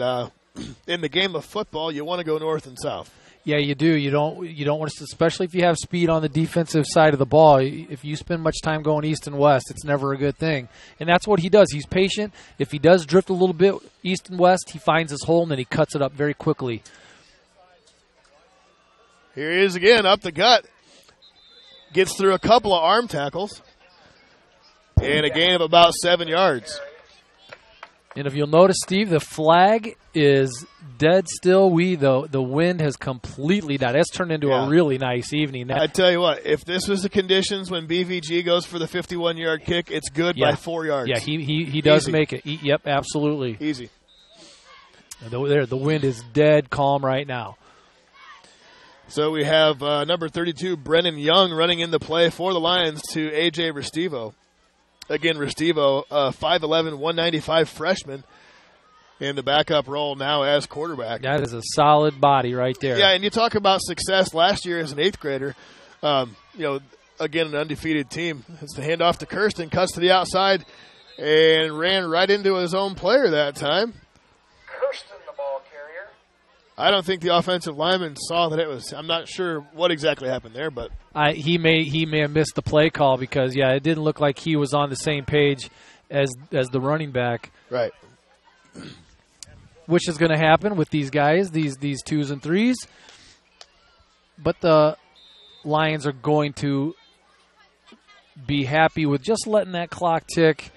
Speaker 1: in the game of football, you want to go north and south.
Speaker 2: Yeah, you do. You don't want to, especially if you have speed on the defensive side of the ball. If you spend much time going east and west, it's never a good thing. And that's what he does. He's patient. If he does drift a little bit east and west, he finds his hole and then he cuts it up very quickly.
Speaker 1: Here he is again, up the gut. Gets through a couple of arm tackles. And a gain of about 7 yards.
Speaker 2: And if you'll notice, Steve, the flag is dead still. The wind has completely died. It's turned into a really nice evening.
Speaker 1: I tell you what, if this was the conditions when BVG goes for the 51-yard kick, it's good by 4 yards.
Speaker 2: Yeah, he does
Speaker 1: Easy.
Speaker 2: make it. Yep, absolutely.
Speaker 1: Easy.
Speaker 2: The wind is dead calm right now.
Speaker 1: So we have number 32, Brennan Young, running into play for the Lions to A.J. Restivo. Again, Restivo, 5'11", 195 freshman, in the backup role now as quarterback.
Speaker 2: That is a solid body right there.
Speaker 1: Yeah, and you talk about success last year as an 8th grader. Again, an undefeated team. It's the handoff to Kirsten, cuts to the outside, and ran right into his own player that time.
Speaker 3: Kirsten, the ball carrier.
Speaker 1: I don't think the offensive lineman saw that it was. I'm not sure what exactly happened there, but
Speaker 2: he may have missed the play call because it didn't look like he was on the same page as the running back.
Speaker 1: Right.
Speaker 2: Which is going to happen with these guys, these 2s and 3s. But the Lions are going to be happy with just letting that clock tick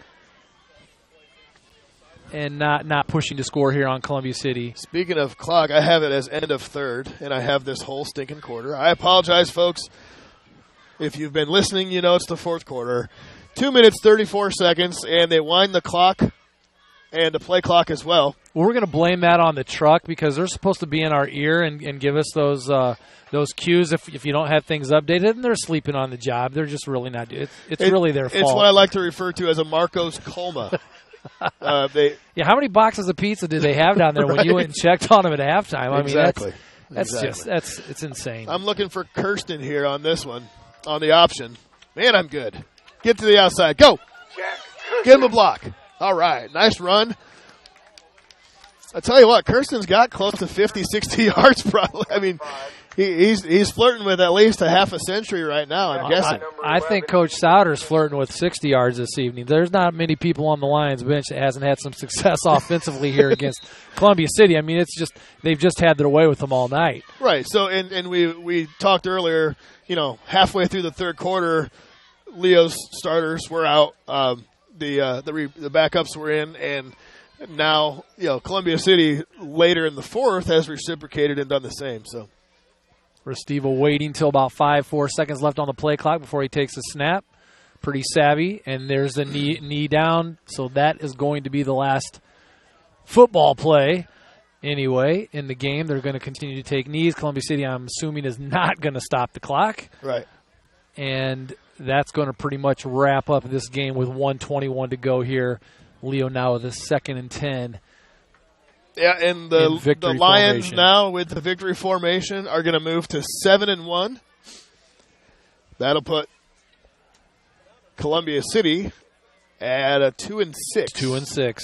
Speaker 2: and not pushing to score here on Columbia City.
Speaker 1: Speaking of clock, I have it as end of third, and I have this whole stinking quarter. I apologize, folks. If you've been listening, you know it's the fourth quarter. 2 minutes, 34 seconds, and they wind the clock and the play clock as well.
Speaker 2: Well, we're going to blame that on the truck because they're supposed to be in our ear and give us those cues if you don't have things updated, and they're sleeping on the job. They're just really not. It's really their fault.
Speaker 1: It's what I like to refer to as a Marcos coma.
Speaker 2: How many boxes of pizza did they have down there when you went and checked on them at halftime? I
Speaker 1: Exactly.
Speaker 2: mean, it's insane.
Speaker 1: I'm looking for Kirsten here on this one, on the option. Man, I'm good. Get to the outside. Go. Get him a block. All right. Nice run. I tell you what, Kirsten's got close to 50, 60 yards probably. I mean, he's flirting with at least a half a century right now, I'm guessing.
Speaker 2: I think Coach Sauter's flirting with 60 yards this evening. There's not many people on the Lions bench that hasn't had some success offensively here against Columbia City. I mean, they've just had their way with them all night.
Speaker 1: Right. So, and we talked earlier, halfway through the third quarter, Leo's starters were out. The backups were in, and now, Columbia City later in the fourth has reciprocated and done the same. So,
Speaker 2: Restivo waiting till about 4 seconds left on the play clock before he takes a snap. Pretty savvy, and there's a knee down, so that is going to be the last football play. Anyway, in the game, they're going to continue to take knees. Columbia City, I'm assuming, is not going to stop the clock.
Speaker 1: Right.
Speaker 2: And that's going to pretty much wrap up this game with 1:21 to go here. Leo now with a 2nd and 10.
Speaker 1: Yeah, and the Lions
Speaker 2: formation.
Speaker 1: now with the victory formation are going to move to 7-1. That'll put Columbia City at a 2-6.
Speaker 2: 2-6.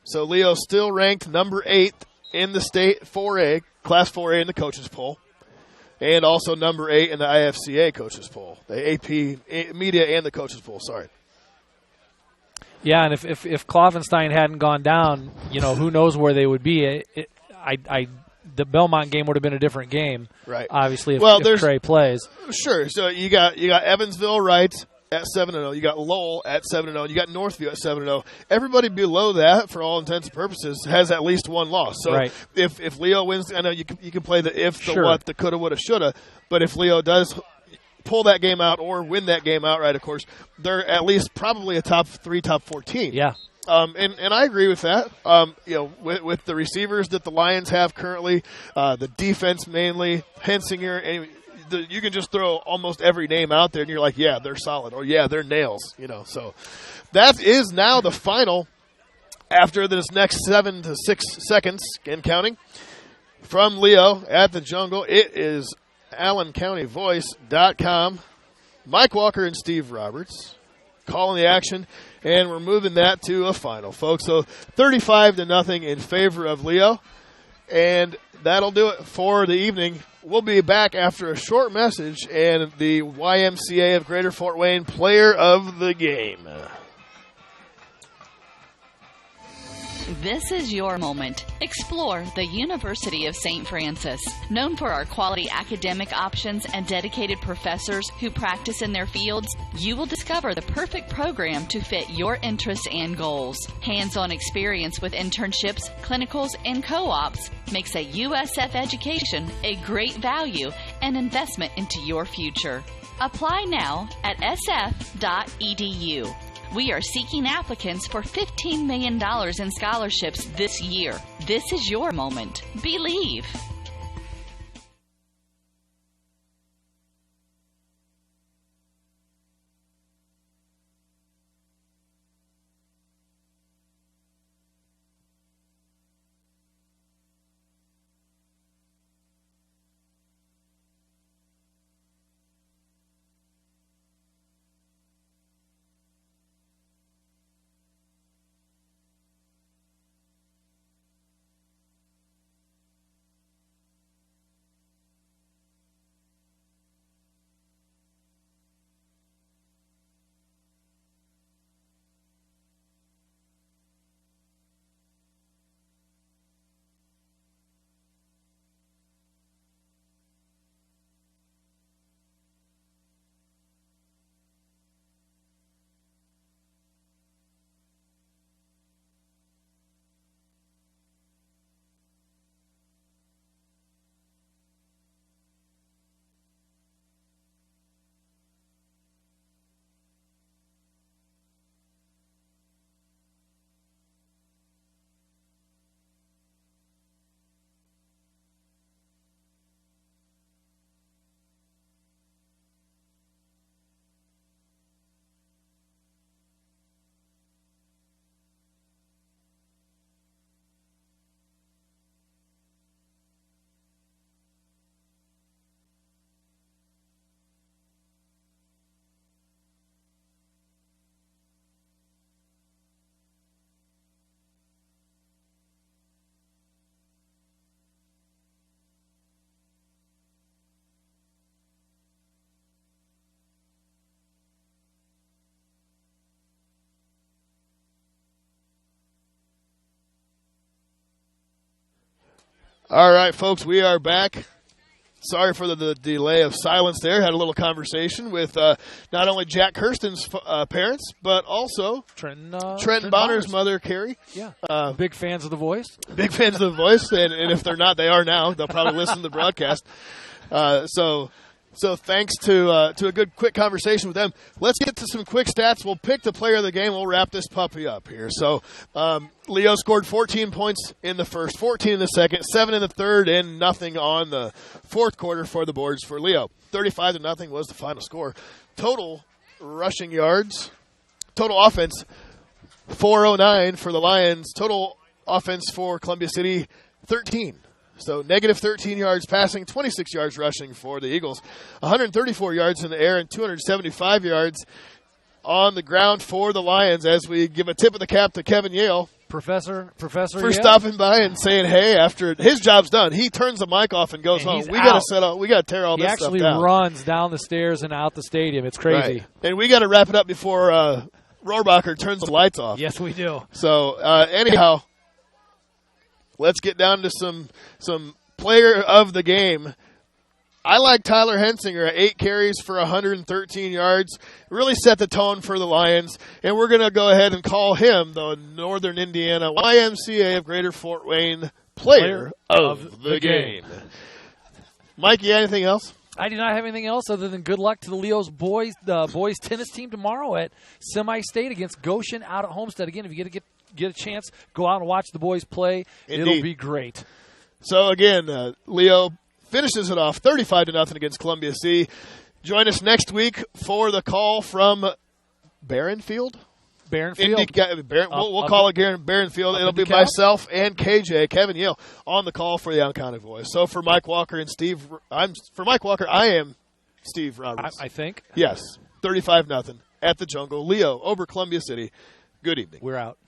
Speaker 1: So Leo still ranked number 8 in the state 4A, Class 4A in the coaches poll. And also number 8 in the IFCA coaches poll, the AP media and the coaches poll. Sorry.
Speaker 2: Yeah, and if Kloffenstein hadn't gone down, who knows where they would be. The Belmont game would have been a different game.
Speaker 1: Right.
Speaker 2: Obviously, if Trey plays.
Speaker 1: Sure. So you got Evansville right, at 7-0. You got Lowell at 7-0. You got Northview at 7-0. Everybody below that, for all intents and purposes, has at least one loss. So if Leo wins, I know you can play the if, the what, the coulda, woulda, shoulda. But if Leo does pull that game out or win that game outright, of course, they're at least probably a top 3, top 4 team.
Speaker 2: Yeah.
Speaker 1: And I agree with that. With the receivers that the Lions have currently, the defense mainly, Hensinger, and you can just throw almost every name out there, and you're like, yeah, they're solid, or yeah, they're nails. So that is now the final. After this next 7 to 6 seconds and counting, from Leo at the Jungle, it is AllenCountyVoice.com. Mike Walker and Steve Roberts calling the action, and we're moving that to a final, folks. So 35-0 in favor of Leo, and that'll do it for the evening. We'll be back after a short message and the YMCA of Greater Fort Wayne Player of the Game.
Speaker 4: This is your moment. Explore the University of St. Francis. Known for our quality academic options and dedicated professors who practice in their fields, you will discover the perfect program to fit your interests and goals. Hands-on experience with internships, clinicals, and co-ops makes a USF education a great value and investment into your future. Apply now at sf.edu. We are seeking applicants for $15 million in scholarships this year. This is your moment. Believe.
Speaker 1: All right, folks, we are back. Sorry for the delay of silence there. Had a little conversation with not only Jack Kirsten's parents, but also Trenton Bonner's mother, Carrie.
Speaker 2: Yeah, big fans of The Voice.
Speaker 1: Big fans of The Voice, and if they're not, they are now. They'll probably listen to the broadcast. So thanks to a good, quick conversation with them. Let's get to some quick stats. We'll pick the player of the game. We'll wrap this puppy up here. So Leo scored 14 points in the first, 14 in the second, 7 in the third, and nothing on the fourth quarter for the boards for Leo. 35-0 was the final score. Total rushing yards, total offense, 409 for the Lions. Total offense for Columbia City, 13. So negative 13 yards passing, 26 yards rushing for the Eagles. 134 yards in the air and 275 yards on the ground for the Lions, as we give a tip of the cap to Kevin Yale.
Speaker 2: Professor,
Speaker 1: for stopping by and saying hey after his job's done. He turns the mic off and goes home. We got to tear all this stuff down.
Speaker 2: He actually runs down the stairs and out the stadium. It's crazy.
Speaker 1: Right. And we got to wrap it up before Rohrbacher turns the lights off.
Speaker 2: Yes, we do.
Speaker 1: So anyhow, let's get down to some player of the game. I like Tyler Hensinger at 8 carries for 113 yards. Really set the tone for the Lions. And we're going to go ahead and call him the Northern Indiana YMCA of Greater Fort Wayne Player of the Game. Mike, you got anything else?
Speaker 2: I do not have anything else other than good luck to the Leo's boys tennis team tomorrow at Semi-State against Goshen out at Homestead. Again, if you get a chance, go out and watch the boys play.
Speaker 1: Indeed.
Speaker 2: It'll be great.
Speaker 1: So, again, Leo finishes it off 35-0 against Columbia C. Join us next week for the call from Barronfield.
Speaker 2: We'll
Speaker 1: call it Barronfield. It'll be myself and KJ, Kevin Yale, on the call for the Uncounted Voice. So for Mike Walker and Steve, I am Steve Roberts.
Speaker 2: I think.
Speaker 1: Yes, 35-0 at the Jungle. Leo over Columbia City. Good evening.
Speaker 2: We're out.